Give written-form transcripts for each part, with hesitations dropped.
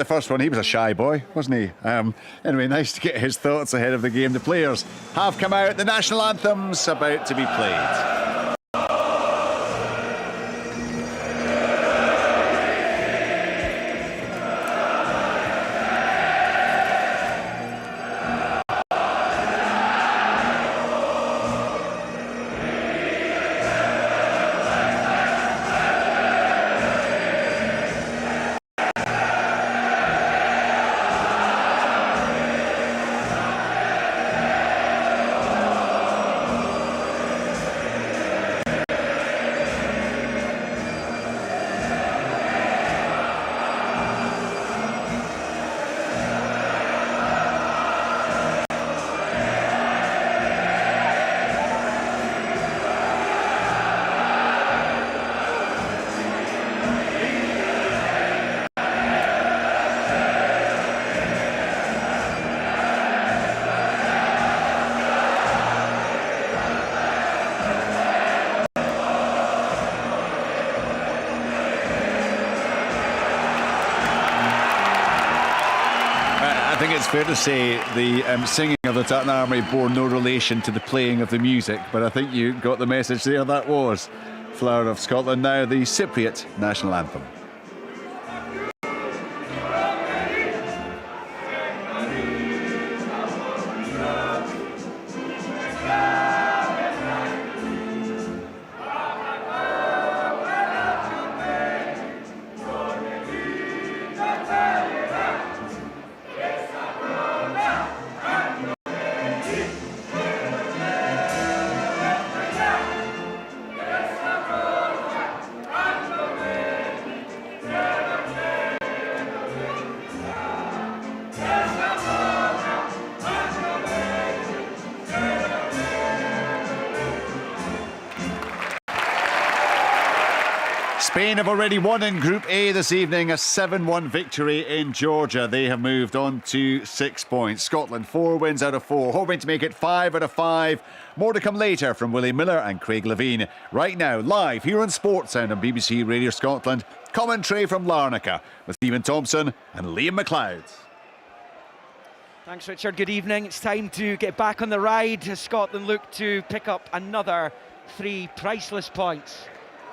The first one, he was a shy boy, wasn't he? Anyway, nice to get his thoughts ahead of the game. The players have come out. The national anthem's about to be played. I think it's fair to say the singing of the Tartan Army bore no relation to the playing of the music, but I think you got the message there. That was Flower of Scotland, now the Cypriot national anthem. Spain have already won in Group A this evening, a 7-1 victory in Georgia. They have moved on to 6 points. Scotland 4 wins out of 4, hoping to make it 5 out of 5. More to come later from Willie Miller and Craig Levine. Right now, live here on Sportsound on BBC Radio Scotland, commentary from Larnaca with Stephen Thompson and Liam McLeod. Thanks, Richard. Good evening. It's time to get back on the ride as Scotland look to pick up another 3 priceless points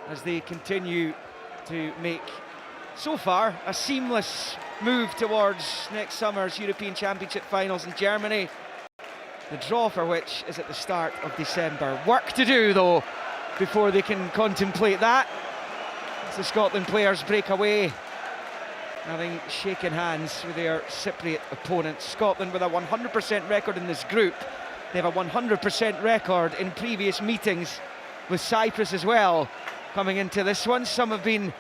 as they continue to make, so far, a seamless move towards next summer's European Championship finals in Germany, the draw for which is at the start of December. Work to do, though, before they can contemplate that, as the Scotland players break away, having shaken hands with their Cypriot opponents. Scotland with a 100% record in this group. They have a 100% record in previous meetings with Cyprus as well. Coming into this one, some have been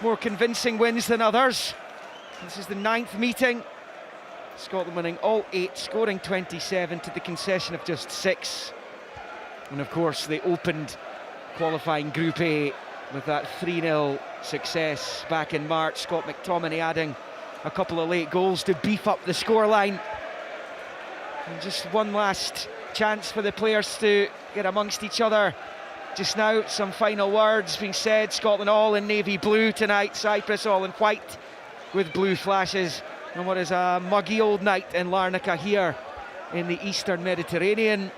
more convincing wins than others. This is the 9th meeting. Scotland winning all 8, scoring 27 to the concession of just 6. And of course, they opened qualifying Group A with that 3-0 success back in March. Scott McTominay adding a couple of late goals to beef up the scoreline. And just one last chance for the players to get amongst each other. Just now, some final words being said. Scotland all in navy blue tonight, Cyprus all in white with blue flashes. And what is a muggy old night in Larnaca here in the Eastern Mediterranean.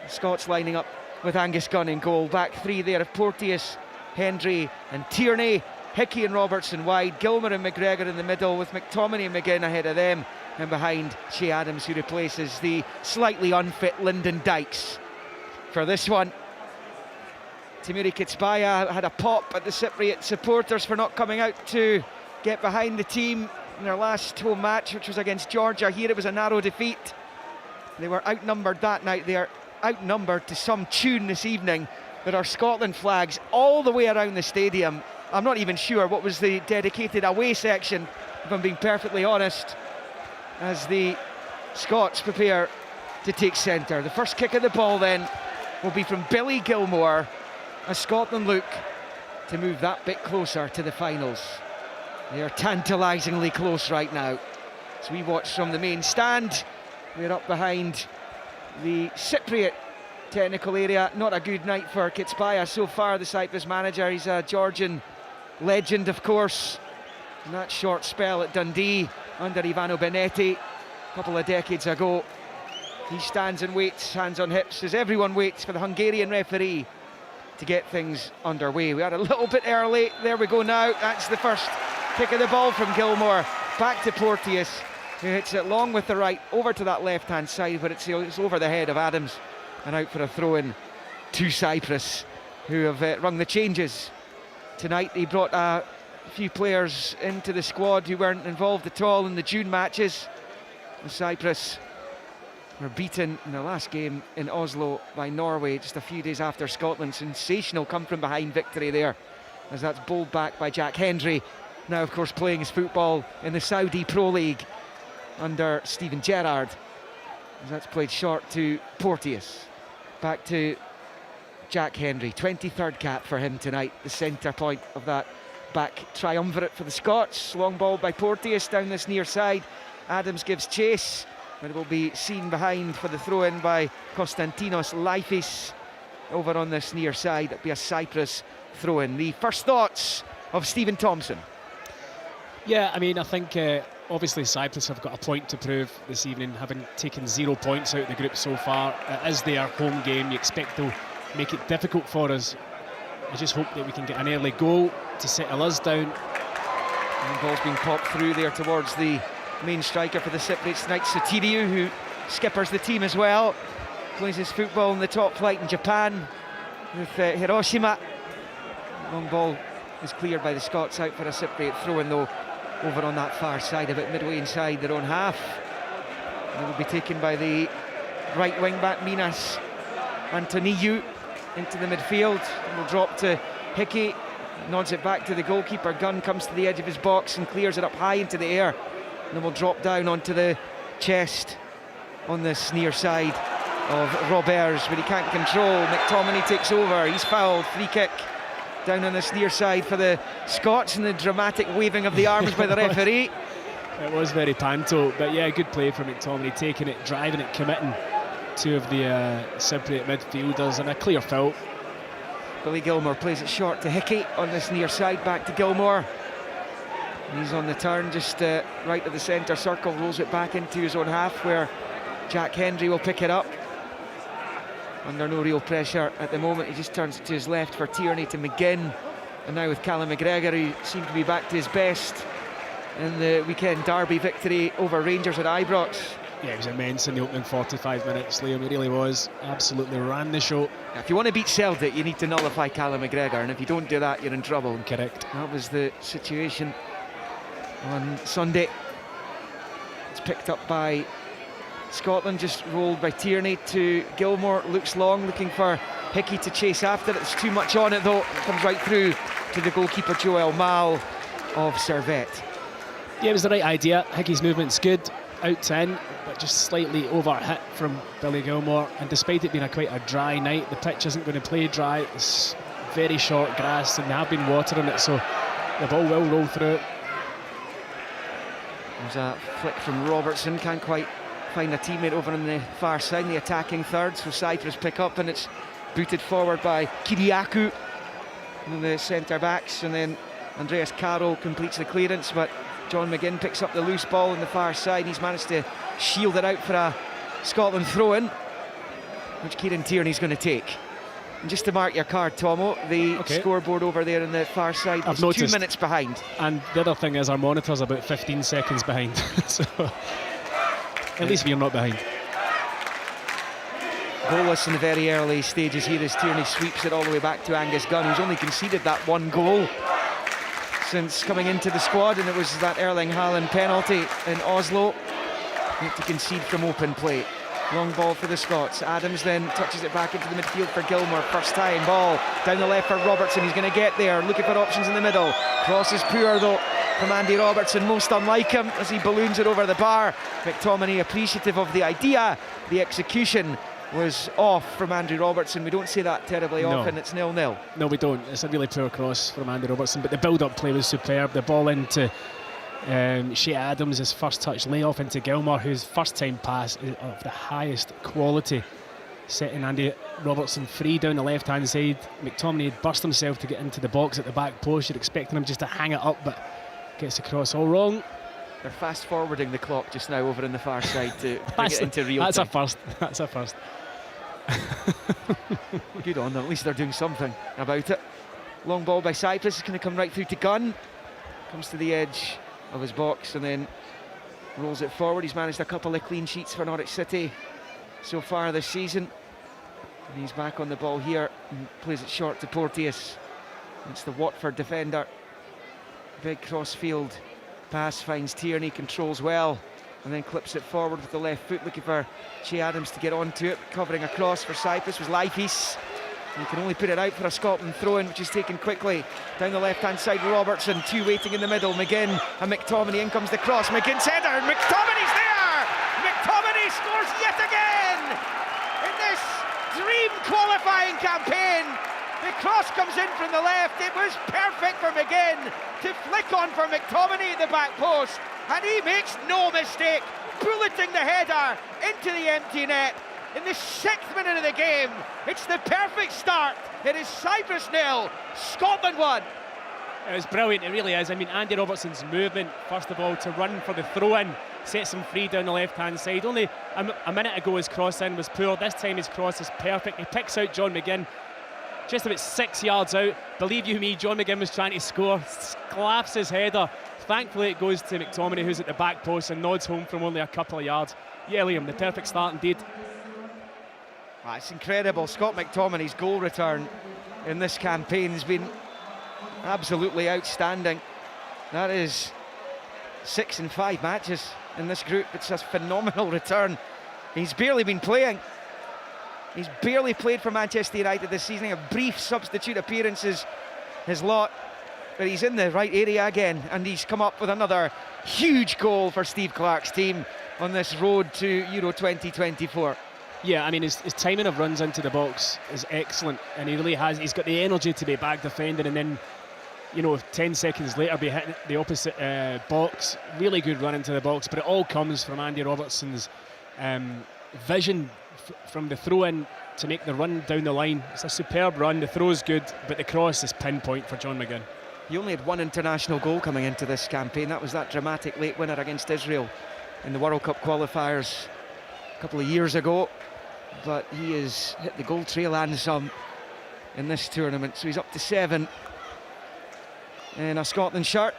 The Scots lining up with Angus Gunn in goal. Back 3 there of Porteous, Hendry and Tierney. Hickey and Robertson wide. Gilmer and McGregor in the middle with McTominay and McGinn ahead of them. And behind Che Adams, who replaces the slightly unfit Lyndon Dykes for this one. Timuri Kitsbaya had a pop at the Cypriot supporters for not coming out to get behind the team in their last home match, which was against Georgia. Here it was a narrow defeat. They were outnumbered that night. They are outnumbered to some tune this evening. There are Scotland flags all the way around the stadium. I'm not even sure what was the dedicated away section, if I'm being perfectly honest, as the Scots prepare to take centre. The first kick of the ball then will be from Billy Gilmore, as Scotland look to move that bit closer to the finals. They are tantalisingly close right now. As we watch from the main stand, we're up behind the Cypriot technical area. Not a good night for Kitsbaya so far, the Cyprus manager. He's a Georgian legend, of course. in that short spell at Dundee under Ivano Benetti a couple of decades ago. He stands and waits, hands on hips, as everyone waits for the Hungarian referee to get things underway. We are a little bit early. There we go now. That's the first kick of the ball from Gilmore. Back to Porteous, who hits it long with the right over to that left-hand side, but it's over the head of Adams and out for a throw-in to Cyprus, who have rung the changes tonight. He brought a few players into the squad who weren't involved at all in the June matches. And Cyprus were beaten in the last game in Oslo by Norway just a few days after Scotland. Sensational come from behind victory there, as that's bowled back by Jack Hendry, now of course playing his football in the Saudi Pro League under Steven Gerrard, as that's played short to Porteous. Back to Jack Hendry, 23rd cap for him tonight, the centre point of that back triumvirate for the Scots. Long ball by Porteous down this near side. Adams gives chase, but it will be seen behind for the throw-in by Konstantinos Laifis over on this near side. It'll be a Cyprus throw-in. The first thoughts of Stephen Thompson. Yeah, I mean, I think obviously Cyprus have got a point to prove this evening, having taken 0 points out of the group so far. It is their home game. You expect they'll make it difficult for us. I just hope that we can get an early goal to settle us down. And the ball's been popped through there towards the main striker for the Cypriots tonight, Sotiriou, who skippers the team as well. Plays his football in the top flight in Japan with Hiroshima. Long ball is cleared by the Scots, out for a Cypriot throw-in though, over on that far side, about midway inside their own half. And it will be taken by the right wing back Minas Antoniou into the midfield. And will drop to Hickey, nods it back to the goalkeeper. Gunn comes to the edge of his box and clears it up high into the air. And then will drop down onto the chest on this near side of Roberts, but he can't control. McTominay takes over, he's fouled. Free kick down on this near side for the Scots, and the dramatic waving of the arms by the referee. It was very panto, but yeah, good play from McTominay, taking it, driving it, committing two of the Cypriot midfielders, and a clear foul. Billy Gilmore plays it short to Hickey on this near side, back to Gilmore. He's on the turn, just right of the centre circle, rolls it back into his own half, where Jack Hendry will pick it up. Under no real pressure at the moment. He just turns it to his left for Tierney to McGinn, and now with Callum McGregor, who seemed to be back to his best in the weekend derby victory over Rangers at Ibrox. Yeah, it was immense in the opening 45 minutes, Liam. It really was. Absolutely ran the show. If you want to beat Celtic, you need to nullify Callum McGregor, and if you don't do that, you're in trouble. Correct. That was the situation on Sunday. It's picked up by Scotland, just rolled by Tierney to Gilmore. Looks long, looking for Hickey to chase after it. There's too much on it though. It comes right through to the goalkeeper Joel Mal of Servette. Yeah, it was the right idea. Hickey's movement's good, out to in, but just slightly overhit from Billy Gilmore. And despite it being quite a dry night, the pitch isn't going to play dry. It's very short grass, and they have been watering it, so the ball will roll through it. There's a flick from Robertson, can't quite find a teammate over on the far side in the attacking third, so Cyprus pick up, and it's booted forward by Kyriakou, one of the centre backs, and then Andreas Caro completes the clearance, but John McGinn picks up the loose ball on the far side. He's managed to shield it out for a Scotland throw-in, which Kieran Tierney's going to take. And just to mark your card, Tomo, the scoreboard over there on the far side is 2 minutes behind. And the other thing is our monitor's about 15 seconds behind. So at least we're not behind. Goalless in the very early stages here as Tierney sweeps it all the way back to Angus Gunn, who's only conceded that one goal since coming into the squad, and it was that Erling Haaland penalty in Oslo. Need to concede from open play. Long ball for the Scots. Adams then touches it back into the midfield for Gilmore. First time ball down the left for Robertson. He's going to get there, looking for options in the middle. Cross is poor though from Andy Robertson, most unlike him, as he balloons it over the bar. McTominay appreciative of the idea. The execution was off from Andrew Robertson. We don't say that terribly often. It's 0-0. No, we don't. It's a really poor cross from Andy Robertson, but the build-up play was superb. The ball into Shea Adams, his first touch, layoff into Gilmore, whose first time pass is of the highest quality, setting Andy Robertson free down the left hand side. McTominay had burst himself to get into the box at the back post. You're expecting him just to hang it up, but Gets across all wrong. They're fast forwarding the clock just now over on the far side to bring it into real That's time. a first. That's a first. Good on them, at least they're doing something about it. Long ball by Cyprus, is going to come right through to Gunn. Comes to the edge of his box and then rolls it forward. He's managed a couple of clean sheets for Norwich City so far this season. And he's back on the ball here and plays it short to Porteous. It's the Watford defender. Big cross-field pass finds Tierney, controls well, and then clips it forward with the left foot, looking for Che Adams to get onto it. Covering across for Cyprus was Leifis. He can only put it out for a Scotland throw-in, which is taken quickly down the left-hand side. Robertson, two waiting in the middle. McGinn and McTominay. In comes the cross. McGinn's header, and McTominay's there! McTominay scores yet again in this dream qualifying campaign. The cross comes in from the left. It was perfect for McGinn to flick on for McTominay at the back post, and he makes no mistake, bulleting the header into the empty net. In the 6th minute of the game, it's the perfect start. It is Cyprus 0, Scotland 1. It was brilliant, it really is. I mean, Andy Robertson's movement, first of all, to run for the throw-in, sets him free down the left-hand side. Only a minute ago his cross-in was poor. This time his cross is perfect. He picks out John McGinn, just about 6 yards out. Believe you me, John McGinn was trying to score, claps his header. Thankfully it goes to McTominay, who's at the back post and nods home from only a couple of yards. Yeah, Liam, the perfect start indeed. It's incredible. Scott McTominay's goal return in this campaign has been absolutely outstanding. That is 6 in 5 matches in this group. It's a phenomenal return. He's barely been playing. He's barely played for Manchester United this season. A brief substitute appearances, his lot, but he's in the right area again, and he's come up with another huge goal for Steve Clarke's team on this road to Euro 2024. Yeah, I mean, his timing of runs into the box is excellent, and he really has. He's got the energy to be back defending, and then, 10 seconds later be hitting the opposite box. Really good run into the box, but it all comes from Andy Robertson's vision from the throw-in to make the run down the line. It's a superb run. The throw's good, but the cross is pinpoint for John McGinn. He only had one international goal coming into this campaign. That was that dramatic late winner against Israel in the World Cup qualifiers a couple of years ago. But he has hit the goal trail and some in this tournament, so he's up to 7 in a Scotland shirt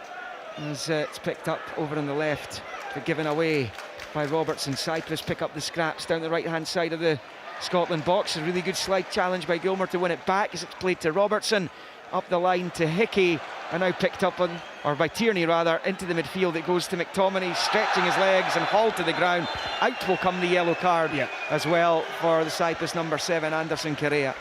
as it's picked up over on the left but given away by Robertson. Cyprus pick up the scraps down the right hand side of the Scotland box. A really good slide challenge by Gilmour to win it back as it's played to Robertson, up the line to Hickey, and now picked up on, or by Tierney rather, into the midfield. It goes to McTominay, stretching his legs and hauled to the ground. Out will come the yellow card as well for the Cyprus number 7, Anderson Correa.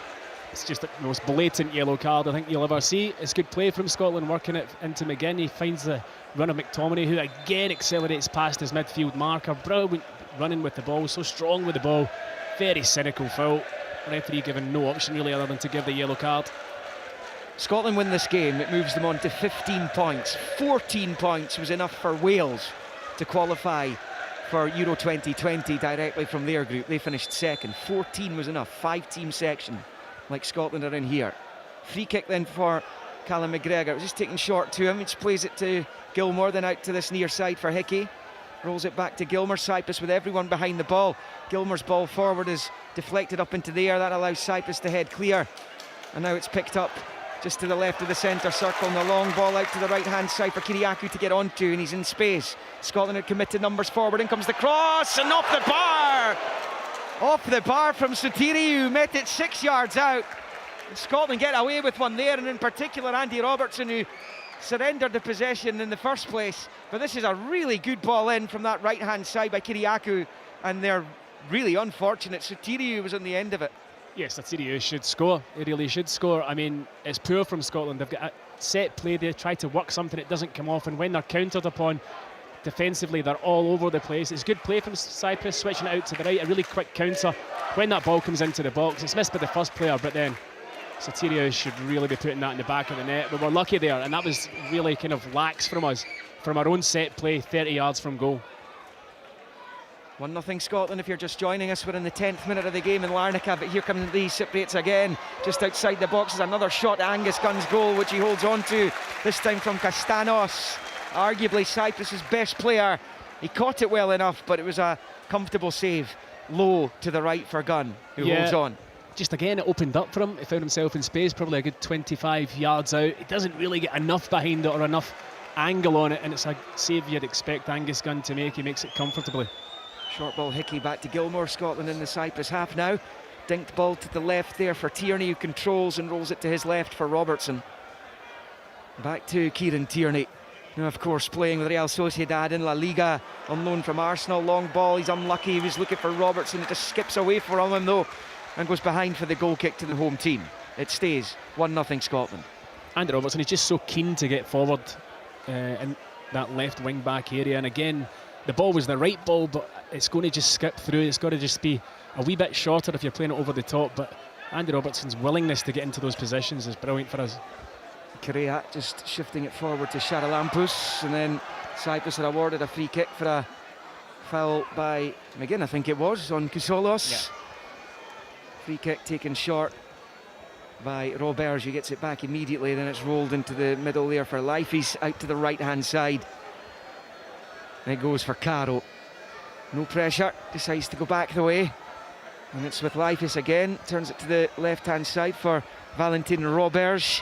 It's just the most blatant yellow card I think you'll ever see. It's good play from Scotland, working it into McGinn. He finds the run of McTominay, who again accelerates past his midfield marker. Brilliant running with the ball, so strong with the ball. Very cynical foul. Referee given no option really other than to give the yellow card. Scotland win this game, it moves them on to 15 points. 14 points was enough for Wales to qualify for Euro 2020 directly from their group. They finished second. 14 was enough, 5-team section like Scotland are in here. Free kick then for Callum McGregor. It was just taken short to him. He just plays it to Gilmour, then out to this near side for Hickey. Rolls it back to Gilmour. Cyprus with everyone behind the ball. Gilmour's ball forward is deflected up into the air. That allows Cyprus to head clear. And now it's picked up just to the left of the centre circle, and the long ball out to the right hand side for Kyriakou to get onto, and he's in space. Scotland had committed numbers forward. In comes the cross, and off the bar! Off the bar from Sotiriou, who met it 6 yards out. Scotland get away with one there, and in particular Andy Robertson, who surrendered the possession in the first place. But this is a really good ball in from that right hand side by Kyriakou, and they're really unfortunate. Sotiriou was on the end of it. Yes, Sotiriou should score. He really should score. I mean, it's poor from Scotland. They've got a set play. They try to work something, it doesn't come off. And when they're countered upon defensively, they're all over the place. It's good play from Cyprus, switching it out to the right. A really quick counter. When that ball comes into the box, it's missed by the first player, but then Sotiriou should really be putting that in the back of the net. But we're lucky there, and that was really kind of lax from us, from our own set play, 30 yards from goal. 1-0 Scotland if you're just joining us. We're in the 10th minute of the game in Larnaca, but here come the Cypriots again. Just outside the box is another shot at Angus Gunn's goal, which he holds on to, this time from Kastanos. arguably Cyprus's best player. He caught it well enough, but it was a comfortable save. Low to the right for Gunn, who holds on. Just again, it opened up for him. He found himself in space, probably a good 25 yards out. He doesn't really get enough behind it or enough angle on it, and it's a save you'd expect Angus Gunn to make. He makes it comfortably. Short ball Hickey back to Gilmore. Scotland in the Cyprus half now. Dinked ball to the left there for Tierney, who controls and rolls it to his left for Robertson. Back to Kieran Tierney. Now, of course, playing with Real Sociedad in La Liga, on loan from Arsenal. Long ball, he's unlucky. He was looking for Robertson. It just skips away from him though, and goes behind for the goal kick to the home team. It stays 1-0 Scotland. Andy Robertson, he's just so keen to get forward in that left wing back area, and again the ball was the right ball, but it's going to just skip through. It's got to just be a wee bit shorter if you're playing it over the top, but Andy Robertson's willingness to get into those positions is brilliant for us. Correa just shifting it forward to Charalampous, and then Cyprus are awarded a free kick for a foul by McGinn, I think it was, on Kusolos. Yeah. Free kick taken short by Roberge, who gets it back immediately. Then it's rolled into the middle there for Life. He's out to the right hand side. And it goes for Caro. No pressure, decides to go back the way. And it's with Lifeis again. Turns it to the left hand side for Valentin Roberge,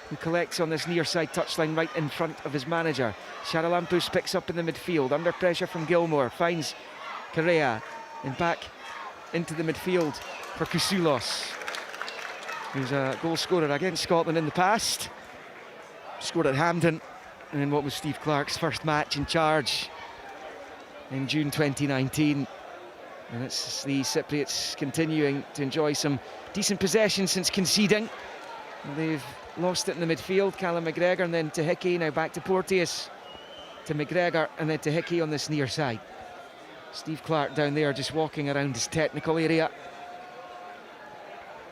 who collects on this near side touchline right in front of his manager. Charalampous picks up in the midfield, under pressure from Gilmore, finds Correa, and back into the midfield for Kusulos, who's a goal scorer against Scotland in the past. Scored at Hampden in what was Steve Clarke's first match in charge in June 2019. And it's the Cypriots continuing to enjoy some decent possession since conceding. They've lost it in the midfield. Callum McGregor, and then to Hickey. Now back to Porteous, to McGregor, and then to Hickey on this near side. Steve Clarke down there just walking around his technical area,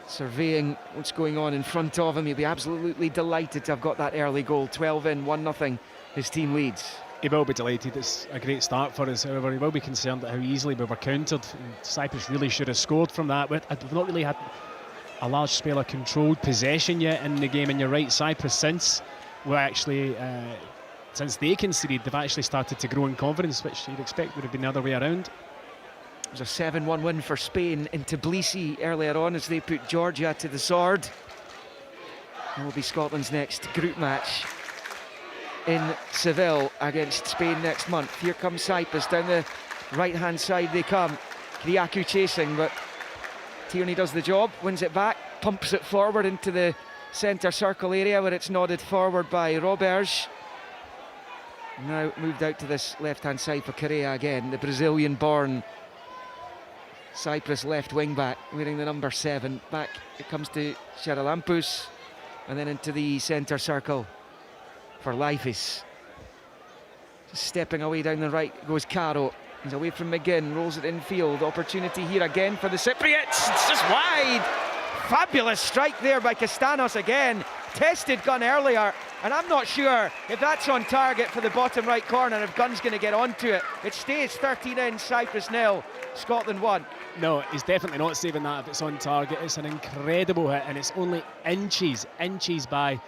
surveying what's going on in front of him. He'll be absolutely delighted to have got that early goal. 12 in, 1-0, his team leads. He will be delighted. It's a great start for us. However, he will be concerned at how easily we were countered. And Cyprus really should have scored from that. We've not really had a large spell of controlled possession yet in the game, and you're right, Cyprus since they conceded, they've actually started to grow in confidence, which you'd expect would have been the other way around. It was a 7-1 win for Spain in Tbilisi earlier on as they put Georgia to the sword. It will be Scotland's next group match in Seville against Spain next month. Here comes Cyprus, down the right-hand side they come. Kriakou chasing, but Tierney does the job, wins it back, pumps it forward into the centre circle area where it's nodded forward by Roberge. Now moved out to this left-hand side for Correa again, the Brazilian-born Cyprus left wing-back, wearing the number 7. Back it comes to Charalampous, and then into the centre circle for Lifeis. Just stepping away down the right goes Caro. He's away from McGinn, rolls it infield. Opportunity here again for the Cypriots. It's just wide. Fabulous strike there by Castanos again. Tested Gunn earlier, and I'm not sure if that's on target for the bottom right corner, if Gunn's going to get onto it. It stays 13 in, Cyprus 0, Scotland 1. No, he's definitely not saving that if it's on target. It's an incredible hit, and it's only inches by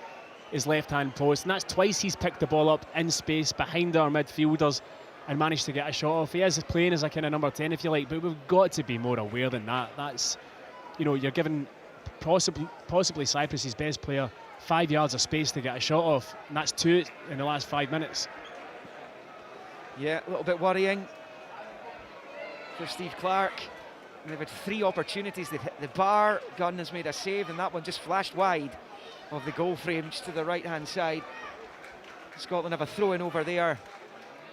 his left-hand post, and that's twice he's picked the ball up in space behind our midfielders and managed to get a shot off. He is playing as a kind of number 10, if you like, but we've got to be more aware than that. That's, you know, you're giving possibly Cyprus's best player 5 yards of space to get a shot off, and that's 2 in the last 5 minutes. Yeah, a little bit worrying for Steve Clarke. They've had 3 opportunities. They've hit the bar. Gunn has made a save, and that one just flashed wide of the goal frame just to the right-hand side. Scotland have a throw-in over there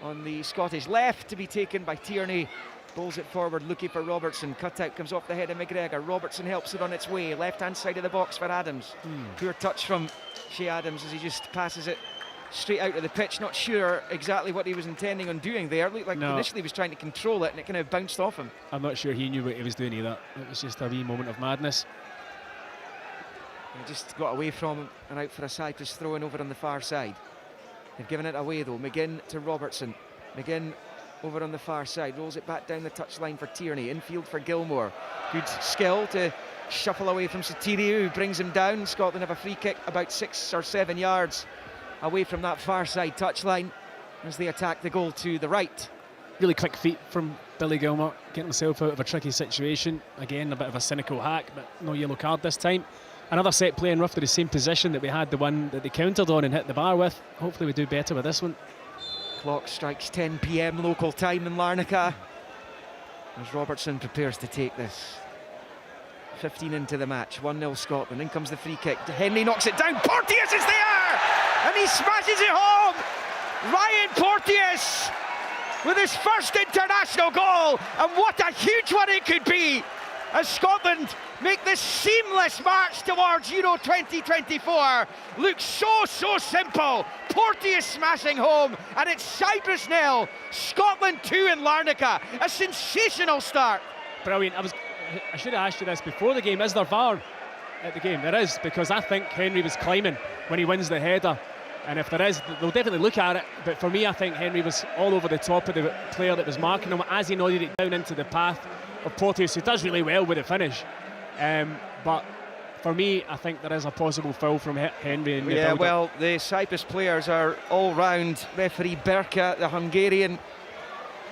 on the Scottish left to be taken by Tierney. Bowls it forward, looking for Robertson. Cutout comes off the head of McGregor. Robertson helps it on its way. Left-hand side of the box for Adams. Poor touch from Shea Adams as he just passes it straight out of the pitch. Not sure exactly what he was intending on doing there. It looked like initially he was trying to control it and it kind of bounced off him. I'm not sure he knew what he was doing either. It was just a wee moment of madness. He just got away from him and out for a Cyprus throw-in over on the far side. They've given it away though. McGinn to Robertson. McGinn over on the far side, rolls it back down the touchline for Tierney. Infield for Gilmore. Good skill to shuffle away from Sotirio, who brings him down. Scotland have a free kick about 6 or 7 yards away from that far side touchline as they attack the goal to the right. Really quick feet from Billy Gilmore, getting himself out of a tricky situation. Again, a bit of a cynical hack, but no yellow card this time. Another set play in roughly the same position that we had the one that they countered on and hit the bar with. Hopefully we do better with this one. Clock strikes 10 p.m. local time in Larnaca as Robertson prepares to take this. 15 into the match, 1-0 Scotland. In comes the free kick. Henry knocks it down. Porteous is there! And he smashes it home! Ryan Porteous with his first international goal, and what a huge one it could be as Scotland make this seamless march towards Euro 2024. Looks so simple. Porteous smashing home, and it's Cyprus 0, Scotland 2 in Larnaca. A sensational start. Brilliant. I should have asked you this before the game. Is there VAR at the game? There is, because I think Henry was climbing when he wins the header. And if there is, they'll definitely look at it. But for me, I think Henry was all over the top of the player that was marking him as he nodded it down into the path of Porteous, who does really well with the finish. But for me, I think there is a possible foul from Henry. In the build-up. Well, the Cyprus players are all round referee Berka, the Hungarian,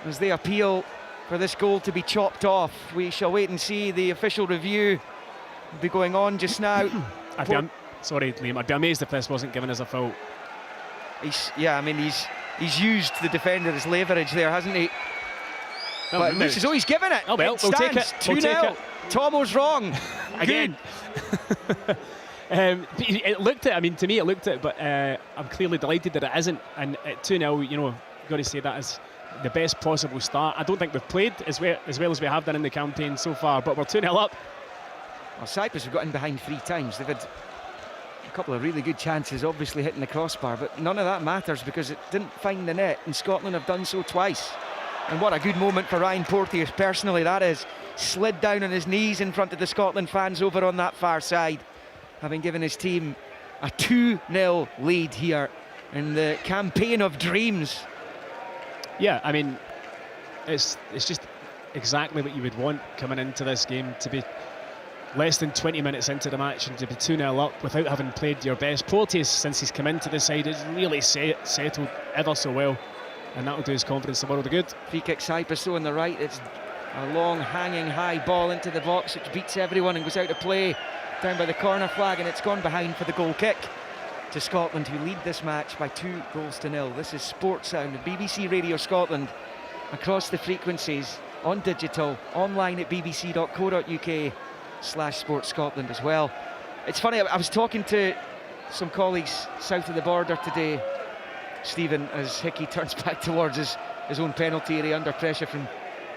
as they appeal for this goal to be chopped off. We shall wait and see. The official review will be going on just now. Sorry, Liam, I'd be amazed if this wasn't given as a foul. He's used the defender as leverage there, hasn't he? No, but Moose is always given it. Oh well, we'll take it. 2-0. Tomo's wrong. Again. It looked it. I mean, to me, it looked it, but I'm clearly delighted that it isn't. And at 2-0, you know, got to say that is the best possible start. I don't think we've played as well as we have done in the campaign so far, but we're 2-0 up. Well, Cyprus have got in behind 3 times. They've had a couple of really good chances, obviously hitting the crossbar, but none of that matters because it didn't find the net, and Scotland have done so twice. And what a good moment for Ryan Porteous, personally, that is. Slid down on his knees in front of the Scotland fans over on that far side, having given his team a 2-0 lead here in the campaign of dreams. Yeah, I mean, it's just exactly what you would want coming into this game, to be less than 20 minutes into the match and to be 2-0 up without having played your best. Porteous, since he's come into the side, has really settled ever so well, and that will do his confidence the world of good. Free kick Cyprus though on the right. It's a long hanging high ball into the box which beats everyone and goes out of play down by the corner flag, and it's gone behind for the goal kick to Scotland, who lead this match by 2-0. This is Sport Sound, BBC Radio Scotland, across the frequencies, on digital, online at bbc.co.uk/Sport Scotland as well. It's funny, I was talking to some colleagues south of the border today, Stephen, as Hickey turns back towards his own penalty area under pressure from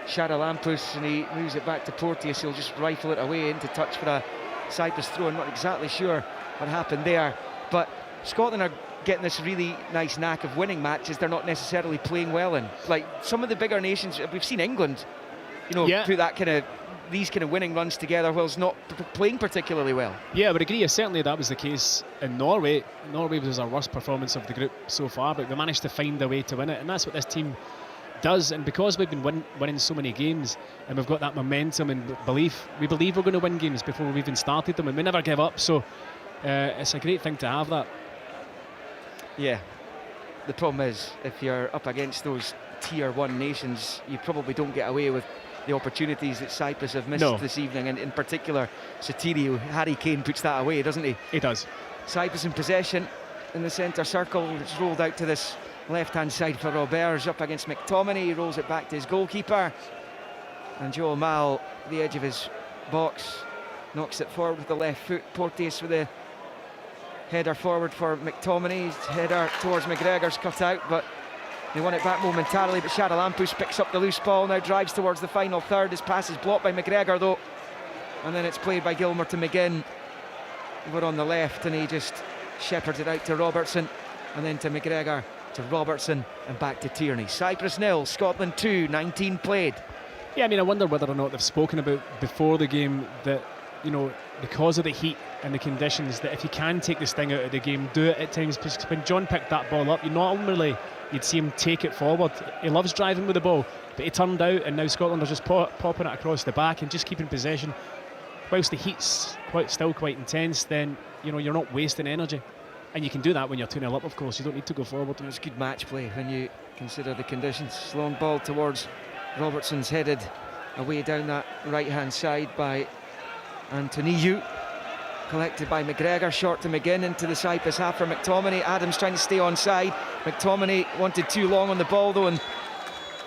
Charalampous, and he moves it back to Porteous. He'll just rifle it away into touch for a Cyprus throw. I'm not exactly sure what happened there, but Scotland are getting this really nice knack of winning matches they're not necessarily playing well in. Like some of the bigger nations, we've seen England, put these kind of winning runs together whilst not playing particularly well. Yeah, I would agree. Certainly that was the case in Norway. Norway was our worst performance of the group so far, but we managed to find a way to win it, and that's what this team does. And because we've been winning so many games and we've got that momentum and belief, we believe we're going to win games before we've even started them, and we never give up. So it's a great thing to have that. Yeah, the problem is if you're up against those tier 1 nations, you probably don't get away with the opportunities that Cyprus have missed this evening, and in particular Sotirio. Harry Kane puts that away, doesn't he? He does. Cyprus in possession in the centre circle. It's rolled out to this left-hand side for Roberts up against McTominay. He rolls it back to his goalkeeper, and Joel Mal, the edge of his box, knocks it forward with the left foot. Porteous with the header forward for McTominay. His header towards McGregor's cut out, but they won it back momentarily. But Charalampous picks up the loose ball, now drives towards the final third. His pass is blocked by McGregor though, and then it's played by Gilmore to McGinn over on the left, and he just shepherds it out to Robertson, and then to McGregor, to Robertson, and back to Tierney. Cyprus 0, Scotland 2, 19 played. Yeah, I mean, I wonder whether or not they've spoken about before the game that, you know, because of the heat and the conditions, that if you can take the sting out of the game, do it at times. Because when John picked that ball up, you'd see him take it forward. He loves driving with the ball, but he turned out, and now Scotland are just popping it across the back and just keeping possession. Whilst the heat's still quite intense, then, you know, you're not wasting energy. And you can do that when you're 2-0 up, of course. You don't need to go forward. It's good match play when you consider the conditions. Long ball towards Robertson's headed away down that right-hand side by Antoniou. Collected by McGregor, short to McGinn into the Cyprus half for McTominay. Adams trying to stay onside. McTominay wanted too long on the ball though and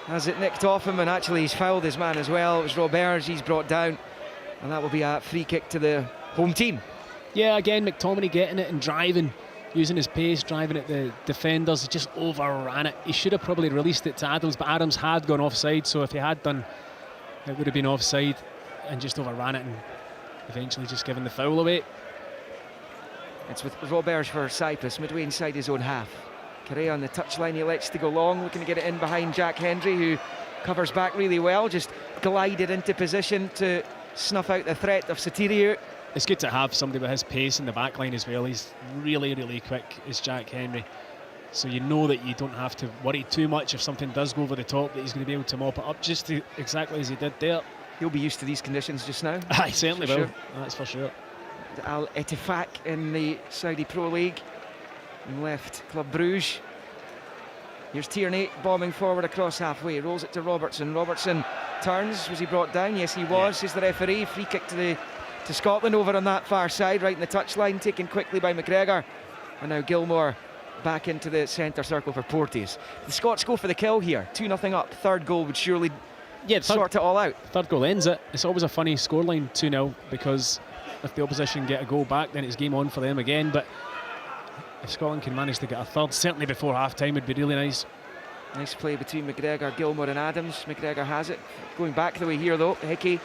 has it nicked off him, and actually he's fouled his man as well. It was Roberts he's brought down, and that will be a free kick to the home team. Yeah, again, McTominay getting it and driving, using his pace, driving at the defenders. He just overran it. He should have probably released it to Adams, but Adams had gone offside, so if he had done, it would have been offside, and just overran it and eventually just given the foul away. It's with Roberts for Cyprus, midway inside his own half. Correa on the touchline, he elects to go long, looking to get it in behind Jack Hendry, who covers back really well, just glided into position to snuff out the threat of Satiriou. It's good to have somebody with his pace in the back line as well. He's really, really quick, is Jack Hendry. So you know that you don't have to worry too much if something does go over the top, that he's going to be able to mop it up just exactly as he did there. He'll be used to these conditions just now. I certainly will. Sure. That's for sure. Al Ettifaq in the Saudi Pro League, and left Club Bruges. Here's Tierney bombing forward across halfway, rolls it to Robertson. Robertson turns. Was he brought down? Yes, he was. Yeah. Says the referee. Free kick to Scotland over on that far side, right in the touchline, taken quickly by McGregor. And now Gilmour back into the centre circle for Porteous. The Scots go for the kill here. 2-0 up. Third goal would surely sort it all out. Third goal ends it. It's always a funny scoreline, 2-0, because if the opposition get a goal back, then it's game on for them again. But if Scotland can manage to get a third, certainly before half-time, would be really nice. Nice play between McGregor, Gilmour and Adams. McGregor has it. Going back the way here, though. Hickey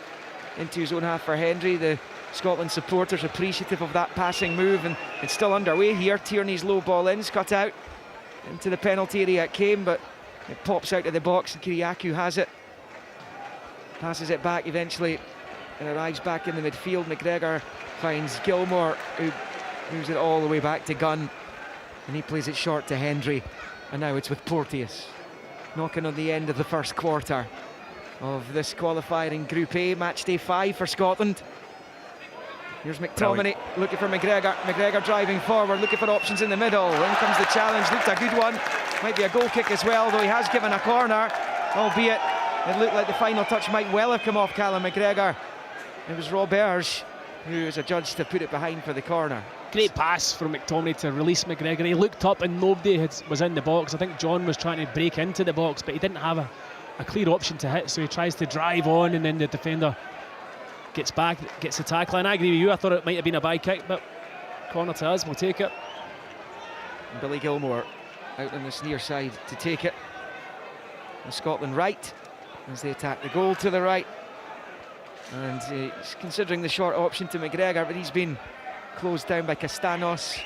into his own half for Hendry. The Scotland supporters appreciative of that passing move, and it's still underway here. Tierney's low ball in's cut out into the penalty area it came, but it pops out of the box and Kyriakou has it. Passes it back eventually and arrives back in the midfield. McGregor finds Gilmour, who moves it all the way back to Gunn, and he plays it short to Hendry. And now it's with Porteous knocking on the end of the first quarter of this qualifier in Group A. Matchday 5 for Scotland. Here's McTominay looking for McGregor. McGregor driving forward, looking for options in the middle. In comes the challenge. Looked a good one. Might be a goal kick as well, though he has given a corner, albeit it looked like the final touch might well have come off Callum McGregor. It was Roberts who is adjudged to put it behind for the corner. Great pass from McTominay to release McGregor. He looked up and nobody was in the box. I think John was trying to break into the box, but he didn't have a clear option to hit, so he tries to drive on, and then the defender gets back, gets the tackle. And I agree with you, I thought it might have been a bye kick, but corner to us, we'll take it. And Billy Gilmour out on this near side to take it. And Scotland right as they attack the goal to the right. And he's considering the short option to McGregor, but he's been closed down by Castanos.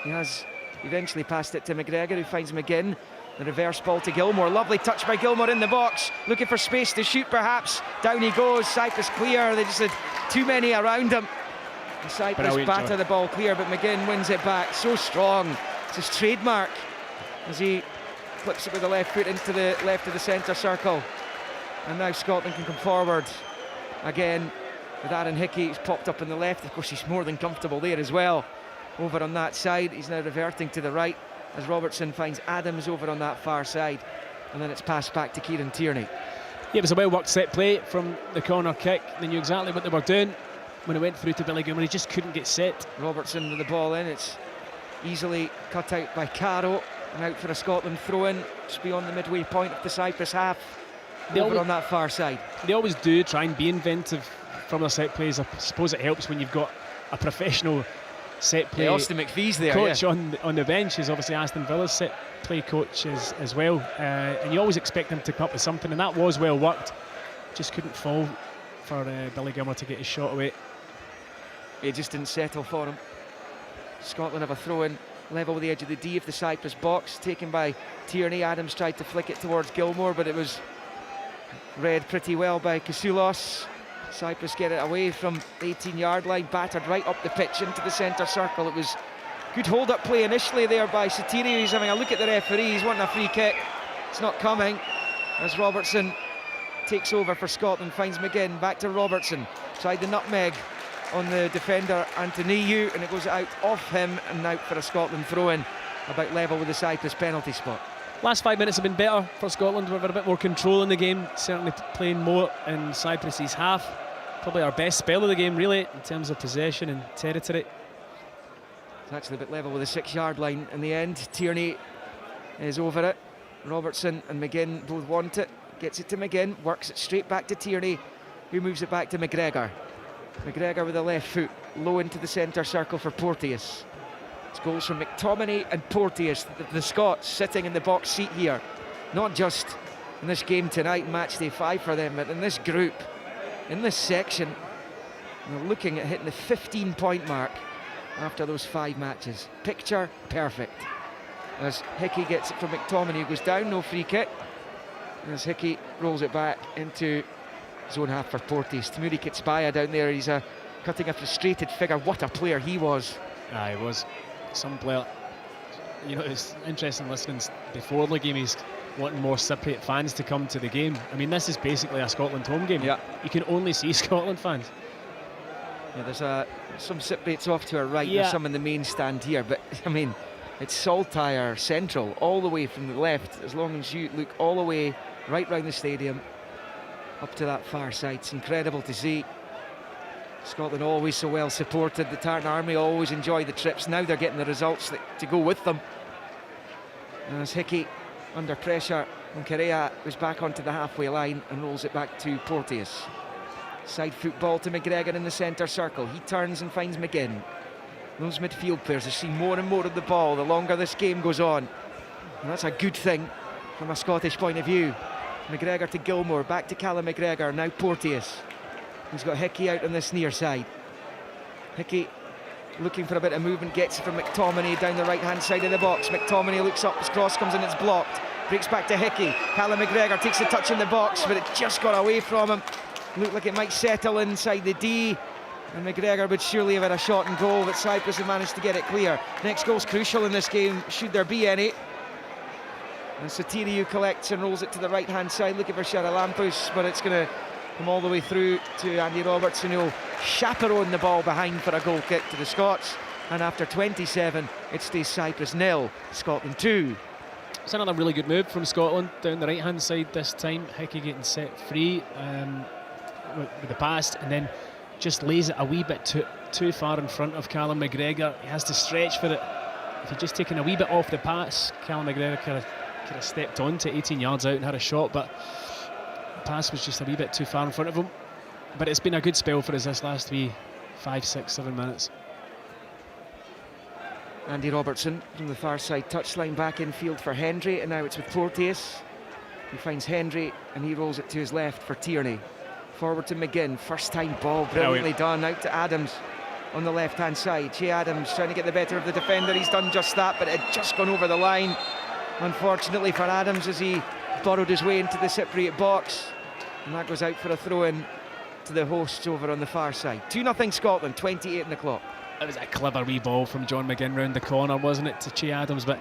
He has eventually passed it to McGregor, who finds McGinn. The reverse ball to Gilmour. Lovely touch by Gilmour in the box, looking for space to shoot perhaps. Down he goes. Cyprus clear. They just had too many around him. And Cyprus batter the ball clear, but McGinn wins it back. So strong. It's his trademark as he flips it with the left foot into the left of the centre circle. And now Scotland can come forward again with Aaron Hickey. He's popped up on the left. Of course, he's more than comfortable there as well. Over on that side, he's now reverting to the right as Robertson finds Adams over on that far side, and then it's passed back to Kieran Tierney. Yeah, it was a well-worked set play from the corner kick. They knew exactly what they were doing when it went through to Billy Gilmour. He just couldn't get set. Robertson with the ball in. It's easily cut out by Caro, and out for a Scotland throw-in just beyond the midway point of the Cyprus half. Over on that far side. They always do try and be inventive from their set plays. I suppose it helps when you've got a professional set play Austin McPhee's there, coach on the bench. Is obviously Aston Villa's set play coach as well, and you always expect him to come up with something, and that was well worked. Just couldn't fall for Billy Gilmour to get his shot away. It just didn't settle for him. Scotland have a throw in level with the edge of the D of the Cyprus box, taken by Tierney. Adams tried to flick it towards Gilmour, but it was read pretty well by Kasoulos. Cyprus get it away from the 18-yard line, battered right up the pitch into the centre circle. It was good hold-up play initially there by Satiriou. He's having a look at the referee. He's wanting a free kick. It's not coming as Robertson takes over for Scotland, finds McGinn, back to Robertson. Tried the nutmeg on the defender Antoniou, and it goes out off him and out for a Scotland throw-in, about level with the Cyprus penalty spot. Last 5 minutes have been better for Scotland. We've had a bit more control in the game, certainly playing more in Cyprus's half. Probably our best spell of the game, really, in terms of possession and territory. It's actually a bit level with the 6-yard line in the end. Tierney is over it. Robertson and McGinn both want it. Gets it to McGinn, works it straight back to Tierney, who moves it back to McGregor. McGregor with the left foot, low into the centre circle for Porteous. It's goals from McTominay and Porteous, the Scots sitting in the box seat here. Not just in this game tonight, Matchday 5 for them, but in this group, in this section. They're looking at hitting the 15-point mark after those 5 matches. Picture perfect. As Hickey gets it from McTominay, who goes down, no free kick. As Hickey rolls it back into zone half for Porteous. Tamuri Kitsbaya down there, he's cutting a frustrated figure. What a player he was. He was some player. You know, it's interesting listening before the game, he's wanting more Cypriot fans to come to the game. I mean, this is basically a Scotland home game. Yeah. You can only see Scotland fans. Yeah, there's some Cypriots off to our right, Yeah. there's some in the main stand here, but I mean, it's Saltire Central, all the way from the left, as long as you look all the way right round the stadium, up to that far side. It's incredible to see. Scotland always so well supported. The Tartan Army always enjoy the trips. Now they're getting the results to go with them. As Hickey, under pressure, and Correa goes back onto the halfway line and rolls it back to Porteous. Side football to McGregor in the centre circle. He turns and finds McGinn. Those midfield players have seen more and more of the ball the longer this game goes on. And that's a good thing from a Scottish point of view. McGregor to Gilmour, back to Callum McGregor, now Porteous. He's got Hickey out on this near side. Hickey looking for a bit of movement, gets it from McTominay down the right-hand side of the box. McTominay looks up, his cross comes in, it's blocked. Breaks back to Hickey. Callum McGregor takes a touch in the box, but it just got away from him. Looked like it might settle inside the D. And McGregor would surely have had a shot and goal, but Cyprus have managed to get it clear. Next goal's crucial in this game, should there be any. And Sotiriou collects and rolls it to the right-hand side, looking for Charalampus, but it's going to come all the way through to Andy Robertson, who'll chaperone the ball behind for a goal kick to the Scots. And after 27, it stays Cyprus 0, Scotland 2. It's another really good move from Scotland down the right-hand side this time. Hickey getting set free with the pass, and then just lays it a wee bit too far in front of Callum McGregor. He has to stretch for it. If he'd just taken a wee bit off the pass, Callum McGregor could have stepped on to 18 yards out and had a shot, but the pass was just a wee bit too far in front of him. But it's been a good spell for us this last 5, 6, 7 minutes. Andy Robertson from the far side touchline, back infield for Hendry, and now it's with Porteous. He finds Hendry and he rolls it to his left for Tierney. Forward to McGinn, first time ball, brilliantly done, out to Adams on the left hand side. Che Adams trying to get the better of the defender, he's done just that, but it had just gone over the line, unfortunately for Adams, as he burrowed his way into the Cypriot box, and that goes out for a throw-in to the hosts over on the far side. 2-0 Scotland, 28 on the clock. It was a clever wee ball from John McGinn round the corner, wasn't it, to Che Adams, but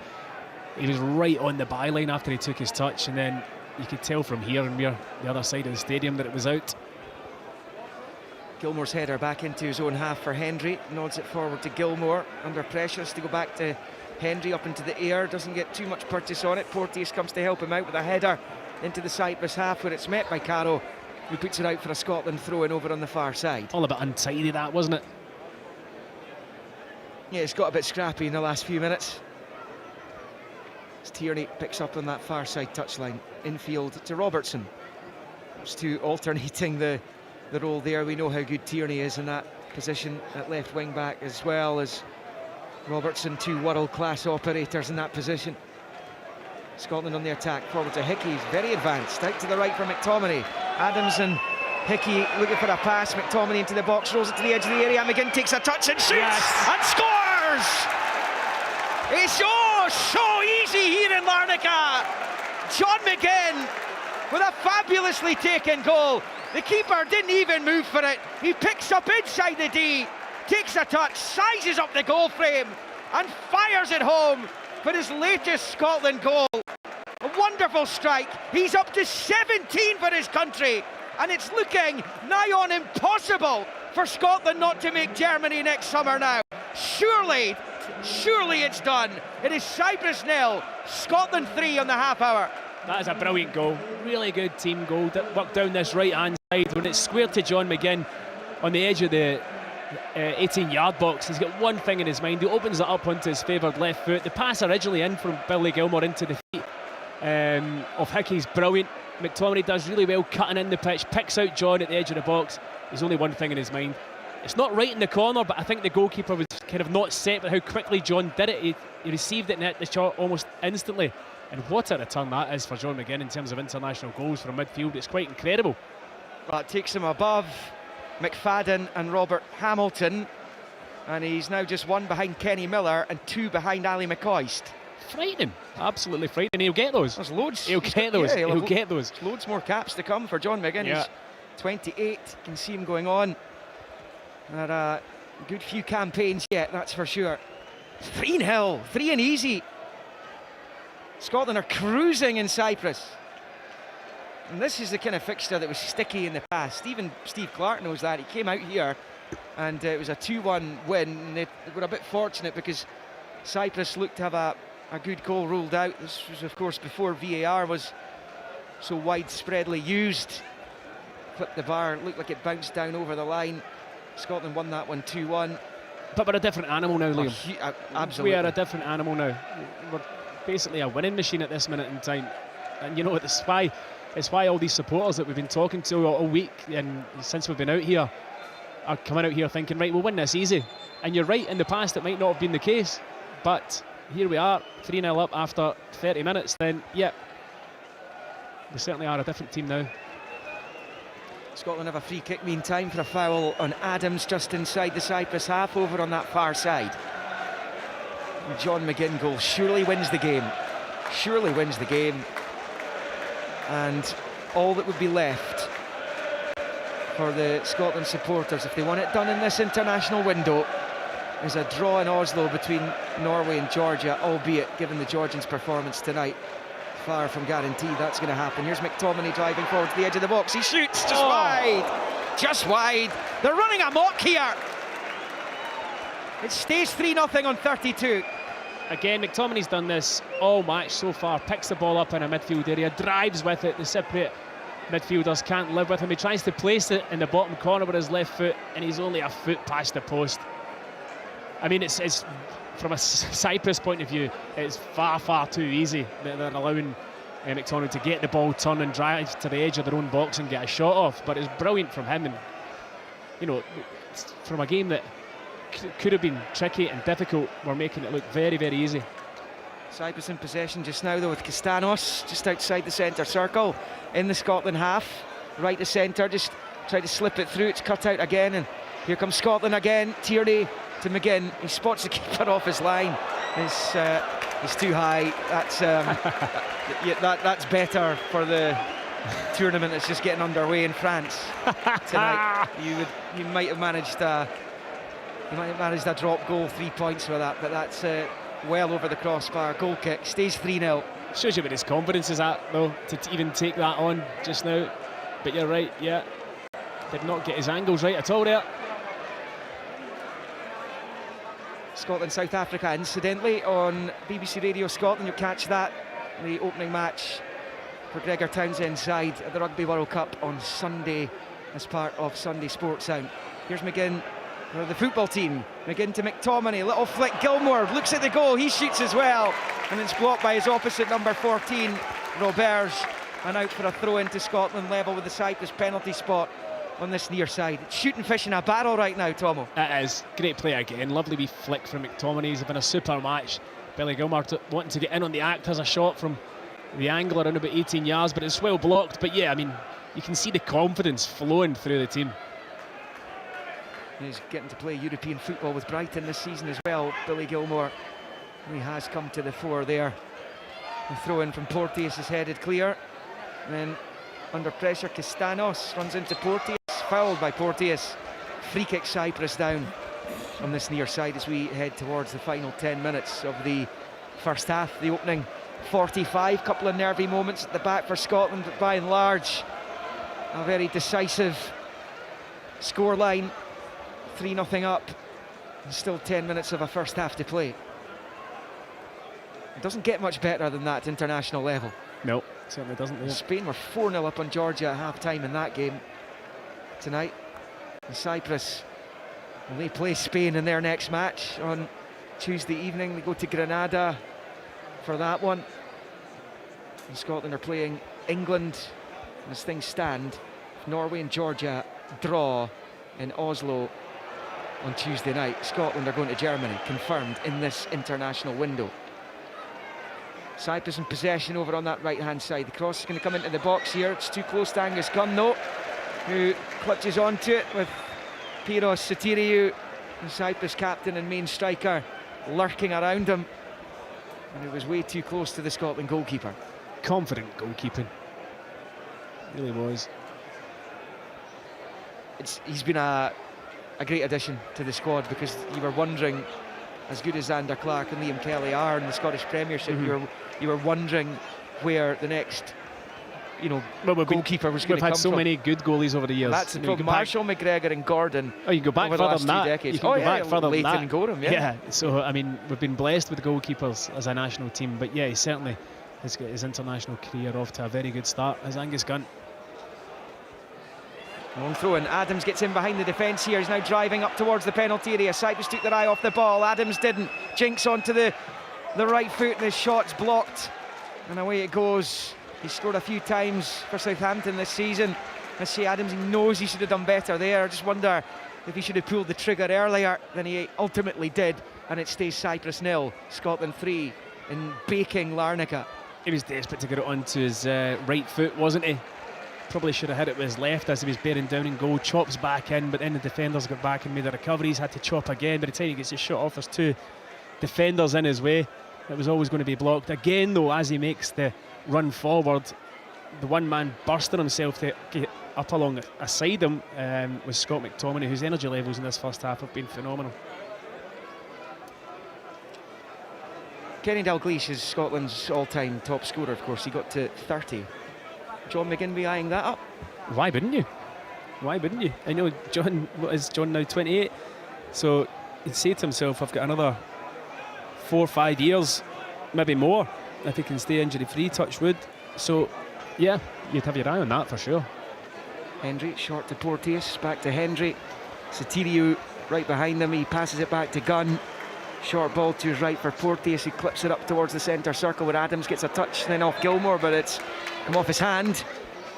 he was right on the byline after he took his touch, and then you could tell from here and we're the other side of the stadium that it was out. Gilmour's header back into his own half for Hendry, nods it forward to Gilmour, under pressure, has to go back to Hendry up into the air, doesn't get too much purchase on it. Porteous comes to help him out with a header into the Cyprus half, where it's met by Caro, who puts it out for a Scotland throw-in over on the far side. All a bit untidy, that, wasn't it? Yeah, it's got a bit scrappy in the last few minutes. As Tierney picks up on that far side touchline, infield to Robertson. It's to alternating the role there. We know how good Tierney is in that position at left wing back, as well as Robertson, two world-class operators in that position. Scotland on the attack, forward to Hickey, he's very advanced, out to the right for McTominay. Adams and Hickey looking for a pass, McTominay into the box, rolls it to the edge of the area, McGinn takes a touch and shoots, and scores! It's so easy here in Larnaca. John McGinn with a fabulously taken goal. The keeper didn't even move for it. He picks up inside the D, takes a touch, sizes up the goal frame and fires it home for his latest Scotland goal. A wonderful strike. He's up to 17 for his country, and it's looking nigh on impossible for Scotland not to make Germany next summer now. Surely it's done. It is Cyprus 0, Scotland 3 on the half hour. That is a brilliant goal. Really good team goal. Worked down this right-hand side when it's squared to John McGinn on the edge of the 18-yard box. He's got one thing in his mind. He opens it up onto his favoured left foot. The pass originally in from Billy Gilmour into the feet of Hickey's brilliant. McTominay does really well cutting in the pitch, picks out John at the edge of the box. There's only one thing in his mind. It's not right in the corner, but I think the goalkeeper was kind of not set with how quickly John did it. He received it and hit the shot almost instantly. And what a return that is for John McGinn in terms of international goals from midfield. It's quite incredible. Well, it takes him above McFadden and Robert Hamilton, and he's now just one behind Kenny Miller and two behind Ali McCoist. Frightening, absolutely frightening. He'll get those. There's loads. He'll get those. Yeah, he'll get those. Loads more caps to come for John McGinn. Yeah. He's 28. You can see him going on. Had a good few campaigns yet, that's for sure. 3-0, free and easy. Scotland are cruising in Cyprus. And this is the kind of fixture that was sticky in the past. Even Steve Clark knows that. He came out here and it was a 2-1 win. And they were a bit fortunate because Cyprus looked to have a good goal ruled out. This was, of course, before VAR was so widespreadly used. Clipped the bar, looked like it bounced down over the line. Scotland won that one 2-1. But we're a different animal now, Liam. Absolutely. We are a different animal now. We're basically a winning machine at this minute in time. And you know, it's why all these supporters that we've been talking to all week and since we've been out here are coming out here thinking, right, we'll win this easy. And you're right, in the past it might not have been the case, but here we are, 3-0 up after 30 minutes. Then, yeah, we certainly are a different team now. Scotland have a free kick meantime for a foul on Adams just inside the Cyprus half, over on that far side. And John McGinn goal surely wins the game. Surely wins the game. And all that would be left for the Scotland supporters, if they want it done in this international window, is a draw in Oslo between Norway and Georgia, albeit, given the Georgians' performance tonight, far from guaranteed that's going to happen. Here's McTominay driving forward to the edge of the box. He shoots just wide. Just wide. They're running amok here. It stays 3-0 on 32. Again, McTominay's done this all match so far. Picks the ball up in a midfield area, drives with it. The Cypriot midfielders can't live with him. He tries to place it in the bottom corner with his left foot, and he's only a foot past the post. I mean, it's from a Cyprus point of view, it's far too easy that they're allowing McTominay to get the ball, turn and drive to the edge of their own box and get a shot off. But it's brilliant from him, and you know, from a game that could have been tricky and difficult, we're making it look very easy. Cyprus in possession just now though, with Castanos just outside the centre circle in the Scotland half, right to centre, just try to slip it through. It's cut out again, and here comes Scotland again. Tierney to McGinn. He spots the keeper off his line. It's too high. That's that's better for the tournament that's just getting underway in France tonight. You might have managed a drop goal, 3 points with that, but that's well over the crossbar. Goal kick, stays 3-0. Shows you where his confidence is at, though, to even take that on just now. But you're right, yeah. Did not get his angles right at all there. Scotland, South Africa, incidentally, on BBC Radio Scotland. You'll catch that, the opening match for Gregor Townsend's side at the Rugby World Cup on Sunday as part of Sunday Sports Sound. Here's McGinn for the football team. McGinn to McTominay, little flick. Gilmour looks at the goal, he shoots as well, and it's blocked by his opposite, number 14, Roberge, and out for a throw into Scotland, level with the Cyprus penalty spot on this near side. It's shooting fish in a barrel right now, Tomo. It is. Great play again. Lovely wee flick from McTominay. He's been a super match. Billy Gilmour wanting to get in on the act. Has a shot from the angle around about 18 yards, but it's well blocked. But yeah, I mean, you can see the confidence flowing through the team. He's getting to play European football with Brighton this season as well, Billy Gilmour. He has come to the fore there. The throw in from Porteous is headed clear. And then under pressure, Castanos runs into Porteous, fouled by Porteous. Free kick Cyprus down on this near side as we head towards the final 10 minutes of the first half. The opening 45, couple of nervy moments at the back for Scotland, but by and large a very decisive scoreline 3-0 up, and still 10 minutes of a first half to play. It doesn't get much better than that at international level. No, certainly doesn't. Yeah. Spain were 4-0 up on Georgia at half-time in that game tonight. And Cyprus, well, they play Spain in their next match on Tuesday evening. They go to Granada for that one. And Scotland are playing England. And as things stand, Norway and Georgia draw in Oslo on Tuesday night, Scotland are going to Germany, confirmed in this international window. Cyprus in possession over on that right-hand side. The cross is going to come into the box here. It's too close to Angus Gunn, though, who clutches onto it with Piros Sotiriou, the Cyprus captain and main striker, lurking around him. And it was way too close to the Scotland goalkeeper. Confident goalkeeping. Really was. He's been a great addition to the squad, because you were wondering, as good as Zander Clark and Liam Kelly are in the Scottish Premiership, you were wondering where the next, goalkeeper was going to come from. We've had so many good goalies over the years. That's the problem. Marshall, McGregor and Gordon. Oh, you go back further than that. Decades. You can go back further than that. And Gorham, yeah. So, I mean, we've been blessed with goalkeepers as a national team, but yeah, he certainly has got his international career off to a very good start, as Angus Gunn. Long throw, and Adams gets in behind the defence here. He's now driving up towards the penalty area. Cyprus took their eye off the ball. Adams didn't. Jinks onto the right foot, and his shot's blocked. And away it goes. He's scored a few times for Southampton this season. I see Adams, he knows he should have done better there. I just wonder if he should have pulled the trigger earlier than he ultimately did. And it stays Cyprus 0, Scotland 3 in baking Larnaca. He was desperate to get it onto his right foot, wasn't he? Probably should have hit it with his left as he was bearing down in goal. Chops back in, but then the defenders got back and made the recoveries. Had to chop again. By the time he gets his shot off, there's two defenders in his way. It was always going to be blocked. Again, though, as he makes the run forward, the one man bursting himself to get up along aside him was Scott McTominay, whose energy levels in this first half have been phenomenal. Kenny Dalglish is Scotland's all-time top scorer, of course. He got to 30. John McGinn be eyeing that up? Why wouldn't you? Why wouldn't you? I know John now 28, so he'd say to himself, I've got another 4 or 5 years, maybe more, if he can stay injury-free, touch wood. So, yeah, you'd have your eye on that for sure. Hendry, short to Porteous, back to Hendry. Sotiriou right behind him, he passes it back to Gunn. Short ball to his right for Porteous, he clips it up towards the centre circle where Adams gets a touch, then off Gilmore, but it's come off his hand,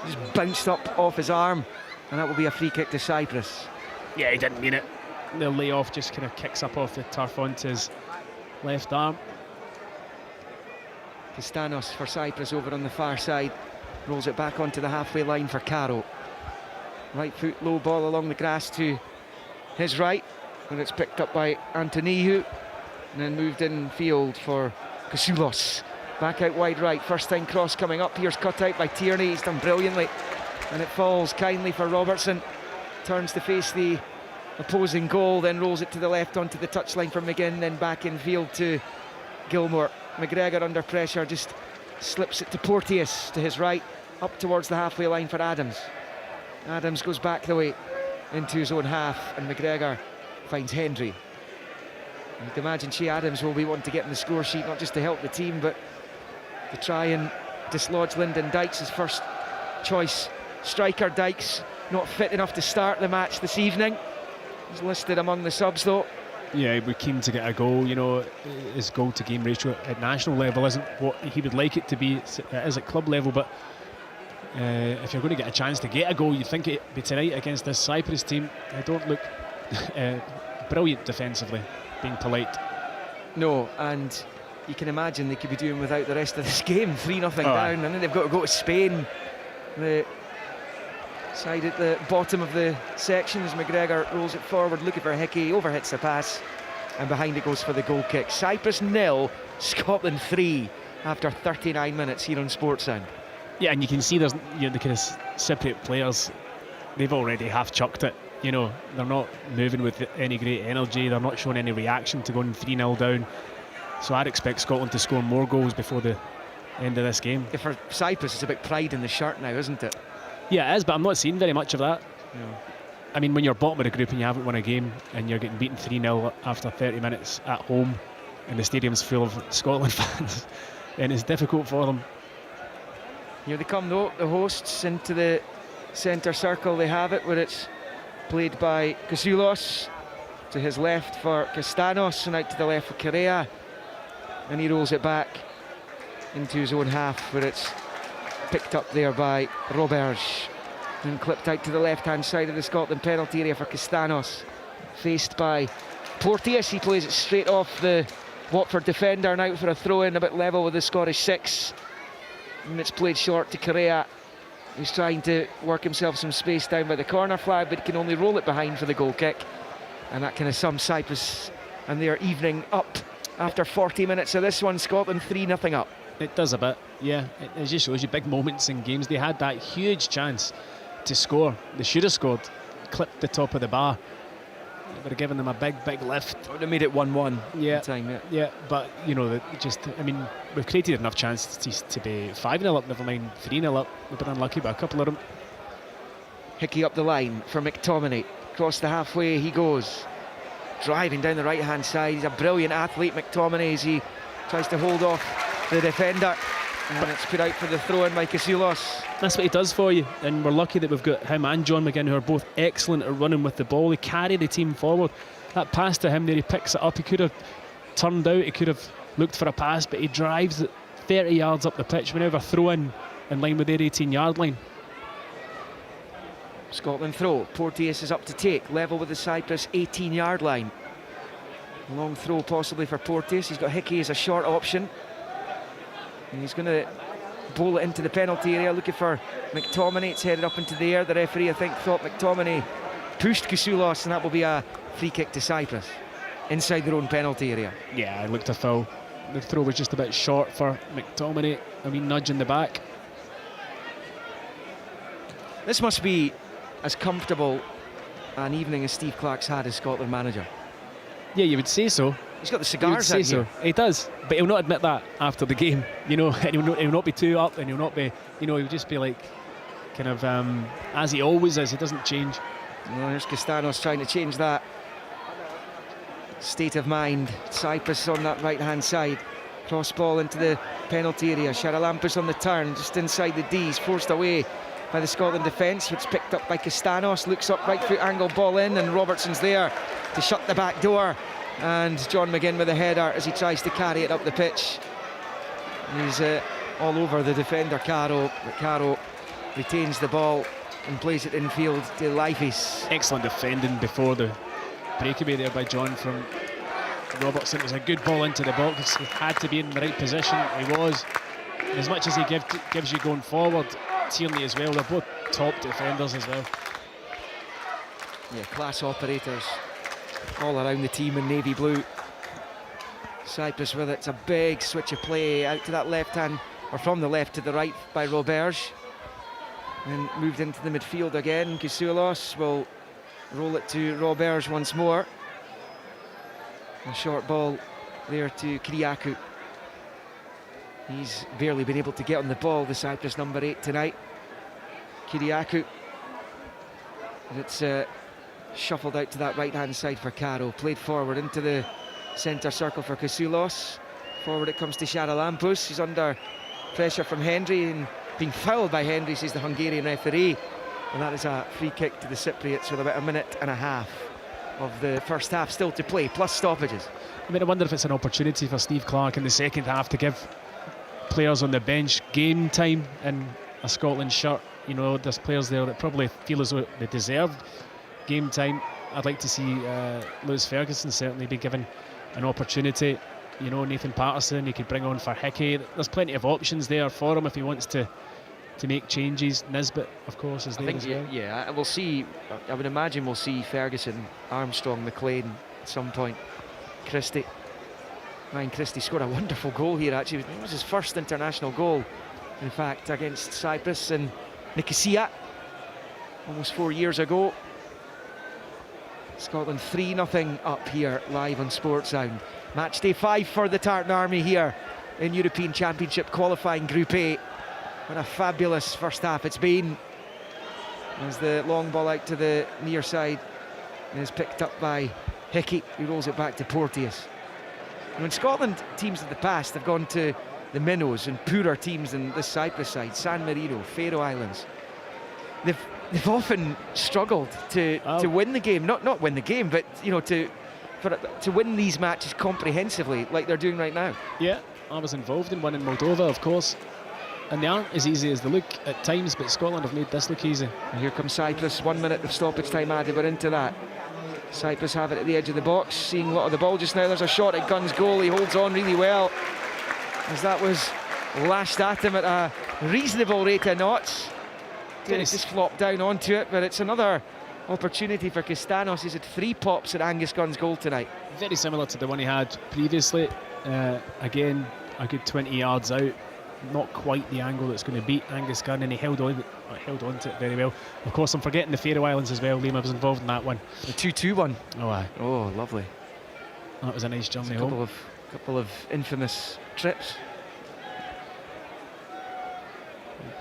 just bounced up off his arm, and that will be a free kick to Cyprus. Yeah, he didn't mean it. The layoff just kind of kicks up off the turf onto his left arm. Castanos for Cyprus over on the far side, rolls it back onto the halfway line for Caro. Right foot low ball along the grass to his right, and it's picked up by Antoniou, and then moved in field for Koussoulos. Back out wide right, first time cross coming up. Here's cut out by Tierney, he's done brilliantly, and it falls kindly for Robertson. Turns to face the opposing goal, then rolls it to the left onto the touchline for McGinn, then back in field to Gilmore. McGregor under pressure just slips it to Porteous to his right, up towards the halfway line for Adams. Adams goes back the way into his own half, and McGregor finds Hendry. You'd imagine Shea Adams will be wanting to get in the score sheet, not just to help the team, but to try and dislodge Lyndon Dykes, his first choice striker. Dykes not fit enough to start the match this evening. He's listed among the subs though. Yeah, we're keen to get a goal. You know, his goal to game ratio at national level isn't what he would like it to be. It is at club level, but if you're going to get a chance to get a goal, you'd think it'd be tonight against this Cyprus team. They don't look brilliant defensively, being polite. No, and you can imagine they could be doing without the rest of this game. 3-0 down, and then they've got to go to Spain. The side at the bottom of the section as McGregor rolls it forward, looking for Hickey, overhits the pass, and behind it goes for the goal kick. Cyprus 0, Scotland 3 after 39 minutes here on Sportsound. Yeah, and you can see there's the kind of Cypriot players, they've already half chucked it. You know, they're not moving with any great energy, they're not showing any reaction to going 3-0 down. So I'd expect Scotland to score more goals before the end of this game. Yeah, for Cyprus, it's a bit pride in the shirt now, isn't it? Yeah, it is, but I'm not seeing very much of that. No. I mean, when you're bottom of the group and you haven't won a game and you're getting beaten 3-0 after 30 minutes at home and the stadium's full of Scotland fans, and it's difficult for them. Here they come though, the hosts, into the centre circle. They have it, where it's played by Kasoulos, to his left for Castanos, and out to the left for Correa, and he rolls it back into his own half, where it's picked up there by Roberge and clipped out to the left hand side of the Scotland penalty area for Castanos, faced by Porteous. He plays it straight off the Watford defender and out for a throw in, a bit level with the Scottish 6, and it's played short to Correa, who's trying to work himself some space down by the corner flag, but he can only roll it behind for the goal kick. And that kind of sums Cyprus and their evening up after 40 minutes of this one. Scotland 3-0 up. It does a bit, yeah. It just shows you big moments in games. They had that huge chance to score. They should have scored, clipped the top of the bar. They would have given them a big lift. Would have made it 1-1 yeah, in time, yeah, but you know, I mean, we've created enough chances to be 5-0 up, never mind 3-0 up. We've been unlucky by a couple of them. Hickey up the line for McTominay. Across the halfway he goes, driving down the right hand side. He's a brilliant athlete, McTominay, as he tries to hold off the defender, and it's put out for the throw in by Kasoulos. That's what he does for you, and we're lucky that we've got him and John McGinn, who are both excellent at running with the ball. They carry the team forward. That pass to him there, he picks it up. He could have turned out, he could have looked for a pass, but he drives it 30 yards up the pitch whenever throw in line with their 18-yard line. Scotland throw. Porteous is up to take, level with the Cyprus 18-yard line. Long throw possibly for Porteous. He's got Hickey as a short option, and he's going to bowl it into the penalty area, looking for McTominay. It's headed up into the air. The referee, I think, thought McTominay pushed Kasoulos, and that will be a free kick to Cyprus inside their own penalty area. Yeah, I looked a foul. The throw was just a bit short for McTominay. I mean, nudge in the back. This must be as comfortable an evening as Steve Clarke's had as Scotland manager. Yeah, you would say so. He's got the You would cigars say out so. here. He does, but he'll not admit that after the game. You know, and he'll not be too up, and he'll not be, you know, he'll just be like, kind of, as he always is. He doesn't change. Well, there's Castanos trying to change that state of mind. Cyprus on that right-hand side. Cross ball into the penalty area. Charalampous on the turn, just inside the D's, forced away by the Scotland defence, which picked up by Castanos. Looks up, right foot angle, ball in, and Robertson's there to shut the back door. And John McGinn with a header as he tries to carry it up the pitch. He's all over the defender, Caro, but Caro retains the ball and plays it infield to Leifis. Excellent defending before the breakaway there by John from Robertson. It was a good ball into the box. He had to be in the right position. He was. And as much as he gives you going forward, Tierney as well, they're both top defenders as well. Yeah, class operators all around the team in navy blue. Cyprus with it. It's a big switch of play out to that left hand, or from the left to the right by Roberge, and moved into the midfield again. Kasoulos will roll it to Roberge once more. A short ball there to Kyriakou. He's barely been able to get on the ball, the Cyprus number 8 tonight. Kyriakou. And it's shuffled out to that right-hand side for Caro. Played forward into the centre circle for Kasoulos. Forward it comes to Charalampous. He's under pressure from Hendry and being fouled by Hendry, says the Hungarian referee. And that is a free kick to the Cypriots with about a minute and a half of the first half still to play, plus stoppages. I mean, I wonder if it's an opportunity for Steve Clarke in the second half to give players on the bench game time in a Scotland shirt. You know, there's players there that probably feel as though they deserve game time. I'd like to see Lewis Ferguson certainly be given an opportunity. You know, Nathan Patterson he could bring on for Hickey. There's plenty of options there for him if he wants to make changes. Nisbet, of course, is there as well. Yeah, we'll see. I would imagine we'll see Ferguson, Armstrong, McLean at some point. Christie. Ryan Christie scored a wonderful goal here, actually. It was his first international goal, in fact, against Cyprus and Nicosia almost 4 years ago. Scotland 3-0 up here live on Sportsound. Matchday 5 for the Tartan Army here in European Championship qualifying Group A. What a fabulous first half it's been. As the long ball out to the near side is picked up by Hickey, who rolls it back to Porteous. When Scotland teams of the past have gone to the minnows and poorer teams than the Cyprus side, San Marino, Faroe Islands, they've often struggled to win the game. Not win the game, but to win these matches comprehensively, like they're doing right now. Yeah, I was involved in one in Moldova, of course, and they aren't as easy as they look at times, but Scotland have made this look easy. And here comes Cyprus, 1 minute of stoppage time added, we're into that. Cyprus have it at the edge of the box, seeing a lot of the ball just now. There's a shot at Gunn's goal, he holds on really well, as that was lashed at him at a reasonable rate of knots. Didn't just flop down onto it, but it's another opportunity for Castanos. He's had 3 pops at Angus Gunn's goal tonight. Very similar to the one he had previously. Again, a good 20 yards out. Not quite the angle that's going to beat Angus Gunn, and he held on to it very well. Of course, I'm forgetting the Faroe Islands as well. Liam, I was involved in that one. The 2-2 one. Oh, aye. Oh, lovely. That was a nice journey home. home. Couple of infamous trips.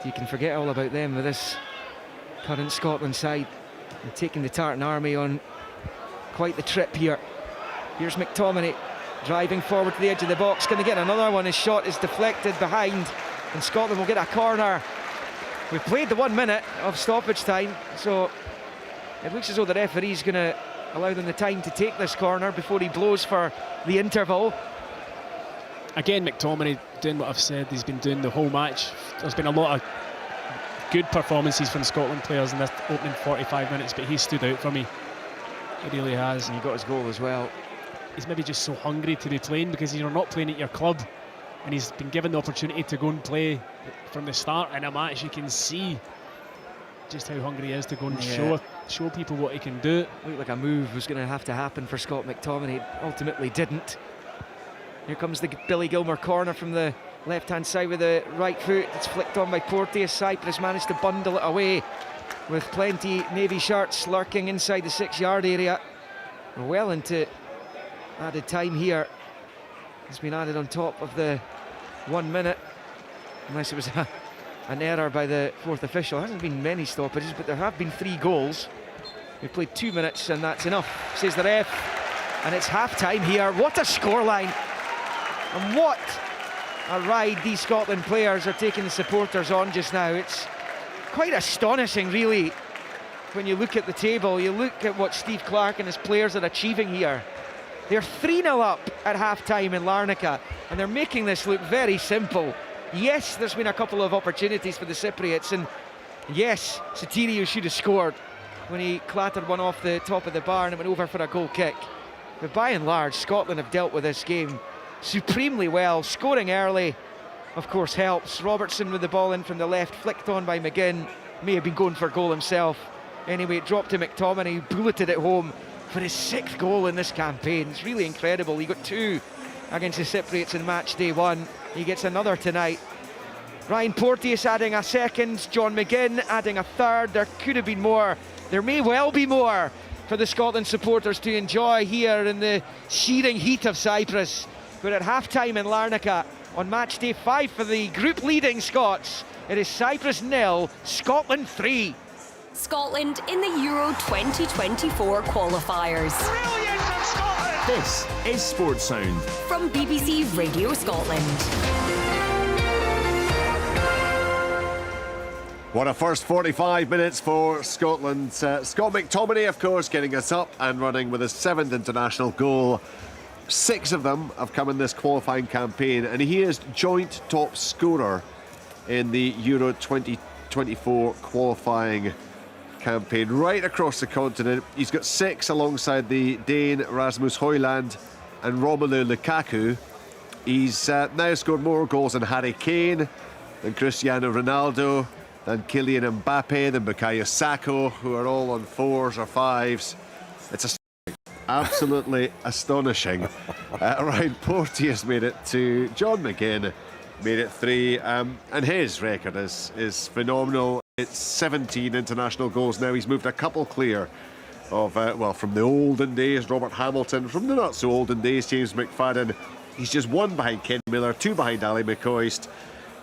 You can forget all about them with this current Scotland side. And taking the Tartan Army on quite the trip here. Here's McTominay driving forward to the edge of the box, going to get another one. His shot is deflected behind, and Scotland will get a corner. We've played the 1 minute of stoppage time, so it looks as though the referee's going to allow them the time to take this corner before he blows for the interval. Again, McTominay doing what I've said he's been doing the whole match. There's been a lot of good performances from Scotland players in this opening 45 minutes, but he stood out for me. He really has. And he got his goal as well. He's maybe just so hungry to be playing, because you're not playing at your club, and he's been given the opportunity to go and play from the start in a match. You can see just how hungry he is to go and show people what he can do. Looked like a move was going to have to happen for Scott McTominay. Ultimately didn't. Here comes the Billy Gilmour corner from the left-hand side with the right foot. It's flicked on by Porteous. Cyprus managed to bundle it away with plenty navy shirts lurking inside the 6-yard area. We're well into added time here. It's been added on top of the 1 minute, unless it was an error by the fourth official. There hasn't been many stoppages, but there have been 3 goals. We've played 2 minutes and that's enough, says the ref. And it's half-time here. What a scoreline! And what a ride these Scotland players are taking the supporters on just now. It's quite astonishing, really, when you look at the table. You look at what Steve Clarke and his players are achieving here. They're 3-0 up at half-time in Larnaca, and they're making this look very simple. Yes, there's been a couple of opportunities for the Cypriots, and yes, Sotirio should have scored when he clattered one off the top of the bar and it went over for a goal kick. But by and large, Scotland have dealt with this game supremely well. Scoring early, of course, helps. Robertson with the ball in from the left, flicked on by McGinn. May have been going for a goal himself. Anyway, it dropped to McTominay, who bulleted it home for his 6th goal in this campaign. It's really incredible. He got 2 against the Cypriots in match day 1. He gets another tonight. Ryan Porteous adding a 2nd, John McGinn adding a 3rd. There could have been more. There may well be more for the Scotland supporters to enjoy here in the searing heat of Cyprus. We're at half-time in Larnaca on match day 5 for the group leading Scots. It is Cyprus 0, Scotland 3. Scotland in the Euro 2024 qualifiers. Brilliant from Scotland! This is Sports Sound From BBC Radio Scotland. What a first 45 minutes for Scotland. Scott McTominay, of course, getting us up and running with his 7th international goal. 6 of them have come in this qualifying campaign, and he is joint top scorer in the Euro 2024 qualifying campaign right across the continent. He's got 6 alongside the Dane Rasmus Højlund and Romelu Lukaku. He's now scored more goals than Harry Kane, than Cristiano Ronaldo, than Kylian Mbappe, than Bukayo Saka, who are all on 4s or 5s. It's absolutely astonishing. Ryan Porteous made it 2, John McGinn made it 3, and his record is phenomenal. It's 17 international goals now. He's moved a couple clear of, from the olden days, Robert Hamilton, from the not so olden days, James McFadden. He's just 1 behind Ken Miller, 2 behind Ali McCoist,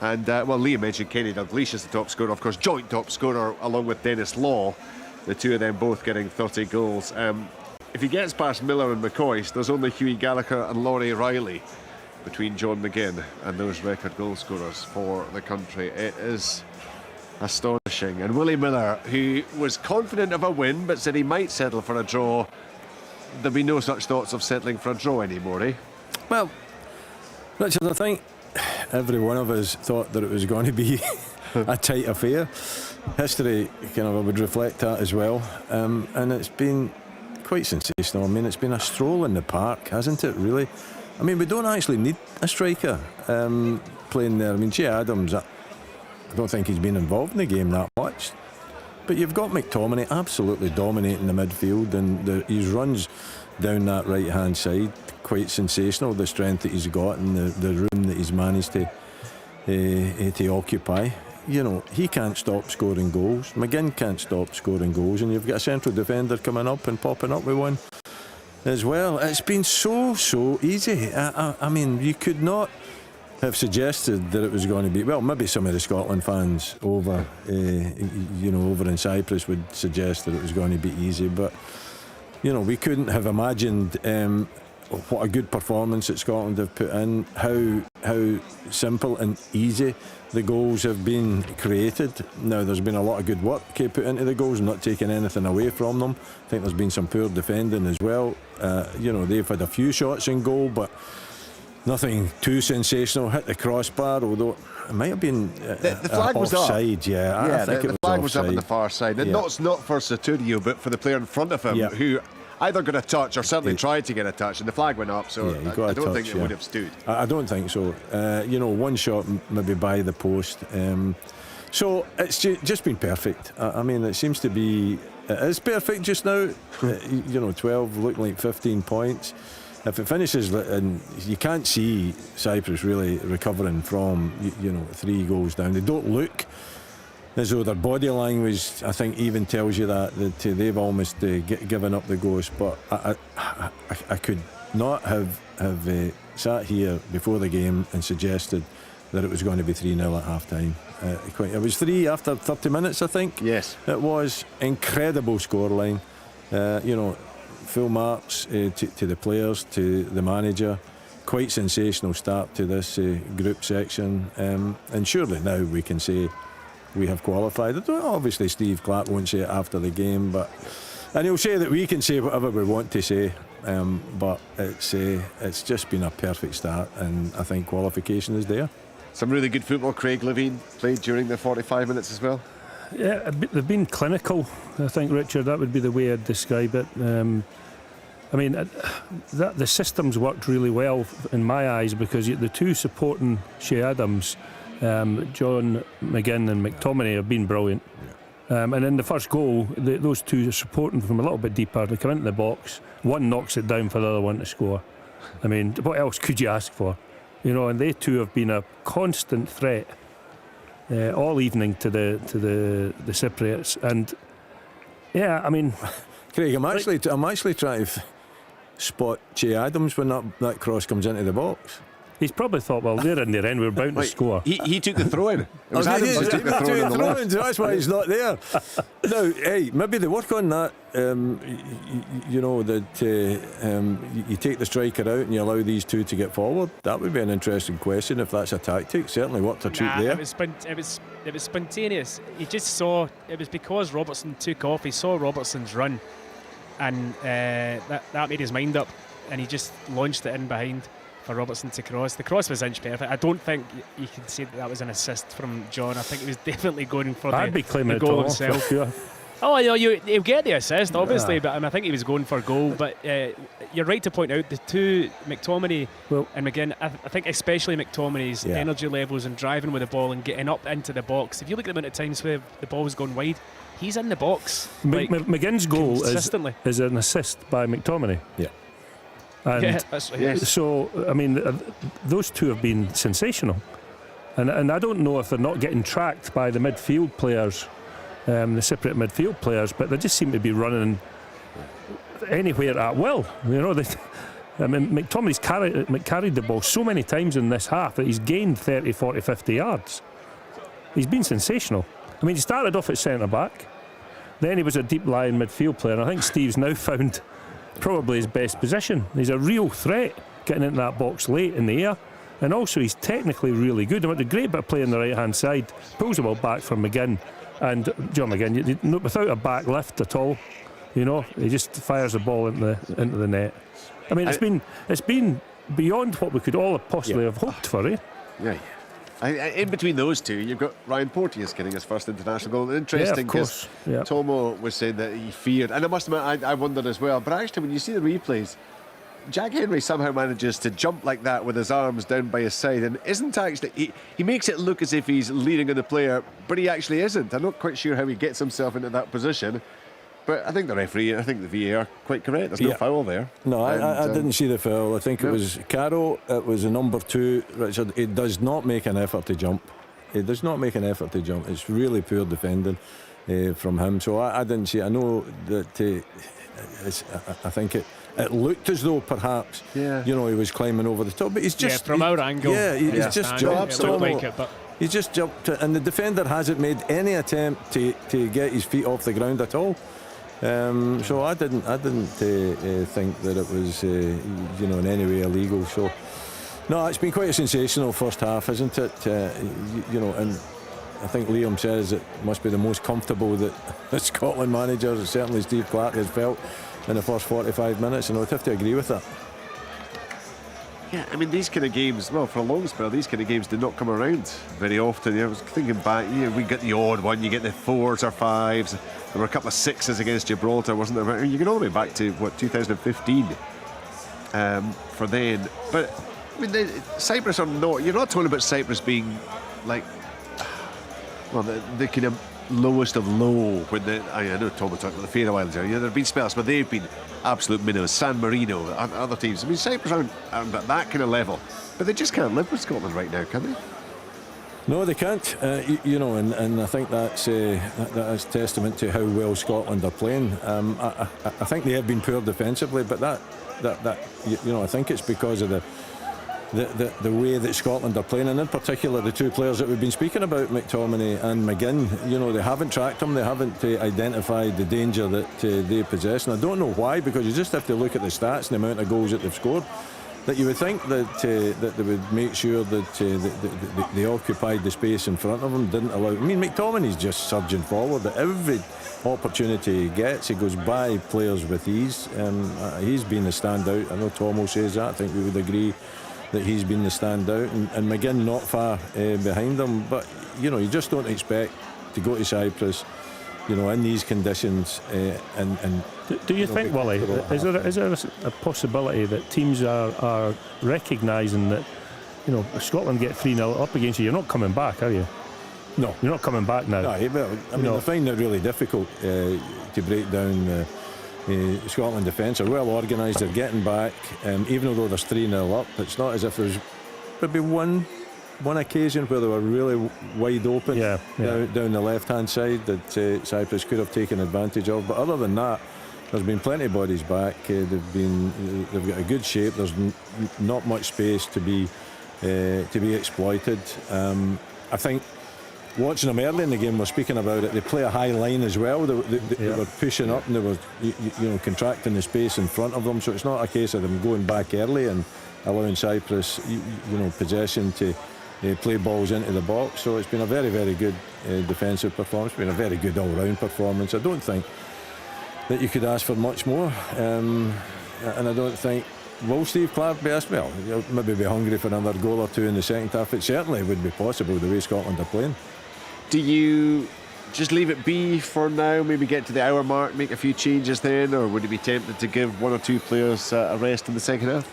And, Liam mentioned Kenny Dalglish as the top scorer, of course, joint top scorer along with Dennis Law. The two of them both getting 30 goals. If he gets past Miller and McCoist, there's only Hughie Gallagher and Laurie Riley between John McGinn and those record goal scorers for the country. It is astonishing. And Willie Miller, who was confident of a win but said he might settle for a draw, there'll be no such thoughts of settling for a draw anymore, eh? Well, Richard, I think every one of us thought that it was going to be a tight affair. History kind of would reflect that as well, and it's been quite sensational. I mean, it's been a stroll in the park, hasn't it, really? I mean, we don't actually need a striker playing there. I mean, Che Adams, I don't think he's been involved in the game that much, but you've got McTominay absolutely dominating the midfield, and his runs down that right hand side, quite sensational, the strength that he's got and the room that he's managed to occupy. You know, he can't stop scoring goals. McGinn can't stop scoring goals, and you've got a central defender coming up and popping up with one as well. It's been so easy. I mean, you could not have suggested that it was going to be, well, maybe some of the Scotland fans over in Cyprus would suggest that it was going to be easy, but you know, we couldn't have imagined what a good performance that Scotland have put in, how simple and easy the goals have been created. Now, there's been a lot of good work put into the goals, not taking anything away from them. I think there's been some poor defending as well. They've had a few shots in goal, but nothing too sensational. Hit the crossbar, although it might have been the flag was offside. Up. I think the flag was offside. up on the far side. And not for Saturio, but for the player in front of him, who either got a touch or certainly tried to get a touch, and the flag went up, so I don't think it would have stood. I don't think so. One shot maybe by the post. So it's just been perfect. I mean, it seems to be, it is perfect just now. 12 looking like 15 points. If it finishes, and you can't see Cyprus really recovering from 3 goals down. They don't look as though their body language, I think, even tells you that they've almost given up the ghost. But I could not have sat here before the game and suggested that it was going to be 3-0 at half time. It was 3 after 30 minutes, I think. Yes. It was incredible scoreline. Full marks to the players, to the manager. Quite sensational start to this group section. And surely now we can say we have qualified. Obviously Steve Clarke won't say it after the game, and he'll say that we can say whatever we want to say, but it's just been a perfect start, and I think qualification is there. Some really good football. Craig Levine played during the 45 minutes as well. Yeah, they've been clinical, I think, Richard. That would be the way I'd describe it. The system's worked really well in my eyes, because the two supporting Che Adams, John McGinn and McTominay, have been brilliant. And in the first goal, those two are supporting from a little bit deeper. They come into the box, one knocks it down for the other one to score. I mean, what else could you ask for? And they two have been a constant threat all evening to the Cypriots. And yeah, I mean, Craig, I'm actually trying to spot Che Adams when that cross comes into the box. He's probably thought, well, they're in their end, we're bound to score. He took the throw in. It was Adams who took the throw in on the left. That's why he's not there. Now, hey, maybe they work on that. You take the striker out and you allow these two to get forward. That would be an interesting question if that's a tactic. Certainly worked a treat there. It was spontaneous. He just saw, it was because Robertson took off. He saw Robertson's run, and that made his mind up, and he just launched it in behind for Robertson to cross. The cross was inch perfect. I don't think you can say that was an assist from John. I think he was definitely going for the goal himself. Sure. Oh, he'll get the assist, obviously, but I think he was going for goal. But you're right to point out the two, McTominay and McGinn. I think especially McTominay's energy levels and driving with the ball and getting up into the box. If you look at the amount of times where the ball's gone wide, he's in the box. McGinn's goal is an assist by McTominay. Yeah. And that's right. Yes. So, I mean, those two have been sensational. And I don't know if they're not getting tracked by the midfield players, the Cypriot midfield players, but they just seem to be running anywhere at will. I mean, McTominay's carried the ball so many times in this half that he's gained 30, 40, 50 yards. He's been sensational. I mean, he started off at centre-back, then he was a deep-lying midfield player, and I think Steve's now found probably his best position. He's a real threat getting into that box late in the air, and also he's technically really good. I mean, a great bit of play on the right-hand side, pulls the ball back from McGinn, and John McGinn, without a back lift at all, you know, he just fires the ball into the net. I mean, it's been beyond what we could all possibly have hoped for, eh? Yeah. In between those two, you've got Ryan Porteous getting his first international goal. Interesting, because Tomo was saying that he feared, and I must admit, I wondered as well. But actually, when you see the replays, Jack Henry somehow manages to jump like that with his arms down by his side, and isn't actually, he makes it look as if he's leaning on the player, but he actually isn't. I'm not quite sure how he gets himself into that position. But I think the referee, I think the VAR quite correct. There's no foul there. No, I didn't see the foul. I think it was Caro. It was a number 2, Richard. He does not make an effort to jump. It's really poor defending from him. So I didn't see it. I know that I think it looked as though perhaps he was climbing over the top, but he's just from our angle. He's just jumped. He's just jumped, and the defender hasn't made any attempt to get his feet off the ground at all. So I didn't think that it was in any way illegal. So no, it's been quite a sensational first half, isn't it? And I think Liam says it must be the most comfortable that the Scotland manager, certainly Steve Clarke, has felt in the first 45 minutes, and I'd have to agree with that. Yeah, I mean, these kind of games, well, for a long spell, these kind of games did not come around very often. I was thinking back, we get the odd one, you get the 4s or 5s. There were a couple of 6s against Gibraltar, wasn't there? You can all the way back to, 2015 for then. But, I mean, Cyprus are not, you're not talking about Cyprus being like, well, the kind of lowest of low. When I know Tom was talking about the Faroe Islands there. There have been spells, but they've been absolute minnows. San Marino, other teams. I mean, Cyprus aren't at that kind of level, but they just can't live with Scotland right now, can they? No, they can't. And I think that is testament to how well Scotland are playing. I think they have been poor defensively, but that I think it's because of the way that Scotland are playing, and in particular the two players that we've been speaking about, McTominay and McGinn. They haven't tracked them, they haven't identified the danger that they possess, and I don't know why, because you just have to look at the stats and the amount of goals that they've scored, that you would think that they would make sure that they occupied the space in front of them, didn't allow. I mean, McTominay's just surging forward at every opportunity he gets. He goes by players with ease. He's been the standout. I know Tomo says that. I think we would agree that he's been the standout, and McGinn not far behind them. But you just don't expect to go to Cyprus, in these conditions. Do you think, Willie, is there a possibility that teams are recognising that Scotland get 3-0 up against you? You're not coming back, are you? No, you're not coming back now. No, they're finding it really difficult to break down. Scotland defence are well organised, they're getting back, even though there's 3-0 up. It's not as if there's maybe one occasion where they were really wide open down the left hand side that Cyprus could have taken advantage of, but other than that, there's been plenty of bodies back. They've got a good shape. There's not much space to be exploited. I think watching them early in the game, we're speaking about it, they play a high line as well. They were pushing up and they were contracting the space in front of them, so it's not a case of them going back early and allowing Cyprus possession to play balls into the box. So it's been a very, very good defensive performance. It's been a very good all-round performance. I don't think that you could ask for much more, and I don't think, will Steve Clarke be asked? Well, he'll maybe be hungry for another goal or two in the second half. It certainly would be possible the way Scotland are playing. Do you just leave it be for now, maybe get to the hour mark, make a few changes then, or would you be tempted to give one or two players a rest in the second half?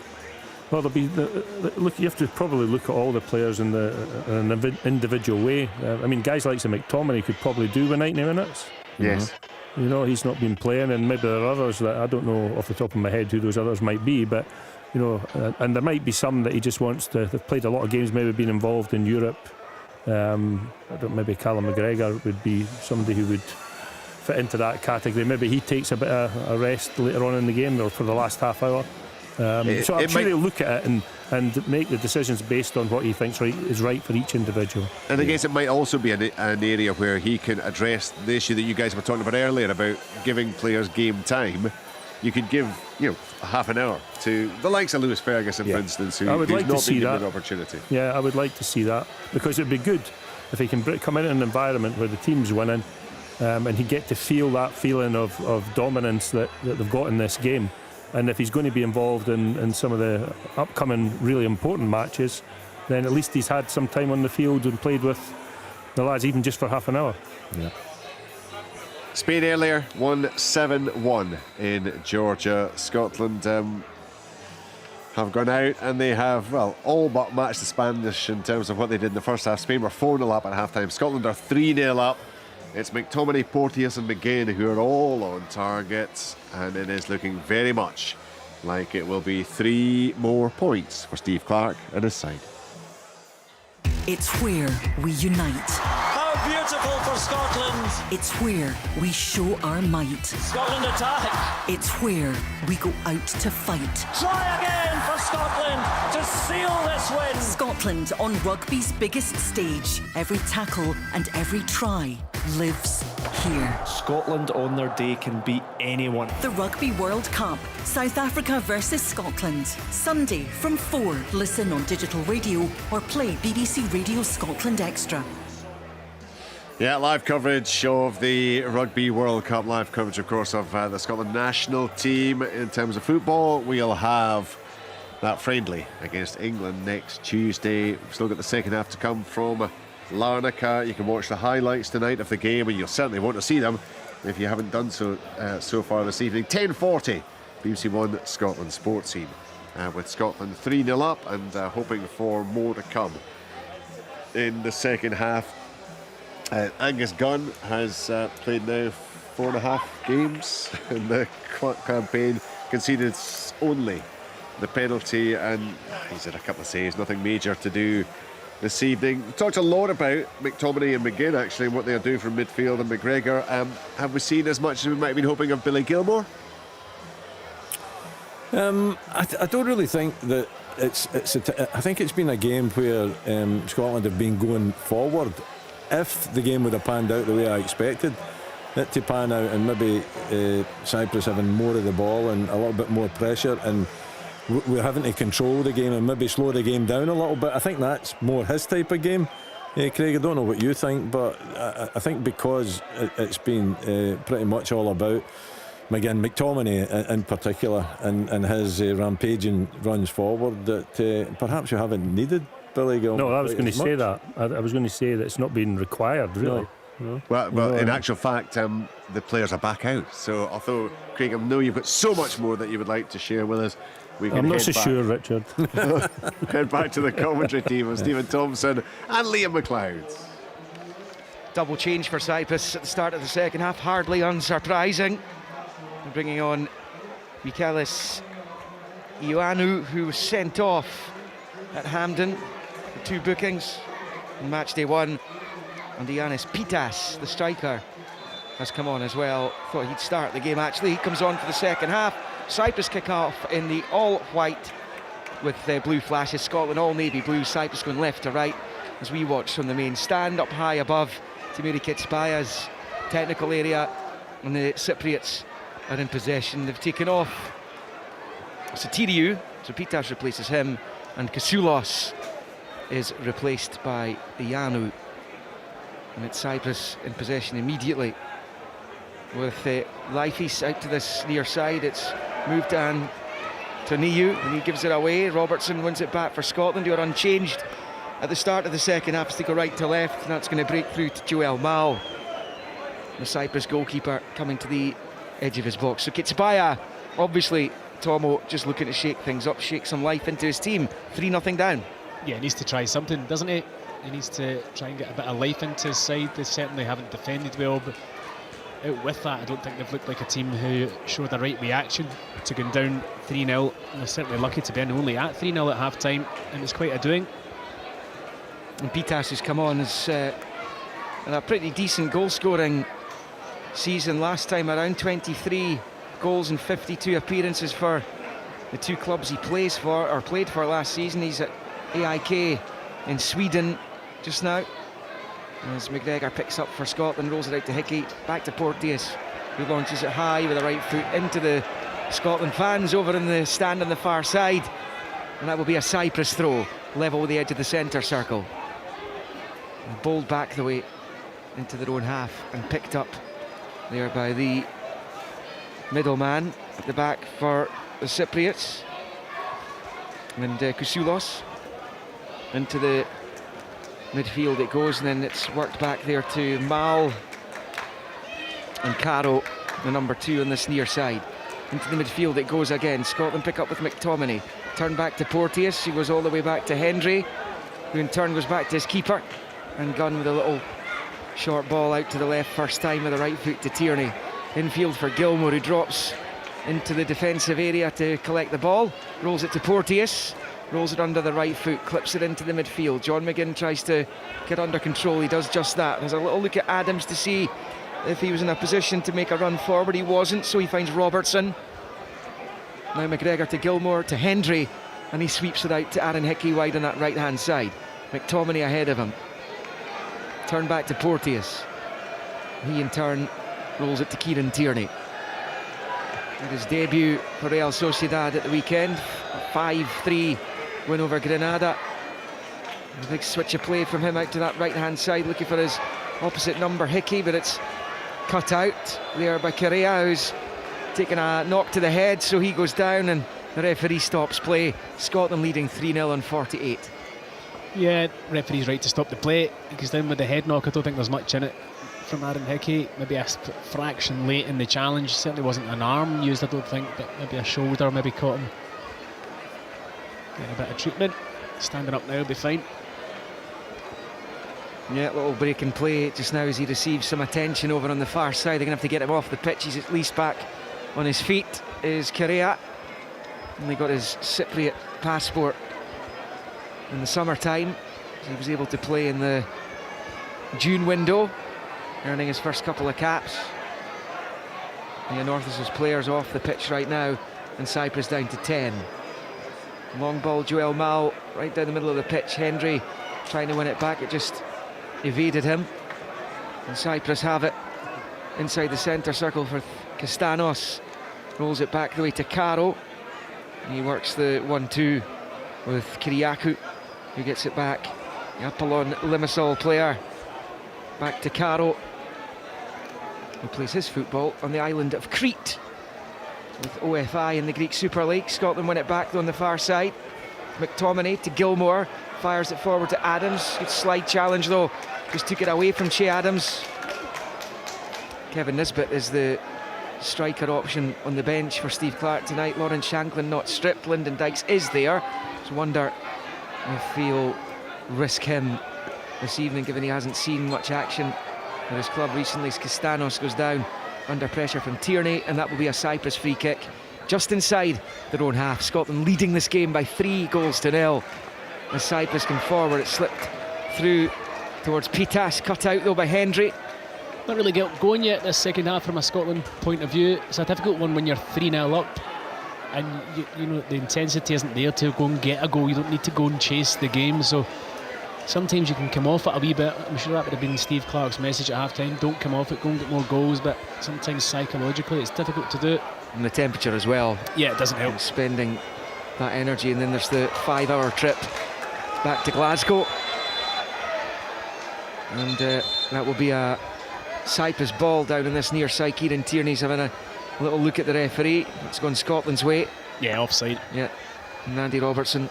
Well, look, you have to probably look at all the players in an individual way. I mean, guys like McTominay could probably do with 90 minutes. Yes. He's not been playing, and maybe there are others that I don't know off the top of my head who those others might be, but and there might be some that he just wants to. They've played a lot of games, maybe been involved in Europe. Maybe Callum McGregor would be somebody who would fit into that category. Maybe he takes a bit of a rest later on in the game or for the last half hour. So I'm it sure might- he'll look at it and make the decisions based on what he thinks is right for each individual. And I guess it might also be an area where he can address the issue that you guys were talking about earlier about giving players game time. You could give, a half an hour to the likes of Lewis Ferguson, for instance, I would who's like to not see been given that. an opportunity. Yeah, I would like to see that, because it'd be good if he can come in an environment where the team's winning, and he get to feel that feeling of dominance that they've got in this game. And if he's going to be involved in some of the upcoming really important matches, then at least he's had some time on the field and played with the lads, even just for half an hour. Yeah. Spain earlier won 7-1 in Georgia. Scotland have gone out and they have, all but matched the Spanish in terms of what they did in the first half. Spain were 4-0 up at half-time. Scotland are 3-0 up. It's McTominay, Porteous and McGinn who are all on target, and it is looking very much like it will be 3 more points for Steve Clarke and his side. It's where we unite. How beautiful for Scotland. It's where we show our might. Scotland attack. It's where we go out to fight. Try again for Scotland to seal this win. Scotland on rugby's biggest stage. Every tackle and every try lives here. Scotland on their day can beat anyone. The Rugby World Cup. South Africa versus Scotland. Sunday from 4. Listen on digital radio or play BBC Radio Scotland Extra. Yeah, live coverage of the Rugby World Cup. Live coverage, of course, of the Scotland national team. In terms of football, we'll have that friendly against England next Tuesday. We've still got the second half to come from Larnaca. You can watch the highlights tonight of the game, and you'll certainly want to see them if you haven't done so so far this evening. 10:40, BBC One Scotland Sports Scene, with Scotland 3-0 up and hoping for more to come in the second half. Angus Gunn has played now 4.5 games in the campaign, conceded only the penalty, and he's had a couple of saves, nothing major to do this evening. We talked a lot about McTominay and McGinn actually, and what they'll do from midfield, and McGregor. Have we seen as much as we might have been hoping of Billy Gilmore? I don't really think that I think it's been a game where Scotland have been going forward. If the game would have panned out the way I expected it to pan out, and maybe Cyprus having more of the ball and a little bit more pressure, and we're having to control the game and maybe slow the game down a little bit. I think that's more his type of game. Craig, I don't know what you think, but I think because it's been pretty much all about McTominay in particular and his rampaging runs forward, that perhaps you haven't needed Billy Gilmore. No, I was going to say that. I was going to say that it's not been required, really. No. Well, in actual fact, the players are back out. So although, Craig, I know you've got so much more that you would like to share with us, we can I'm not so back. sure, Richard. Head back to the commentary team of Stephen Thompson and Liam McLeod. Double change for Cyprus at the start of the second half, hardly unsurprising. Bringing on Michalis Ioannou, who was sent off at Hampden for 2 bookings on Matchday 1. And Giannis Pitas, the striker, has come on as well. Thought he'd start the game actually. He comes on for the second half. Cyprus kick off in the all-white with blue flashes. Scotland all navy blue. Cyprus going left to right as we watch from the main stand. Up high above Timuri Kitspaya's technical area, and the Cypriots are in possession. They've taken off Satiriou, so Pitas replaces him, and Kasoulos is replaced by Ioannou. And it's Cyprus in possession immediately with Leifis out to this near side. It's moved down to Niu, and he gives it away. Robertson wins it back for Scotland, who are unchanged at the start of the second half as they go right to left, and that's going to break through to Joel Mao, the Cyprus goalkeeper, coming to the edge of his box. So Kitsapaya, obviously Tomo just looking to shake things up, shake some life into his team. 3-0 down. Yeah, he needs to try something, doesn't he? He needs to try and get a bit of life into his side. They certainly haven't defended well, but out with that, I don't think they've looked like a team who showed the right reaction to going down 3-0. And they're certainly lucky to be only at 3-0 at half-time, and it's quite a doing. And Pitas, who's come on, is in a pretty decent goal-scoring season last time around. 23 goals and 52 appearances for the two clubs he plays for, or played for last season. He's at AIK in Sweden just now. As McGregor picks up for Scotland, rolls it out to Hickey, back to Porteous, who launches it high with the right foot into the Scotland fans over in the stand on the far side. And that will be a Cyprus throw, level with the edge of the centre circle. And bowled back the way into their own half and picked up there by the middleman at the back for the Cypriots. And Kousoulos into the midfield it goes, and then it's worked back there to Mal and Caro, the number 2 on this near side. Into the midfield it goes again. Scotland pick up with McTominay. Turn back to Porteous. He goes all the way back to Hendry, who in turn goes back to his keeper. And Gunn with a little short ball out to the left first time with the right foot to Tierney. Infield for Gilmour, who drops into the defensive area to collect the ball. Rolls it to Porteous. Rolls it under the right foot, clips it into the midfield. John McGinn tries to get under control. He does just that. There's a little look at Adams to see if he was in a position to make a run forward. He wasn't, so he finds Robertson. Now McGregor to Gilmour to Hendry, and he sweeps it out to Aaron Hickey wide on that right hand side. McTominay ahead of him. Turn back to Porteous. He in turn rolls it to Kieran Tierney. At his debut for Real Sociedad at the weekend, a 5-3 win over Granada. A big switch of play from him out to that right hand side, looking for his opposite number Hickey, but it's cut out there by Correa, who's taken a knock to the head, so he goes down and the referee stops play. Scotland leading 3-0 on 48. Yeah, referee's right to stop the play. He goes down with the head knock. I don't think there's much in it from Aaron Hickey. Maybe a fraction late in the challenge. Certainly wasn't an arm used, I don't think, but maybe a shoulder maybe caught him. Getting a bit of treatment. Standing up now will be fine. Yeah, little break in play just now as he receives some attention over on the far side. They're going to have to get him off the pitch. He's at least back on his feet, is Correa. Only got his Cypriot passport in the summertime. So he was able to play in the June window, earning his first couple of caps. The Anorthos's players off the pitch right now, and Cyprus down to 10. Long ball, Joel Mal right down the middle of the pitch. Hendry trying to win it back, it just evaded him. And Cyprus have it inside the centre circle for Castanos. Rolls it back the way to Caro. He works the 1-2 with Kyriakou, who gets it back. The Apollon Limassol player. Back to Caro, who plays his football on the island of Crete with OFI in the Greek Super League. Scotland win it back though on the far side. McTominay to Gilmour, fires it forward to Adams. Good slide challenge though, just took it away from Che Adams. Kevin Nisbet is the striker option on the bench for Steve Clarke tonight. Lawrence Shanklin not stripped. Lyndon Dykes is there. Just wonder if he'll risk him this evening, given he hasn't seen much action at his club recently. Castanos goes down under pressure from Tierney, and that will be a Cyprus free kick just inside their own half. Scotland leading this game by 3-0. As Cyprus come forward, it slipped through towards Pitas, cut out though by Hendry. Not really get going yet this second half from a Scotland point of view. It's a difficult one when you're 3-0 up, and you know the intensity isn't there to go and get a goal. You don't need to go and chase the game, so sometimes you can come off it a wee bit. I'm sure that would have been Steve Clarke's message at half-time. Don't come off it, go and get more goals, but sometimes psychologically it's difficult to do it. And the temperature as well. Yeah, it doesn't help. And spending that energy, and then there's the 5-hour trip back to Glasgow. And that will be a Cyprus ball down in this near side. Kieran Tierney's having a little look at the referee. It's gone Scotland's way. Yeah, offside. Yeah, and Andy Robertson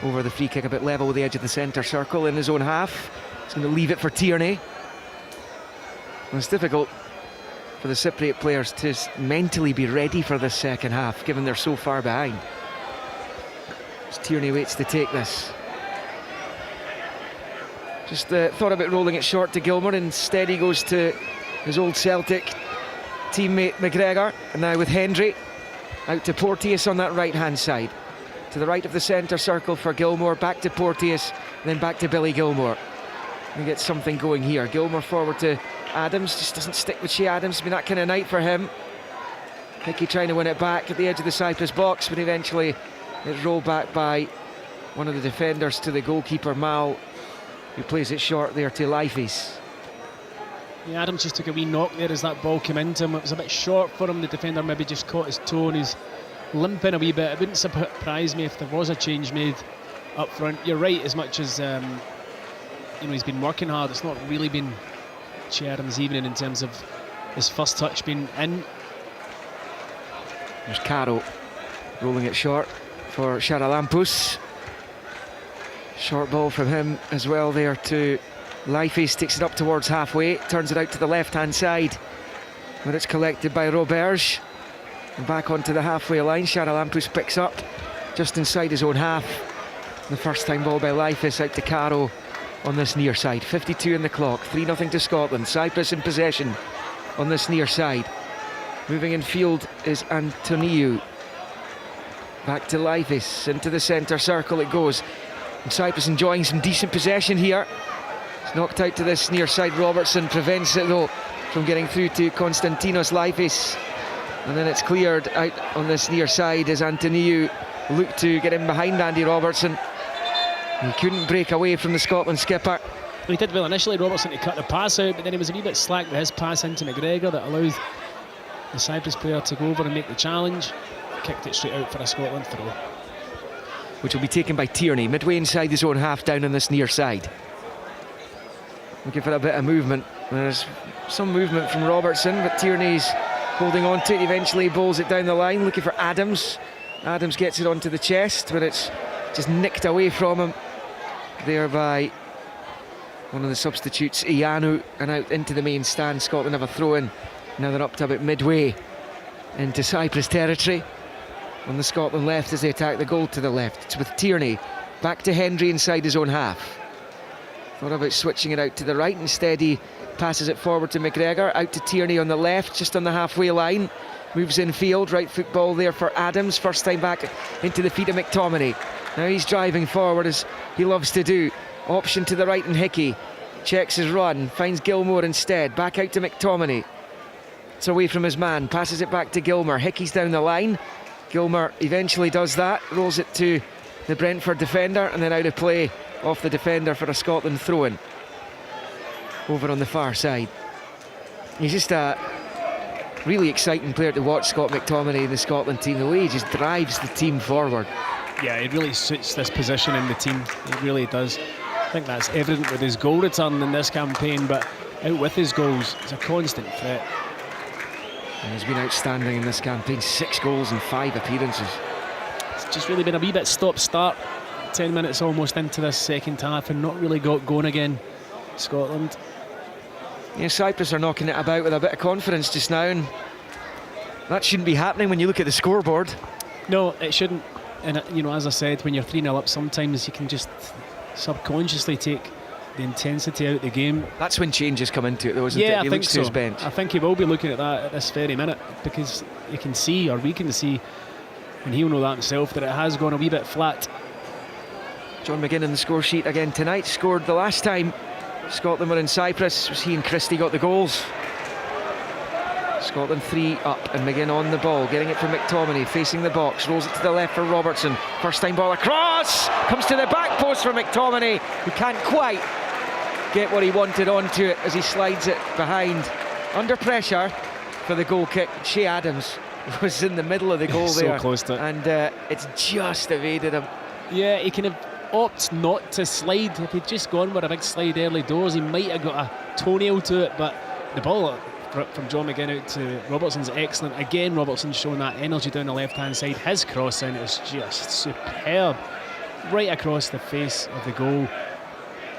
over the free kick, a bit level with the edge of the centre circle in his own half. He's going to leave it for Tierney. And it's difficult for the Cypriot players to mentally be ready for this second half, given they're so far behind. As Tierney waits to take this. Just thought about rolling it short to Gilmour. Instead he goes to his old Celtic teammate McGregor, and now with Hendry out to Porteous on that right hand side, to the right of the centre circle for Gilmour, back to Porteous, then back to Billy Gilmour. We get something going here. Gilmour forward to Adams, just doesn't stick with Che Adams. It's been that kind of night for him. Hickey trying to win it back at the edge of the Cyprus box, but eventually it's rolled back by one of the defenders to the goalkeeper, Mal, who plays it short there to Lifeys. Yeah, Adams just took a wee knock there as that ball came into him. It was a bit short for him. The defender maybe just caught his toe and he's limping a wee bit. It wouldn't surprise me if there was a change made up front. You're right, as much as he's been working hard, it's not really been Sheridan's evening in terms of his first touch being in. There's Caro rolling it short for Charalampous. Short ball from him as well there to Lifeys. Takes it up towards halfway, turns it out to the left hand side, but it's collected by Roberge. And back onto the halfway line, Charalampous picks up just inside his own half. The first time ball by Lifeys out to Caro on this near side. 52 in the clock, 3-0 to Scotland. Cyprus in possession on this near side. Moving in field is Antoniou. Back to Lifeys, into the centre circle it goes. And Cyprus enjoying some decent possession here. It's knocked out to this near side. Robertson prevents it though from getting through to Konstantinos Lifeys. And then it's cleared out on this near side as Antoniou looked to get in behind Andy Robertson. He couldn't break away from the Scotland skipper. He did well initially, Robertson, to cut the pass out, but then he was a wee bit slack with his pass into McGregor that allowed the Cyprus player to go over and make the challenge. Kicked it straight out for a Scotland throw, which will be taken by Tierney, midway inside his own half, down on this near side. Looking for a bit of movement. There's some movement from Robertson, but Tierney's holding on to it. Eventually bowls it down the line, looking for Adams. Adams gets it onto the chest, but it's just nicked away from him there by one of the substitutes, Ianu, and out into the main stand. Scotland have a throw in. Now they're up to about midway into Cyprus territory. On the Scotland left as they attack the goal to the left. It's with Tierney back to Hendry inside his own half. Thought about switching it out to the right. Instead he passes it forward to McGregor. Out to Tierney on the left, just on the halfway line. Moves in field, right foot ball there for Adams. First time back into the feet of McTominay. Now he's driving forward as he loves to do. Option to the right and Hickey checks his run, finds Gilmore instead. Back out to McTominay. It's away from his man, passes it back to Gilmer. Hickey's down the line. Gilmer eventually does that, rolls it to the Brentford defender, and then out of play off the defender for a Scotland throw-in. Over on the far side. He's just a really exciting player to watch, Scott McTominay in the Scotland team. The way he just drives the team forward. Yeah, it really suits this position in the team. It really does. I think that's evident with his goal return in this campaign, but out with his goals, he's a constant threat. And he's been outstanding in this campaign. 6 goals and 5 appearances. It's just really been a wee bit stop-start. 10 minutes almost into this second half and not really got going again, Scotland. Yeah, Cyprus are knocking it about with a bit of confidence just now, and that shouldn't be happening when you look at the scoreboard. No, it shouldn't. And as I said, when you're 3-0 up, sometimes you can just subconsciously take the intensity out of the game. That's when changes come into it, though, isn't it? I think looks so. to his bench. I think he will be looking at that at this very minute, because you can see, or we can see, and he'll know that himself, that it has gone a wee bit flat. John McGinn in the score sheet again tonight. Scored the last time Scotland were in Cyprus. It was he and Christie got the goals. Scotland 3 up, and McGinn on the ball, getting it from McTominay, facing the box, rolls it to the left for Robertson. First time ball across, comes to the back post for McTominay, who can't quite get what he wanted onto it as he slides it behind. Under pressure for the goal kick. Shea Adams was in the middle of the goal so there, close to it, and it's just evaded him. Yeah, he kind of opts not to slide. If he'd just gone with a big slide early doors, he might have got a toenail to it, but the ball from John McGinn out to Robertson's excellent. Again, Robertson showing that energy down the left-hand side. His crossing is just superb. Right across the face of the goal.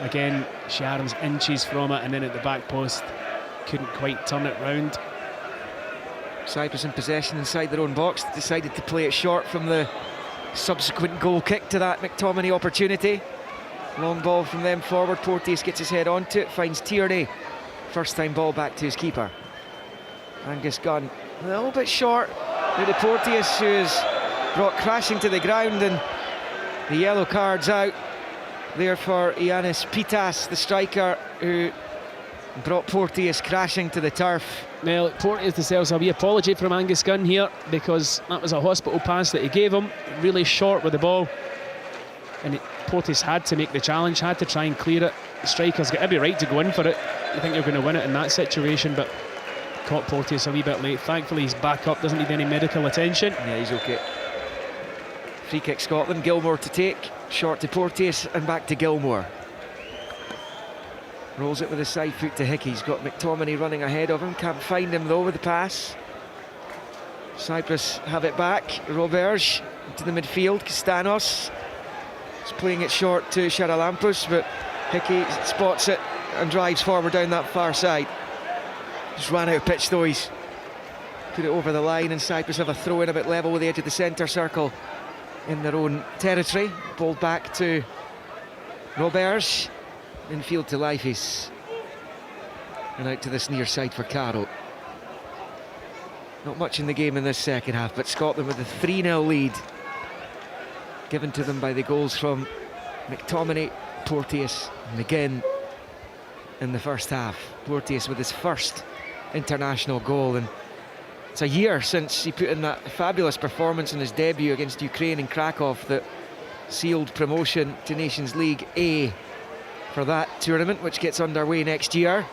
Again, Sharon's inches from it, and then at the back post, couldn't quite turn it round. Cyprus in possession inside their own box. Decided to play it short from the subsequent goal kick to that McTominay opportunity. Long ball from them forward. Porteous gets his head onto it, finds Tierney. First time ball back to his keeper. Angus Gunn a little bit short. Now to Porteous, who is brought crashing to the ground, and the yellow card's out there for Ianis Pitas, the striker, who brought Porteous crashing to the turf. Well, Porteous deserves a wee apology from Angus Gunn here, because that was a hospital pass that he gave him, really short with the ball, and Porteous had to make the challenge, had to try and clear it. The striker's got every right to go in for it. I think you're going to win it in that situation, but caught Porteous a wee bit late. Thankfully he's back up, doesn't need any medical attention. Yeah, he's okay. Free kick Scotland, Gilmore to take, short to Porteous and back to Gilmore. Rolls it with a side foot to Hickey. He's got McTominay running ahead of him, can't find him though with the pass. Cyprus have it back, Roberge into the midfield, Castanos is playing it short to Charalampos, but Hickey spots it and drives forward down that far side. Just ran out of pitch though, he's put it over the line, and Cyprus have a throw in a bit level with the edge of the centre circle in their own territory. Ball back to Roberge, infield to Leifes, and out to this near side for Caro. Not much in the game in this second half, but Scotland with a 3-0 lead given to them by the goals from McTominay, Porteous, McGinn in the first half. Porteous with his first international goal, and it's a year since he put in that fabulous performance in his debut against Ukraine in Krakow that sealed promotion to Nations League A for that tournament, which gets underway next year.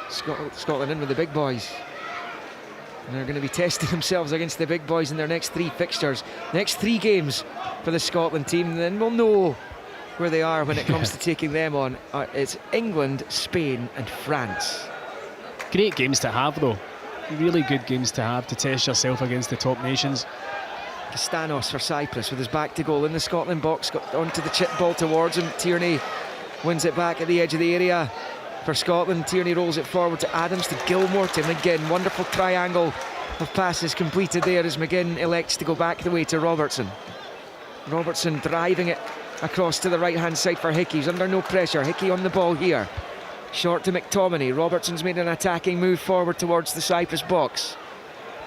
Scotland in with the big boys, and they're going to be testing themselves against the big boys in their next 3 fixtures. Next 3 games for the Scotland team, and then we'll know where they are when it comes to taking them on. It's England, Spain and France. Great games to have though, really good games to have to test yourself against the top nations. Castanos for Cyprus with his back to goal in the Scotland box, got onto the chip ball towards him. Tierney wins it back at the edge of the area for Scotland. Tierney rolls it forward to Adams, to Gilmore, to McGinn. Wonderful triangle of passes completed there as McGinn elects to go back the way to Robertson. Robertson driving it across to the right hand side for Hickey. He's under no pressure. Hickey on the ball here, short to McTominay. Robertson's made an attacking move forward towards the Cyprus box.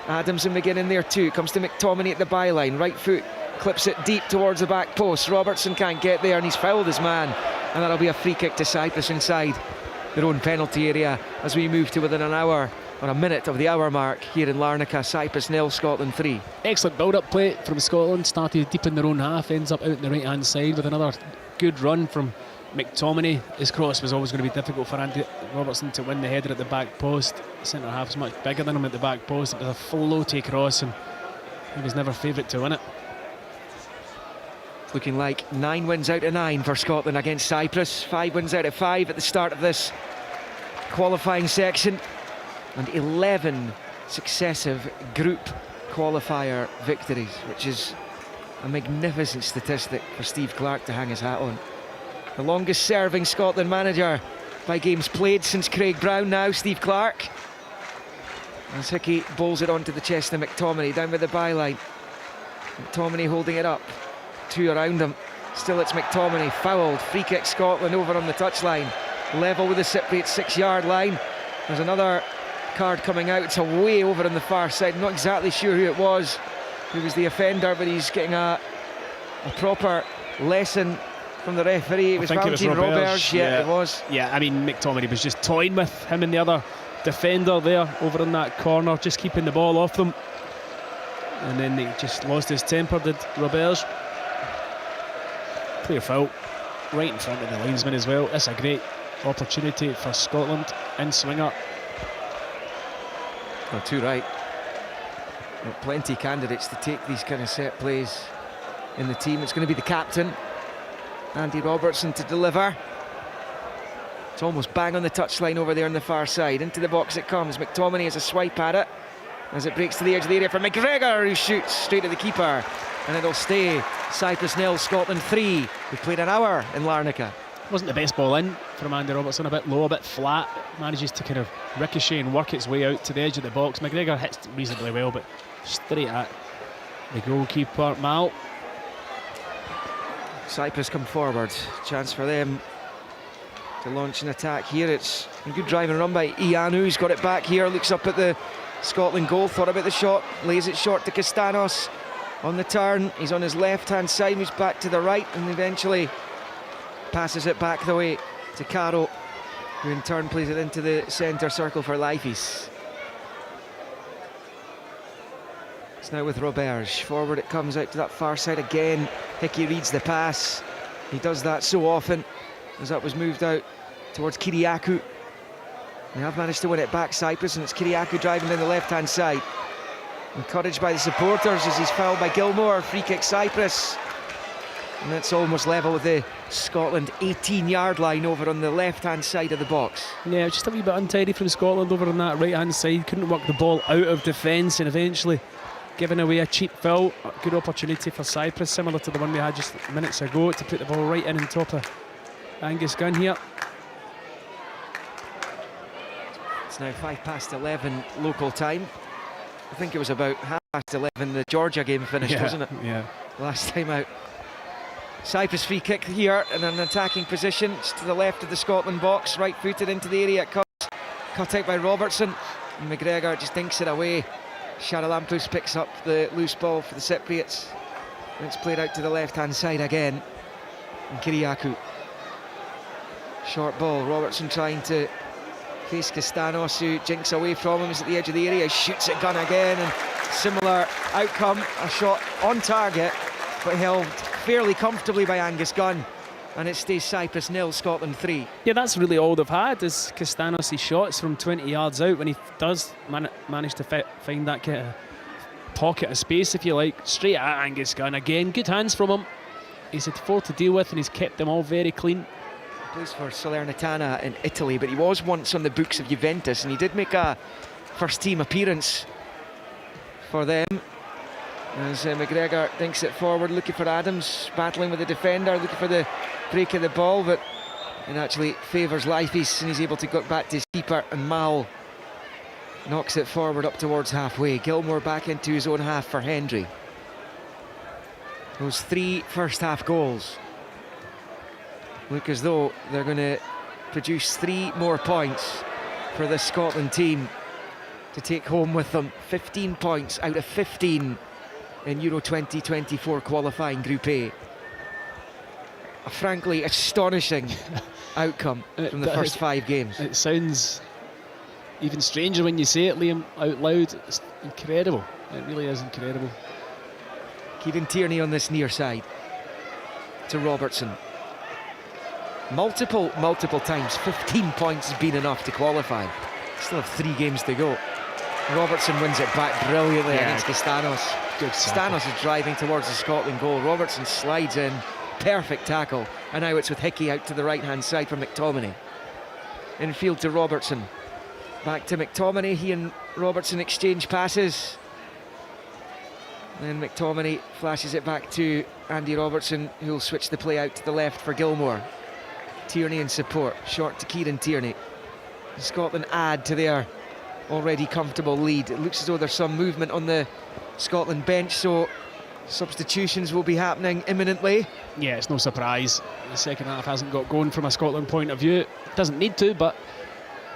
Adams and McGinn in there too. Comes to McTominay at the byline, right foot clips it deep towards the back post. Robertson can't get there and he's fouled his man, and that'll be a free kick to Cyprus inside their own penalty area as we move to within an hour or a minute of the hour mark here in Larnaca. Cyprus 0, Scotland 3. Excellent build-up play from Scotland, started deep in their own half, ends up out on the right hand side with another good run from McTominay. His cross was always going to be difficult for Andy Robertson to win the header at the back post. The centre half was much bigger than him at the back post. It was a floaty cross and he was never favourite to win it. Looking like 9 wins out of 9 for Scotland against Cyprus. 5 wins out of 5 at the start of this qualifying section, and 11 successive group qualifier victories, which is a magnificent statistic for Steve Clarke to hang his hat on. The longest serving Scotland manager by games played since Craig Brown now, Steve Clarke. As Hickey bowls it onto the chest of McTominay, down by the byline. McTominay holding it up, 2 around him. Still it's McTominay, fouled. Free kick Scotland over on the touchline, level with the Cypriot 6-yard line. There's another card coming out. It's away over on the far side. I'm not exactly sure who it was the offender, but he's getting a proper lesson from the referee. It was Valentin Roberge. Yeah, it was. Yeah, I mean, McTominay was just toying with him and the other defender there over in that corner, just keeping the ball off them. And then he just lost his temper, did Roberge. Clear foul right in front of the linesman as well. That's a great opportunity for Scotland in swinger. Oh, too right. Got plenty of candidates to take these kind of set plays in the team. It's going to be the captain, Andy Robertson, to deliver. It's almost bang on the touchline over there on the far side. Into the box it comes. McTominay has a swipe at it as it breaks to the edge of the area for McGregor, who shoots straight at the keeper, and it'll stay Cyprus 0, Scotland 3. We've played an hour in Larnaca. Wasn't the best ball in from Andy Robertson, a bit low, a bit flat. Manages to kind of ricochet and work its way out to the edge of the box. McGregor hits it reasonably well, but straight at the goalkeeper, Mal. Cyprus come forward. Chance for them to launch an attack here. It's a good drive and run by Ianu. He's got it back here, looks up at the Scotland goal, thought about the shot, lays it short to Castanos. On the turn, he's on his left-hand side, moves back to the right, and eventually passes it back the way to Caro. who in turn plays it into the centre circle for Leifis. It's now with Roberge. Forward it comes out to that far side again. Hickey reads the pass. He does that so often as that was moved out towards Kyriakou. They have managed to win it back, Cyprus, and it's Kyriakou driving down the left-hand side. Encouraged by the supporters as he's fouled by Gilmore. Free kick Cyprus. And that's almost level with the Scotland 18-yard line over on the left-hand side of the box. Yeah, just a wee bit untidy from Scotland over on that right-hand side. Couldn't work the ball out of defence and eventually giving away a cheap foul. A good opportunity for Cyprus, similar to the one we had just minutes ago, to put the ball right in on top of Angus Gunn here. It's now 11:05 local time. I think it was about 11:30 the Georgia game finished, wasn't it? Yeah. Last time out. Cyprus free kick here in an attacking position. It's to the left of the Scotland box, right-footed into the area. Cut out by Robertson. And McGregor just dinks it away. Charalampous picks up the loose ball for the Cypriots. And it's played out to the left-hand side again. And Kyriakou. Short ball. Robertson trying to face Castanos, who jinks away from him. He's at the edge of the area. Shoots at Gunn again. And similar outcome. A shot on target, but held fairly comfortably by Angus Gunn, and it stays Cyprus 0, Scotland 3. Yeah, that's really all they've had is Castanos' shots from 20 yards out when he does manage to find that kind of pocket of space, if you like, straight at Angus Gunn again. Good hands from him. He's had 4 to deal with and he's kept them all very clean. He plays for Salernitana in Italy, but he was once on the books of Juventus and he did make a first team appearance for them. As McGregor dinks it forward, looking for Adams, battling with the defender, looking for the break of the ball, but it actually favours Leifis and he's able to go back to his keeper, and Mal knocks it forward up towards halfway. Gilmore back into his own half for Hendry. Those 3 first half goals look as though they're going to produce 3 more points for the Scotland team to take home with them. 15 points out of 15 in Euro 2024 qualifying Group A. A frankly astonishing outcome from the first 5 games. It sounds even stranger when you say it, Liam, out loud. It's incredible. It really is incredible. Kieran Tierney on this near side to Robertson. Multiple times 15 points has been enough to qualify. Still have 3 games to go. Robertson wins it back brilliantly against Castanos. Castanos is driving towards the Scotland goal. Robertson slides in, perfect tackle, and now it's with Hickey out to the right-hand side for McTominay. Infield to Robertson. Back to McTominay. He and Robertson exchange passes. Then McTominay flashes it back to Andy Robertson, who'll switch the play out to the left for Gilmore. Tierney in support, short to Kieran Tierney. Scotland add to their already comfortable lead. It looks as though there's some movement on the Scotland bench, so substitutions will be happening imminently. Yeah, it's no surprise. The second half hasn't got going from a Scotland point of view. It doesn't need to, but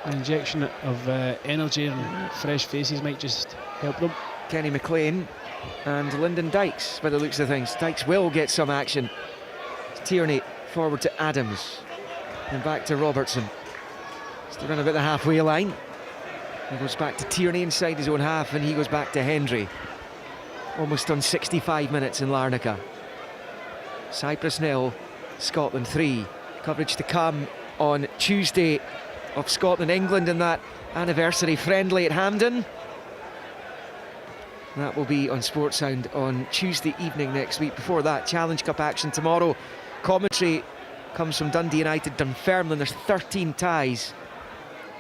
an injection of energy and fresh faces might just help them. Kenny McLean and Lyndon Dykes, by the looks of things. Dykes will get some action. Tierney forward to Adams and back to Robertson. Still around about the halfway line. He goes back to Tierney inside his own half, and he goes back to Hendry. Almost on 65 minutes in Larnaca. Cyprus 0, Scotland 3. Coverage to come on Tuesday of Scotland-England in that anniversary friendly at Hampden. That will be on Sportsound on Tuesday evening next week. Before that, Challenge Cup action tomorrow. Commentary comes from Dundee United, Dunfermline. There's 13 ties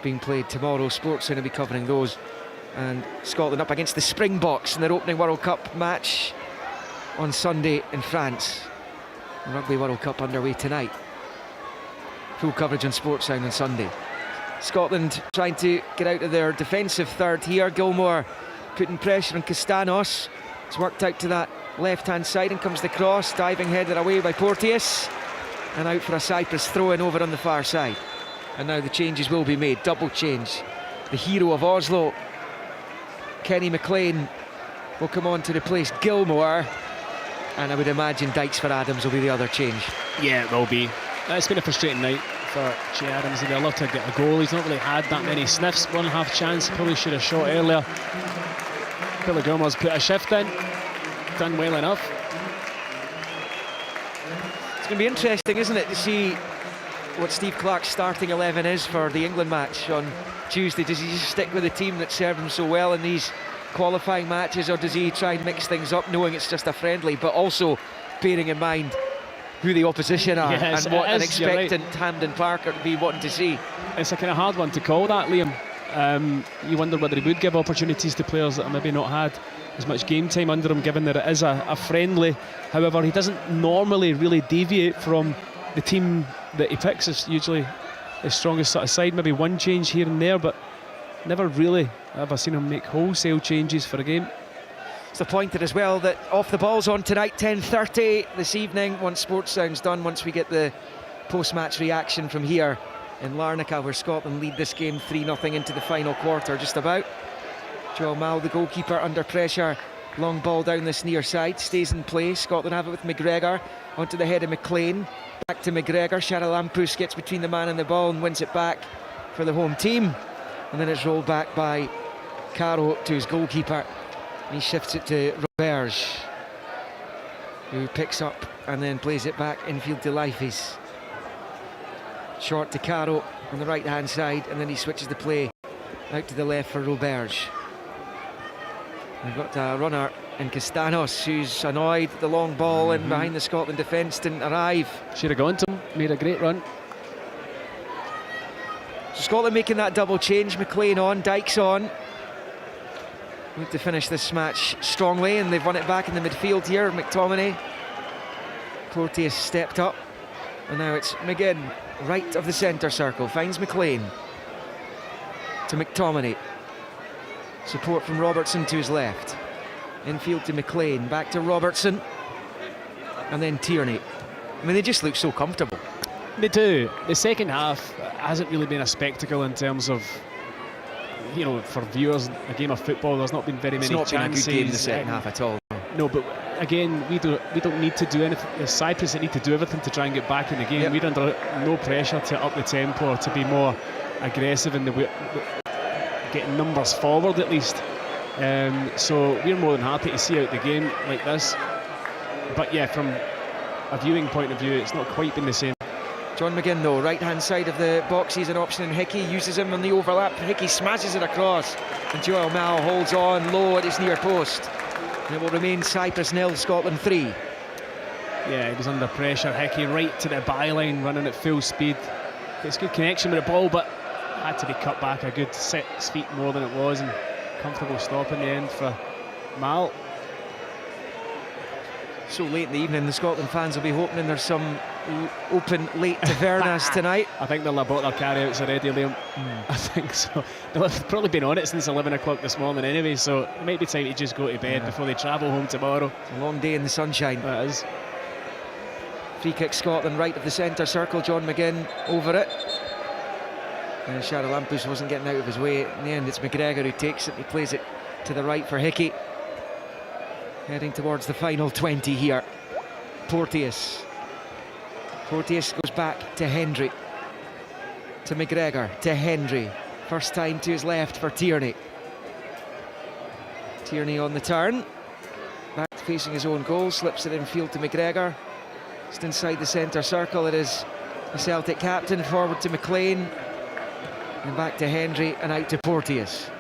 being played tomorrow. Sportsound will be covering those. And Scotland up against the Springboks in their opening World Cup match on Sunday in France. The Rugby World Cup underway tonight. Full coverage on Sportsound on Sunday. Scotland trying to get out of their defensive third here. Gilmore putting pressure on Castanos. It's worked out to that left-hand side and comes the cross. Diving header away by Porteous. And out for a Cyprus throw-in over on the far side. And now the changes will be made. Double change. The hero of Oslo, Kenny McLean, will come on to replace Gilmore. And I would imagine Dykes for Adams will be the other change. Yeah, it will be. It's been a frustrating night for Che Adams. They'd love to get a goal. He's not really had that many sniffs. 1.5 chance, probably should have shot earlier. Billy Gilmore's put a shift in, done well enough. It's going to be interesting, isn't it, to see what Steve Clarke's starting 11 is for the England match on Tuesday. Does he just stick with the team that served him so well in these qualifying matches, or does he try and mix things up, knowing it's just a friendly, but also bearing in mind who the opposition are, yes, and what an right. expectant Hampden Parker to be wanting to see? It's a kind of hard one to call, that, Liam. You wonder whether he would give opportunities to players that have maybe not had as much game time under him, given that it is a friendly. However, he doesn't normally really deviate from the team that he picks. Is usually his strongest sort of side. Maybe one change here and there, but never really ever seen him make wholesale changes for a game. It's appointed as well that Off the Ball's on tonight, 10:30 this evening, once Sports Sound's done, once we get the post-match reaction from here in Larnaca, where Scotland lead this game 3-0 into the final quarter, just about. Joel Mal, the goalkeeper, under pressure. Long ball down this near side, stays in play. Scotland have it with McGregor, onto the head of McLean. Back to McGregor. Charalampus gets between the man and the ball and wins it back for the home team. And then it's rolled back by Caro to his goalkeeper. And he shifts it to Roberge, who picks up and then plays it back infield to Leifes. Short to Caro on the right hand side, and then he switches the play out to the left for Roberge. We've got a runner in Castanos, who's annoyed the long ball in behind the Scotland defence didn't arrive. Should have gone to him, made a great run. So Scotland making that double change. McLean on, Dykes on. Need to finish this match strongly, and they've won it back in the midfield here. McTominay. Porteous stepped up, and now it's McGinn, right of the centre circle, finds McLean. To McTominay. Support from Robertson to his left. Infield to McLean, back to Robertson, and then Tierney. I mean, they just look so comfortable. They do. The second half hasn't really been a spectacle in terms of, you know, for viewers, a game of football. There's not been very many chances. It's not been a good game in the second half at all. No, but again, we don't need to do anything. The Cyprus that need to do everything to try and get back in the game. We're under no pressure to up the tempo or to be more aggressive in the getting numbers forward at least. So we're more than happy to see out the game like this. But yeah, from a viewing point of view, it's not quite been the same. John McGinn, though, right hand side of the box, he's an option in Hickey, uses him on the overlap. Hickey smashes it across, and Joel Mal holds on low at his near post. And it will remain Cyprus 0, Scotland 3. Yeah, he was under pressure. Hickey right to the byline, running at full speed. Gets good connection with the ball, but had to be cut back a good 6 feet more than it was, and comfortable stop in the end for Mal. So late in the evening, the Scotland fans will be hoping there's some open late tavernas tonight. I think they'll have bought their carryouts already, Liam. I think so. They'll have probably been on it since 11 o'clock this morning anyway, so it might be time to just go to bed before they travel home tomorrow. It's a long day in the sunshine. That is. Free kick Scotland, right of the centre circle. John McGinn over it. Charalampus wasn't getting out of his way. In the end, it's McGregor who takes it. He plays it to the right for Hickey. Heading towards the final 20 here. Porteous. Porteous goes back to Hendry. To McGregor. To Hendry. First time to his left for Tierney. Tierney on the turn. Back facing his own goal. Slips it in field to McGregor. Just inside the centre circle. It is the Celtic captain. Forward to McLean. And back to Hendry and out to Porteous.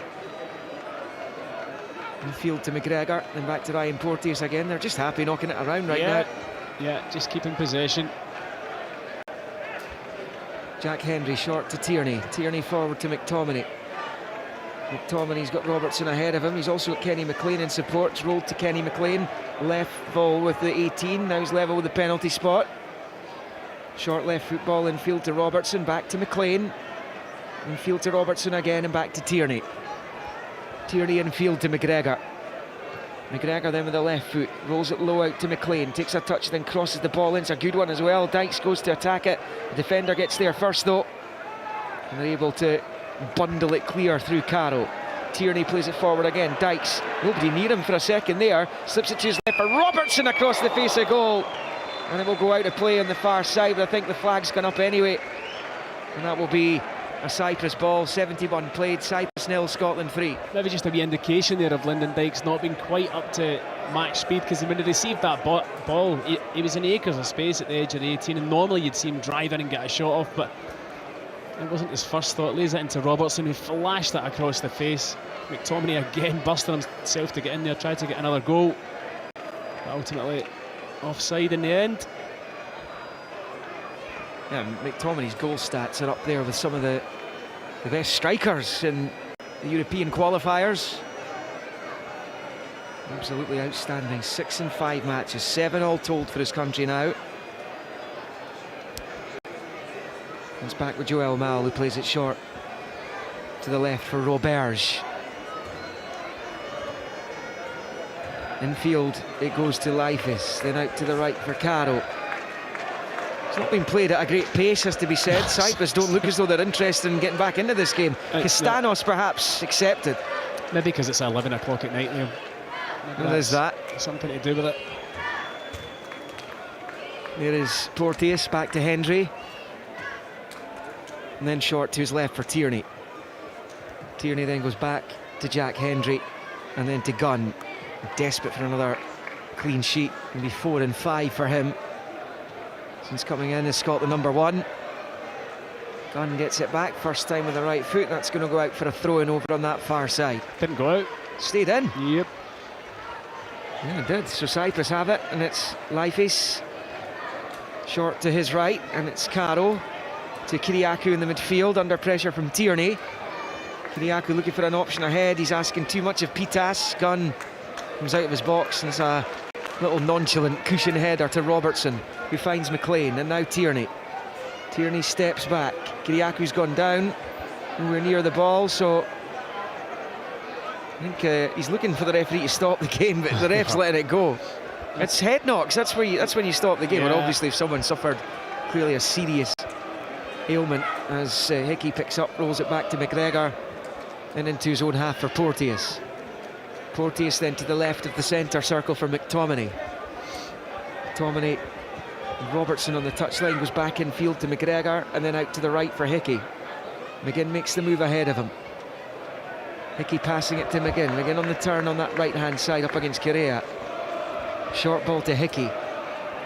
Infield to McGregor, then back to Ryan Porteous again. They're just happy knocking it around right now. Yeah, just keeping possession. Jack Hendry short to Tierney. Tierney forward to McTominay. McTominay's got Robertson ahead of him. He's also got Kenny McLean in support. It's rolled to Kenny McLean. Left ball with the 18. Now he's level with the penalty spot. Short left foot ball infield to Robertson. Back to McLean. Infield to Robertson again and back to Tierney. Tierney infield to McGregor. McGregor then with the left foot. Rolls it low out to McLean. Takes a touch, then crosses the ball in. It's a good one as well. Dykes goes to attack it. The defender gets there first though. And they're able to bundle it clear through Caro. Tierney plays it forward again. Dykes, nobody near him for a second there. Slips it to his left for Robertson across the face of goal. And it will go out of play on the far side, but I think the flag's gone up anyway. And that will be a Cyprus ball. 71 played, Cyprus 0, Scotland 3. Maybe just a wee indication there of Lyndon Dykes not being quite up to match speed, because when he received that ball, he was in acres of space at the edge of the 18, and normally you'd see him drive in and get a shot off, but it wasn't his first thought. Lays it into Robertson, who flashed that across the face. McTominay again busting himself to get in there, tried to get another goal, but ultimately offside in the end. Yeah, McTominay's goal stats are up there with some of the best strikers in the European qualifiers. Absolutely outstanding. 6 in 5 matches, 7 all told for his country now. It's back with Joel Mal, who plays it short to the left for Roberge. Infield, it goes to Leifis, then out to the right for Caro. It's not been played at a great pace, has to be said. Cyprus don't look as though they're interested in getting back into this game. Castanos perhaps accepted. Maybe because it's 11 o'clock at night, Liam. There's that. Something to do with it. There is Porteous, back to Hendry. And then short to his left for Tierney. Tierney then goes back to Jack Hendry, and then to Gunn. Desperate for another clean sheet. It'll be 4 and 5 for him since coming in as Scotland #1. Gunn gets it back, first time with the right foot. That's going to go out for a throw-in over on that far side. Didn't go out. Stayed in. Yep. Yeah, it did. So Cyprus have it, and it's Leifis short to his right, and it's Caro to Kyriakou in the midfield, under pressure from Tierney. Kyriakou looking for an option ahead. He's asking too much of Pitas. Gunn comes out of his box, and it's a little nonchalant cushion header to Robertson, who finds McLean, and now Tierney. Tierney steps back. Kyriakou's gone down, and we're near the ball, so I think he's looking for the referee to stop the game, but the ref's letting it go. It's head knocks. That's when you stop the game. Yeah. And obviously, if someone suffered clearly a serious ailment, as Hickey picks up, rolls it back to McGregor, and into his own half for Porteous. Porteous then to the left of the centre circle for McTominay. McTominay, Robertson on the touchline, goes back in field to McGregor, and then out to the right for Hickey. McGinn makes the move ahead of him. Hickey passing it to McGinn. McGinn on the turn on that right-hand side up against Correa. Short ball to Hickey.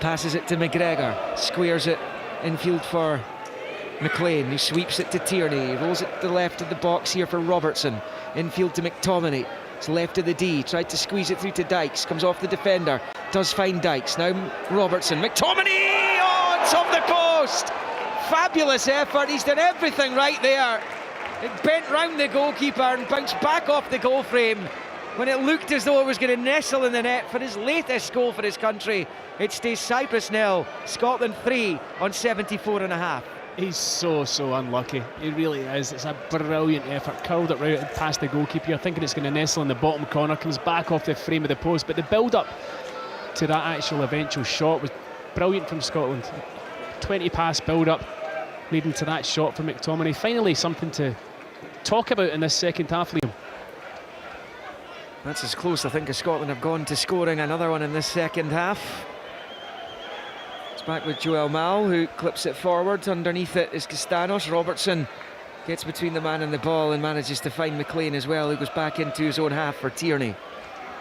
Passes it to McGregor. Squares it infield for McLean, who sweeps it to Tierney. Rolls it to the left of the box here for Robertson. Infield to McTominay. It's left of the D. Tried to squeeze it through to Dykes. Comes off the defender. Does find Dykes. Now Robertson. McTominay! Oh, it's off the post! Fabulous effort. He's done everything right there. It bent round the goalkeeper and bounced back off the goal frame when it looked as though it was going to nestle in the net for his latest goal for his country. It stays Cyprus 0, Scotland 3 on 74.5. He's so unlucky. He really is. It's a brilliant effort. Curled it right past the goalkeeper, thinking it's going to nestle in the bottom corner. Comes back off the frame of the post, but the build-up to that actual eventual shot was brilliant from Scotland. 20-pass build-up leading to that shot for McTominay. Finally, something to talk about in this second half, Liam. That's as close, I think, as Scotland have gone to scoring another one in this second half. It's back with Joel Mal, who clips it forward. Underneath it is Castanos. Robertson gets between the man and the ball and manages to find McLean as well, who goes back into his own half for Tierney.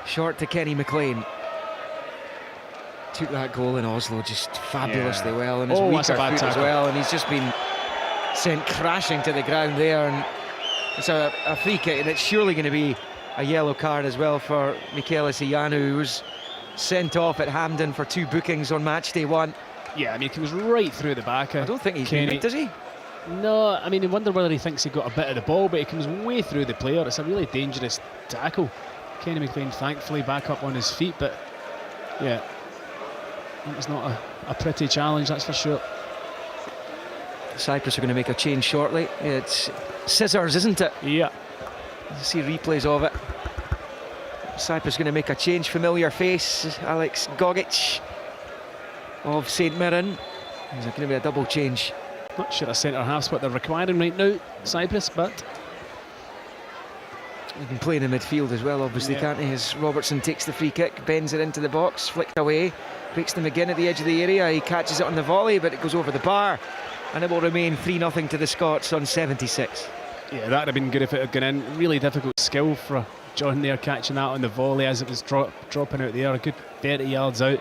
Short to Kenny McLean. Took that goal in Oslo just fabulously well, and his weaker foot as well, and he's just been sent crashing to the ground there, and it's a free kick, and it's surely going to be a yellow card as well for Michaelis Ioannou, who was sent off at Hampden for 2 bookings on Matchday 1. Yeah, I mean, he was right through the back. I don't think he's been, does he? No, I mean, I wonder whether he thinks he got a bit of the ball, but he comes way through the player. It's a really dangerous tackle. Kenny McLean thankfully back up on his feet, but yeah, it was not a pretty challenge, that's for sure. Cyprus are going to make a change shortly. It's scissors, isn't it? Yeah. You see replays of it. Cyprus going to make a change. Familiar face, Alex Gogic of St Mirren. Is it going to be a double change? Not sure a centre half's what they're requiring right now, Cyprus, but he can play in the midfield as well, obviously, can't he? As Robertson takes the free kick, bends it into the box, flicked away, breaks to McGinn at the edge of the area. He catches it on the volley, but it goes over the bar. and it will remain 3-0 to the Scots on 76. Yeah, that would have been good if it had gone in. Really difficult skill for John there, catching that on the volley as it was dropping out there, a good 30 yards out.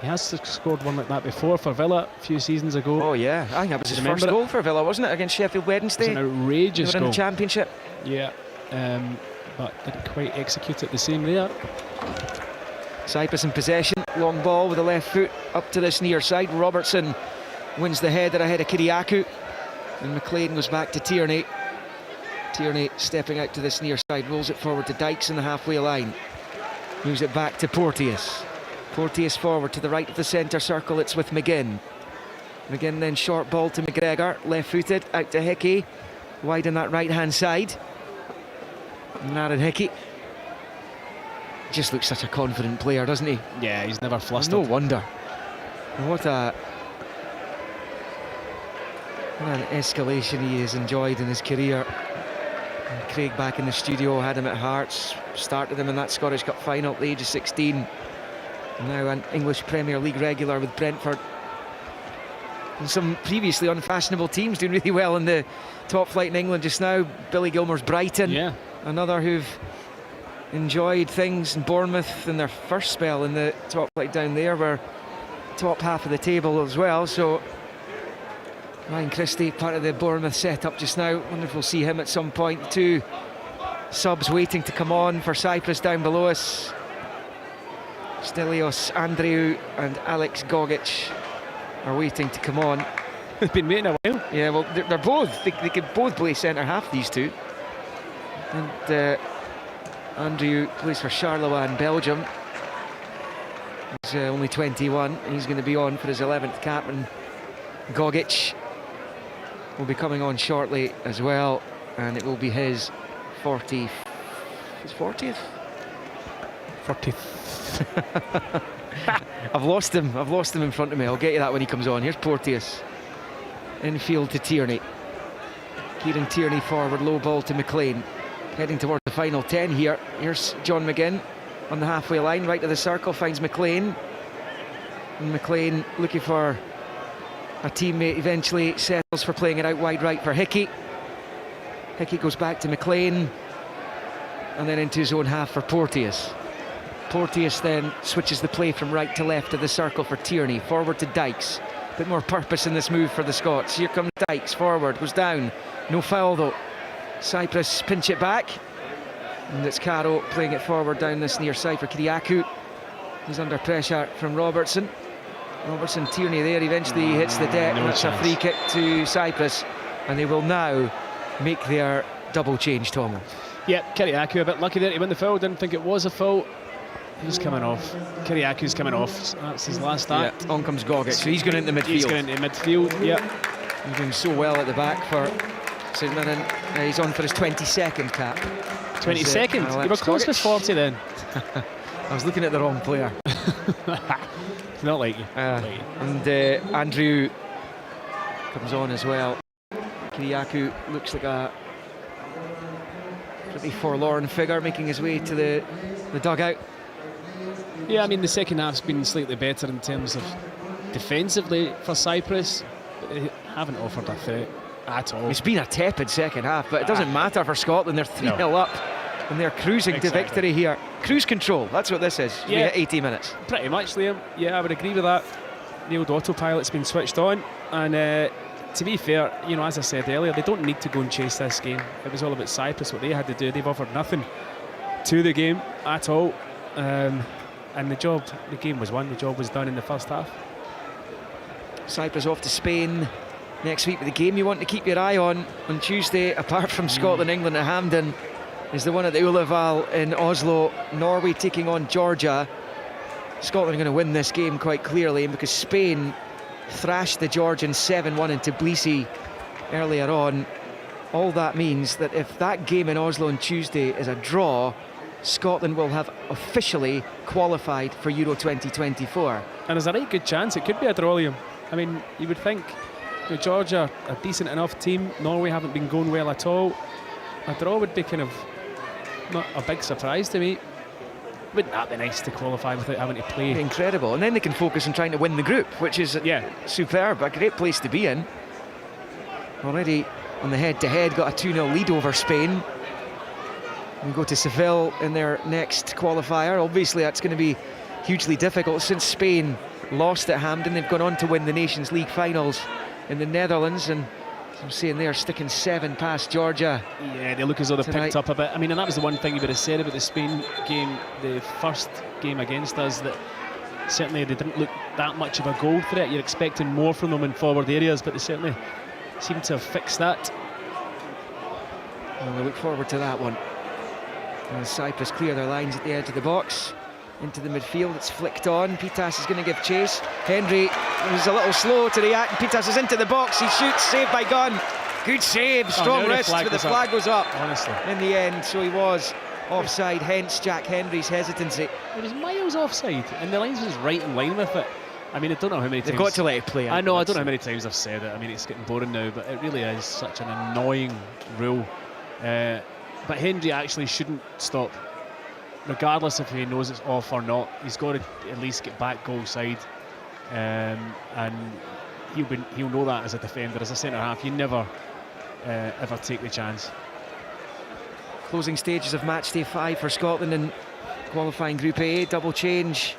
He has scored one like that before for Villa a few seasons ago. Oh yeah, I think that was his first goal for Villa, wasn't it, against Sheffield Wednesday? It was an outrageous goal. In the Championship. Yeah, but didn't quite execute it the same there. Cyprus in possession, long ball with the left foot up to this near side. Robertson wins the header ahead of Kyriakou, and McLean goes back to Tierney. Tierney stepping out to this near side, rolls it forward to Dykes in the halfway line, moves it back to Porteous. Porteous forward to the right of the centre circle, it's with McGinn. McGinn then short ball to McGregor, left footed, out to Hickey, wide on that right hand side. And Aaron Hickey just looks such a confident player, doesn't he? Yeah, he's never flustered. No wonder. What an escalation he has enjoyed in his career. And Craig back in the studio had him at Hearts, started him in that Scottish Cup final at the age of 16. Now an English Premier League regular with Brentford. And some previously unfashionable teams doing really well in the top flight in England just now. Billy Gilmour's Brighton, yeah, another who've enjoyed things, in Bournemouth in their first spell in the top flight down there, were top half of the table as well. So Ryan Christie, part of the Bournemouth setup just now. Wonder if we'll see him at some point. Two subs waiting to come on for Cyprus down below us. Stelios Andreou and Alex Gogic are waiting to come on. They've been waiting a while. Yeah, well, they're both. They could both play centre half, these two. And Andrew plays for Charleroi in Belgium. He's only 21. He's going to be on for his 11th cap, and Gogic will be coming on shortly as well, and it will be his 40th. His 40th. 40th. I've lost him in front of me. I'll get you that when he comes on. Here's Porteous. Infield to Tierney. Kieran Tierney forward, low ball to McLean. Heading towards the final 10 here. Here's John McGinn on the halfway line, right to the circle, finds McLean. And McLean looking for a teammate, eventually settles for playing it out wide right for Hickey. Hickey goes back to McLean, and then into his own half for Porteous. Porteous then switches the play from right to left of the circle for Tierney, forward to Dykes. A bit more purpose in this move for the Scots. Here comes Dykes, forward, goes down. No foul though. Cyprus pinch it back, and it's Caro playing it forward down this near side for Kyriakou. He's under pressure from Robertson. Tierney there, eventually hits the deck, and that's a free kick to Cyprus, and they will now make their double change, Tomo. Yeah, Kyriakou a bit lucky there. He won the foul, didn't think it was a foul. He's coming off. Kyriakou's coming off. That's his last act. Yeah, on comes Gogic, so he's going into midfield. He's going into midfield, yeah. He's doing so well at the back for St Mirren. He's on for his 22nd cap. 22nd? You were close with 40 then. I was looking at the wrong player. It's not like you. And Andrew comes on as well. Kyriakou looks like a pretty forlorn figure making his way to the dugout. Yeah, I mean, the second half's been slightly better in terms of defensively for Cyprus, but they haven't offered a threat at all. It's been a tepid second half, but it doesn't matter for Scotland. They're 3-0 up, and they're cruising to victory here. Cruise control, that's what this is. We hit 80 minutes. Pretty much, Liam. Yeah, I would agree with that. The old autopilot's been switched on, and to be fair, you know, as I said earlier, they don't need to go and chase this game. It was all about Cyprus, what they had to do. They've offered nothing to the game at all. And the game was won, the job was done in the first half. Cyprus off to Spain next week, but the game you want to keep your eye on Tuesday, apart from Scotland, England at Hampden, is the one at the Ullevål in Oslo. Norway taking on Georgia. Scotland are going to win this game quite clearly, because Spain thrashed the Georgians 7-1 in Tbilisi earlier on. All that means that if that game in Oslo on Tuesday is a draw, Scotland will have officially qualified for Euro 2024. And there's a right good chance it could be a draw, Liam. I mean, you would think, you know, Georgia, a decent enough team. Norway haven't been going well at all. A draw would be kind of not a big surprise to me. Wouldn't that be nice to qualify without having to play? Incredible. And then they can focus on trying to win the group, which is superb, a great place to be in. already on the head-to-head, got a 2-0 lead over Spain. We go to Seville in their next qualifier. Obviously that's going to be hugely difficult. Since Spain lost at Hampden, they've gone on to win the Nations League finals in the Netherlands, and I'm saying they're sticking 7 past Georgia. Yeah, they look as though they've tonight. picked up a bit. I mean, and that was the one thing you would have said about the Spain game, the first game against us, that certainly they didn't look that much of a goal threat. You're expecting more from them in forward areas, but they certainly seem to have fixed that. Well, we look forward to that one. As Cyprus clear their lines at the edge of the box. Into the midfield, it's flicked on. Porteous is going to give chase. Henry was a little slow to react. Porteous is into the box. He shoots, saved by Gunn. Good save, strong wrist, but the flag goes up. Honestly, in the end, so he was offside. Hence Jack Henry's hesitancy. It was miles offside, and the lines was right in line with it. I mean, I don't know how many times they've got to let it play out. I know, I don't know how many times I've said it. I mean, it's getting boring now, but it really is such an annoying rule. But Henry actually shouldn't stop, regardless if he knows it's off or not. He's got to at least get back goal side, and he'll know that as a defender, as a centre half. You never ever take the chance. Closing stages of Matchday 5 for Scotland in qualifying Group A. Double change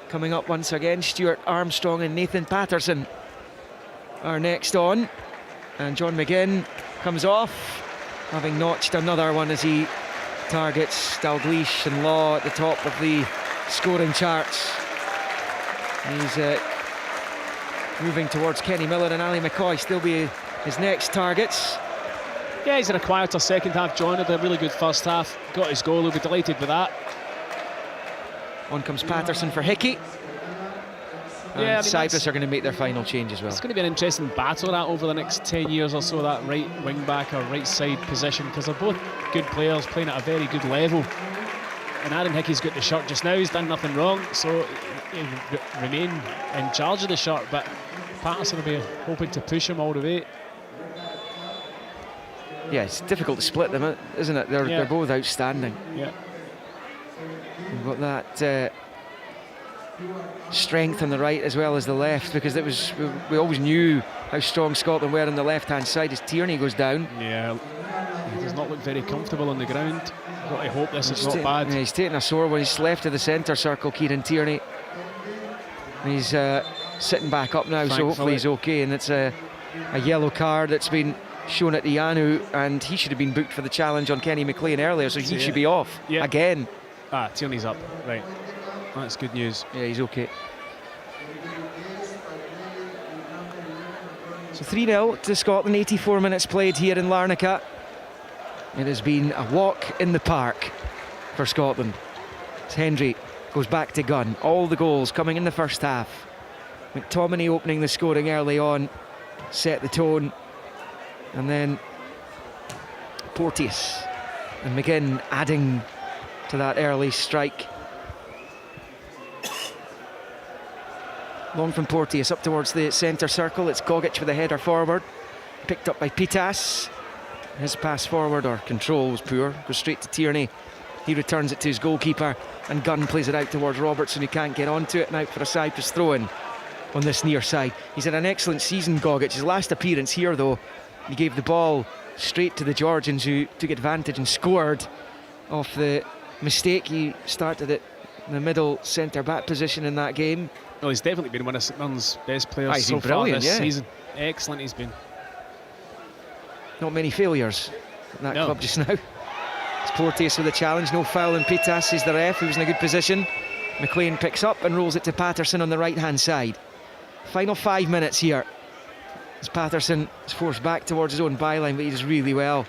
coming up once again. Stuart Armstrong and Nathan Patterson are next on, and John McGinn comes off, having notched another one as he targets Dalglish and Law at the top of the scoring charts. He's moving towards Kenny Miller, and Ali McCoy still be his next targets. Yeah, he's in a quieter second half. John had a really good first half, got his goal, he'll be delighted with that. On comes Patterson for Hickey. And yeah, I mean, Cyprus are going to make their final change as well. It's going to be an interesting battle that over the next 10 years or so, that right wing back or right side position, because they're both good players playing at a very good level. And Aaron Hickey's got the shirt just now, he's done nothing wrong, so he'll remain in charge of the shirt, but Patterson will be hoping to push him all the way. Yeah, it's difficult to split them, isn't it? They're both outstanding. Yeah. We've got that strength on the right as well as the left, because it was we always knew how strong Scotland were on the left-hand side as Tierney goes down. Yeah, he does not look very comfortable on the ground. Got to hope this is not bad. Yeah, he's taking a sore one. He's left of the centre circle, Kieran Tierney. He's sitting back up now, Thankfully. so hopefully he's okay. And it's a yellow card that's been shown at Ianu, and he should have been booked for the challenge on Kenny McLean earlier, so he should be off again. Tierney's up, right. That's good news. Yeah, he's okay. So 3-0 to Scotland, 84 minutes played here in Larnaca. It has been a walk in the park for Scotland. As Hendry goes back to Gunn. All the goals coming in the first half. McTominay opening the scoring early on, set the tone. And then Porteous and McGinn adding to that early strike. Long from Porteous up towards the centre circle. It's Gogic with a header forward. Picked up by Porteous. His pass forward, or control, was poor. Goes straight to Tierney. He returns it to his goalkeeper, and Gunn plays it out towards Robertson, who can't get onto it. And out for a Cyprus throw-in on this near side. He's had an excellent season, Gogic. His last appearance here, though, he gave the ball straight to the Georgians, who took advantage and scored off the mistake. He started it in the middle centre-back position in that game. Well, he's definitely been one of St Mirren's best players so far this season. Excellent he's been. Not many failures in that club just now. It's Porteous with a challenge, no foul, and Porteous is the ref, who was in a good position. McLean picks up and rolls it to Patterson on the right-hand side. Final 5 minutes here. As Patterson is forced back towards his own byline, but he does really well.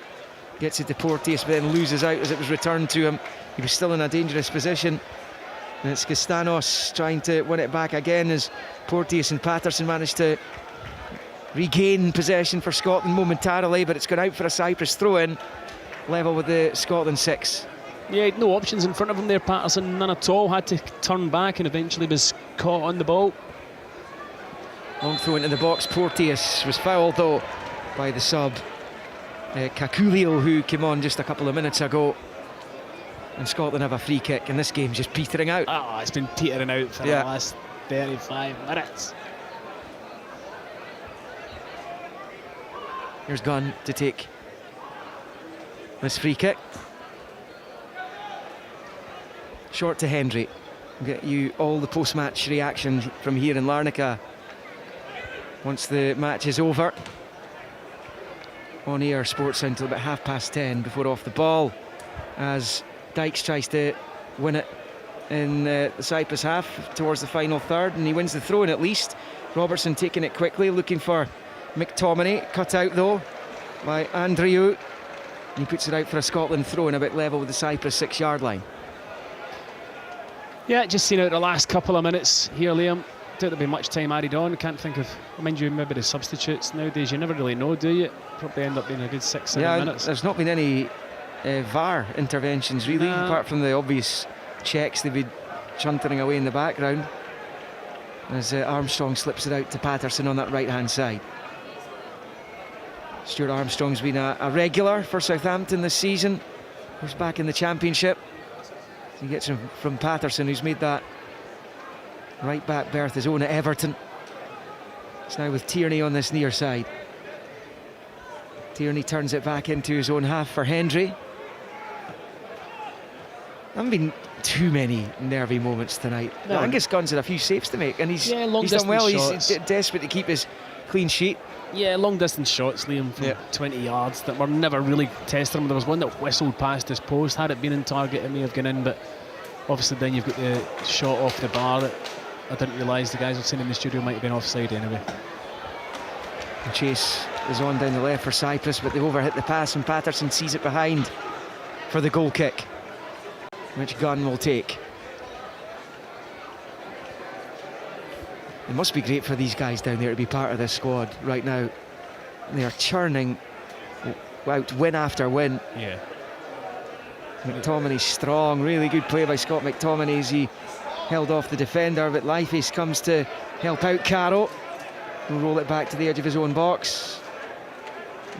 Gets it to Porteous, but then loses out as it was returned to him. He was still in a dangerous position. And it's Castanos trying to win it back again, as Porteous and Patterson managed to regain possession for Scotland momentarily, but it's gone out for a Cyprus throw-in, level with the Scotland 6. Yeah, no options in front of him there, Patterson, none at all. Had to turn back and eventually was caught on the ball. Long throw into the box. Porteous was fouled, though, by the sub Kakulio, who came on just a couple of minutes ago. And Scotland have a free kick, and this game's just petering out. Oh, it's been petering out for the last 35 minutes. Here's Gunn to take this free kick. Short to Hendry. We'll get you all the post-match reaction from here in Larnaca once the match is over. On air sports sound till about 10:30 before off the ball, as Dykes tries to win it in the Cyprus half towards the final third, and he wins the throw-in at least. Robertson taking it quickly, looking for McTominay, cut out though by Andrew. He puts it out for a Scotland throw-in about level with the Cyprus 6-yard line. Yeah, just seen out the last couple of minutes here, Liam. Don't there'll be much time added on. Can't think of, mind you, maybe the substitutes nowadays. You never really know, do you? Probably end up being a good 6-7 minutes. There's not been any VAR interventions really, apart from the obvious checks they've been chuntering away in the background. As Armstrong slips it out to Patterson on that right-hand side. Stuart Armstrong's been a regular for Southampton this season. He's back in the Championship. He gets him from Patterson, who's made that right-back berth his own at Everton. It's now with Tierney on this near side. Tierney turns it back into his own half for Hendry. There haven't been too many nervy moments tonight. No. Angus Gunn's had a few saves to make, and he's done well. Shots. He's desperate to keep his clean sheet. Yeah, long distance shots, Liam, from 20 yards that were never really tested him. There was one that whistled past his post. Had it been in target, it may have gone in, but obviously then you've got the shot off the bar that I didn't realise the guys were saying in the studio might have been offside anyway. The chase is on down the left for Cyprus, but they overhit the pass and Patterson sees it behind for the goal kick, which Gunn will take. It must be great for these guys down there to be part of this squad right now. They are churning out win after win. Yeah. McTominay's strong, really good play by Scott McTominay as he held off the defender, but Lifeface comes to help out Carroll. He'll roll it back to the edge of his own box.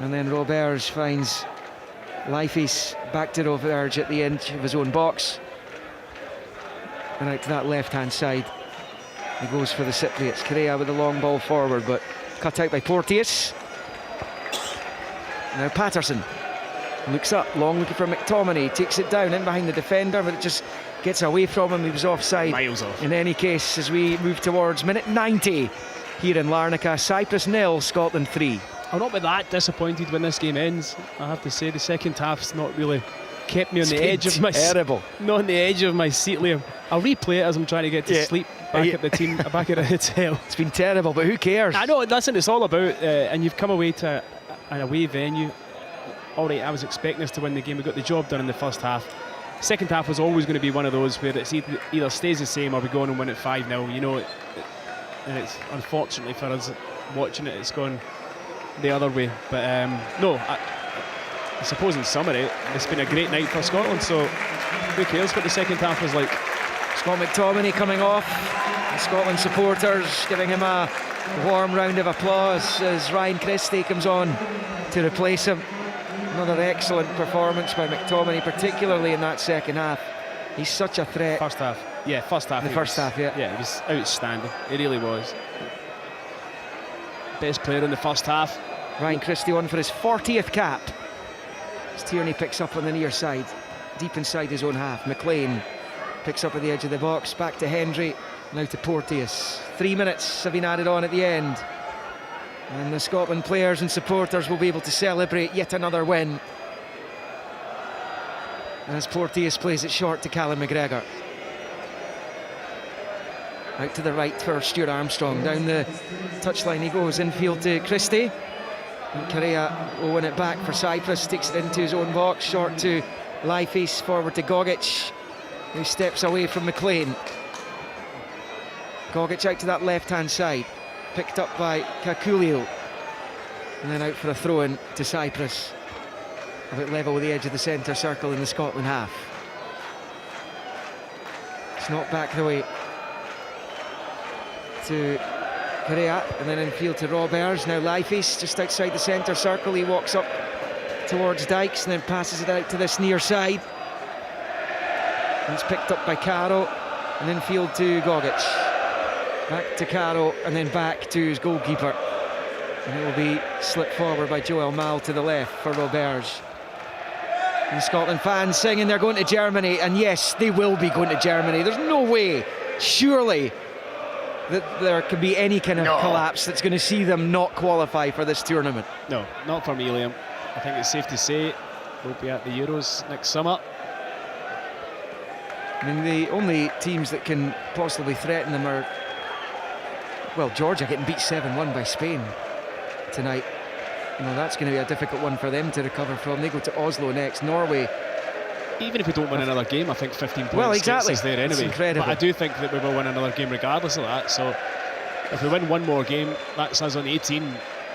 And then Roberge finds Lifeface back to Roberge at the edge of his own box. And out to that left-hand side. He goes for the Cypriots. Correa with the long ball forward, but cut out by Porteous. Now Patterson looks up, long looking for McTominay, takes it down in behind the defender, but it just gets away from him. He was offside. Miles off. In any case, as we move towards minute 90 here in Larnaca, Cyprus 0, Scotland 3. I'll not be that disappointed when this game ends. I have to say the second half's not really kept me on the edge of my terrible. Not on the edge of my seat, Liam. I'll replay it as I'm trying to get to sleep back at the team, back at the hotel. It's been terrible, but who cares? I know, listen, it's all about, and you've come away to an away venue. All right, I was expecting us to win the game. We got the job done in the first half. Second half was always going to be one of those where it's either stays the same or we go on and win it 5-0. You know, and it's unfortunately for us watching it, it's gone the other way. But no, I suppose in summary, it's been a great night for Scotland. So who cares what the second half was like? Scott McTominay coming off. The Scotland supporters giving him a warm round of applause as Ryan Christie comes on to replace him. Another excellent performance by McTominay, particularly in that second half. He's such a threat. First half, yeah, first half. The first half, yeah. Yeah, it was outstanding. It really was. Best player in the first half. Ryan Christie on for his 40th cap. As Tierney picks up on the near side, deep inside his own half. McLean picks up at the edge of the box, back to Hendry, now to Porteous. 3 minutes have been added on at the end. And the Scotland players and supporters will be able to celebrate yet another win. As Porteous plays it short to Callum McGregor. Out to the right for Stuart Armstrong. Down the touchline he goes, infield to Christie. And Correa will win it back for Cyprus, takes it into his own box, short to Lifeface, forward to Gogic, who steps away from McLean. Gogic out to that left-hand side, picked up by Kakulio, and then out for a throw-in to Cyprus, about level with the edge of the centre circle in the Scotland half. It's not back the way to Correa, and then infield to Roberge. Now Lifeface just outside the centre circle. He walks up towards Dykes and then passes it out to this near side. And it's picked up by Carroll, and infield to Gogic. Back to Carroll and then back to his goalkeeper. And it will be slipped forward by Joel Mal to the left for Roberge. And Scotland fans singing they're going to Germany, and yes, they will be going to Germany. There's no way, surely, that there could be any kind of collapse that's going to see them not qualify for this tournament. No, not for me, Liam. I think it's safe to say we'll be at the Euros next summer. I mean, the only teams that can possibly threaten them are, well, Georgia getting beat 7-1 by Spain tonight. You know, that's going to be a difficult one for them to recover from. They go to Oslo next. Norway, even if we don't win another game, I think 15 points well, exactly. gets us there anyway. It's incredible. But I do think that we will win another game regardless of that. So if we win one more game, that's us on 18.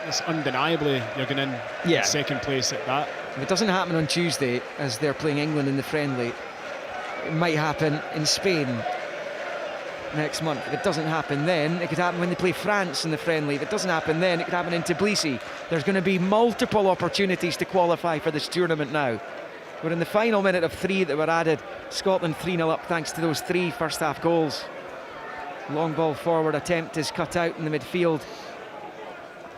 It's undeniably you're going in second place at that. If it doesn't happen on Tuesday, as they're playing England in the friendly, it might happen in Spain next month. If it doesn't happen then, it could happen when they play France in the friendly. If it doesn't happen then, it could happen in Tbilisi. There's going to be multiple opportunities to qualify for this tournament now. We're in the final minute of 3 that were added. Scotland 3-0 up thanks to those 3 first half goals. Long ball forward attempt is cut out in the midfield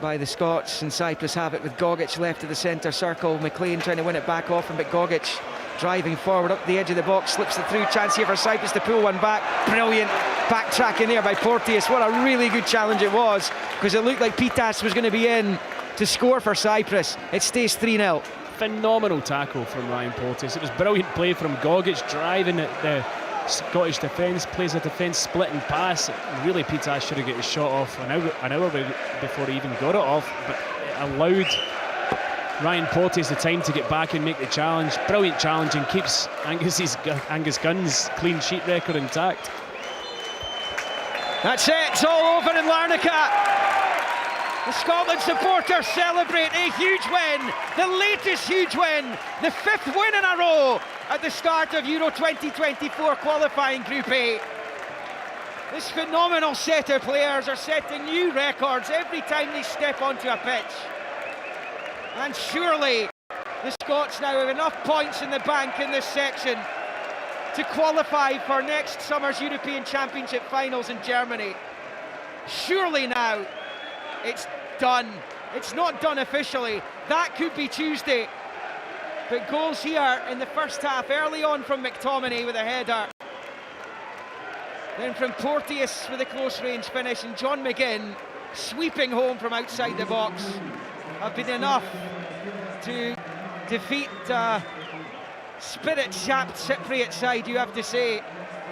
by the Scots, and Cyprus have it with Gogic left of the centre circle. McLean trying to win it back off him, but Gogic driving forward up the edge of the box, slips it through. Chance here for Cyprus to pull one back. Brilliant backtracking there by Porteous. What a really good challenge it was, because it looked like Pitas was going to be in to score for Cyprus. It stays 3-0. Phenomenal tackle from Ryan Porteous. It was brilliant play from Gogic, driving at the Scottish defence, plays a defence splitting pass. Really, Pitas should have got his shot off an hour before he even got it off, but it allowed Ryan Porteous the time to get back and make the challenge. Brilliant challenge, and keeps Angus Gunn's clean sheet record intact. That's it, it's all over in Larnaca. The Scotland supporters celebrate a huge win, the latest huge win, the 5th win in a row at the start of Euro 2024 qualifying Group A. This phenomenal set of players are setting new records every time they step onto a pitch. And surely the Scots now have enough points in the bank in this section to qualify for next summer's European Championship finals in Germany. Surely now it's done. It's not done officially. That could be Tuesday. But goals here in the first half, early on from McTominay with a header. Then from Porteous with a close range finish, and John McGinn sweeping home from outside the box have been enough to defeat spirit-sapped Cypriot side, you have to say.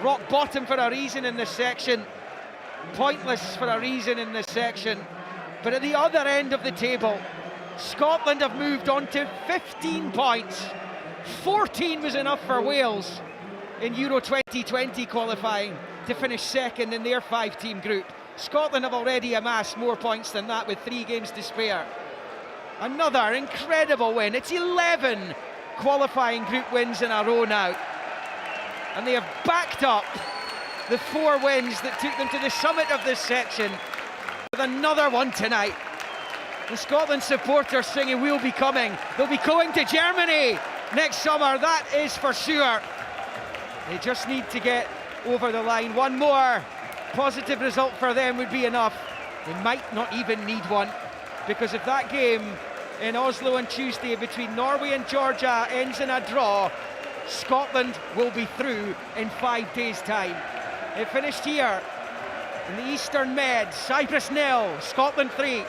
Rock bottom for a reason in this section. Pointless for a reason in this section. But at the other end of the table, Scotland have moved on to 15 points. 14 was enough for Wales in Euro 2020 qualifying to finish second in their 5-team group. Scotland have already amassed more points than that with 3 games to spare. Another incredible win. It's 11 qualifying group wins in a row now. And they have backed up the 4 wins that took them to the summit of this section with another one tonight. The Scotland supporters singing "We'll be coming." They'll be going to Germany next summer, that is for sure. They just need to get over the line. One more positive result for them would be enough. They might not even need one, because if that game in Oslo on Tuesday between Norway and Georgia ends in a draw, Scotland will be through in 5 days' time. It finished here in the Eastern Med. Cyprus 0, Scotland 3.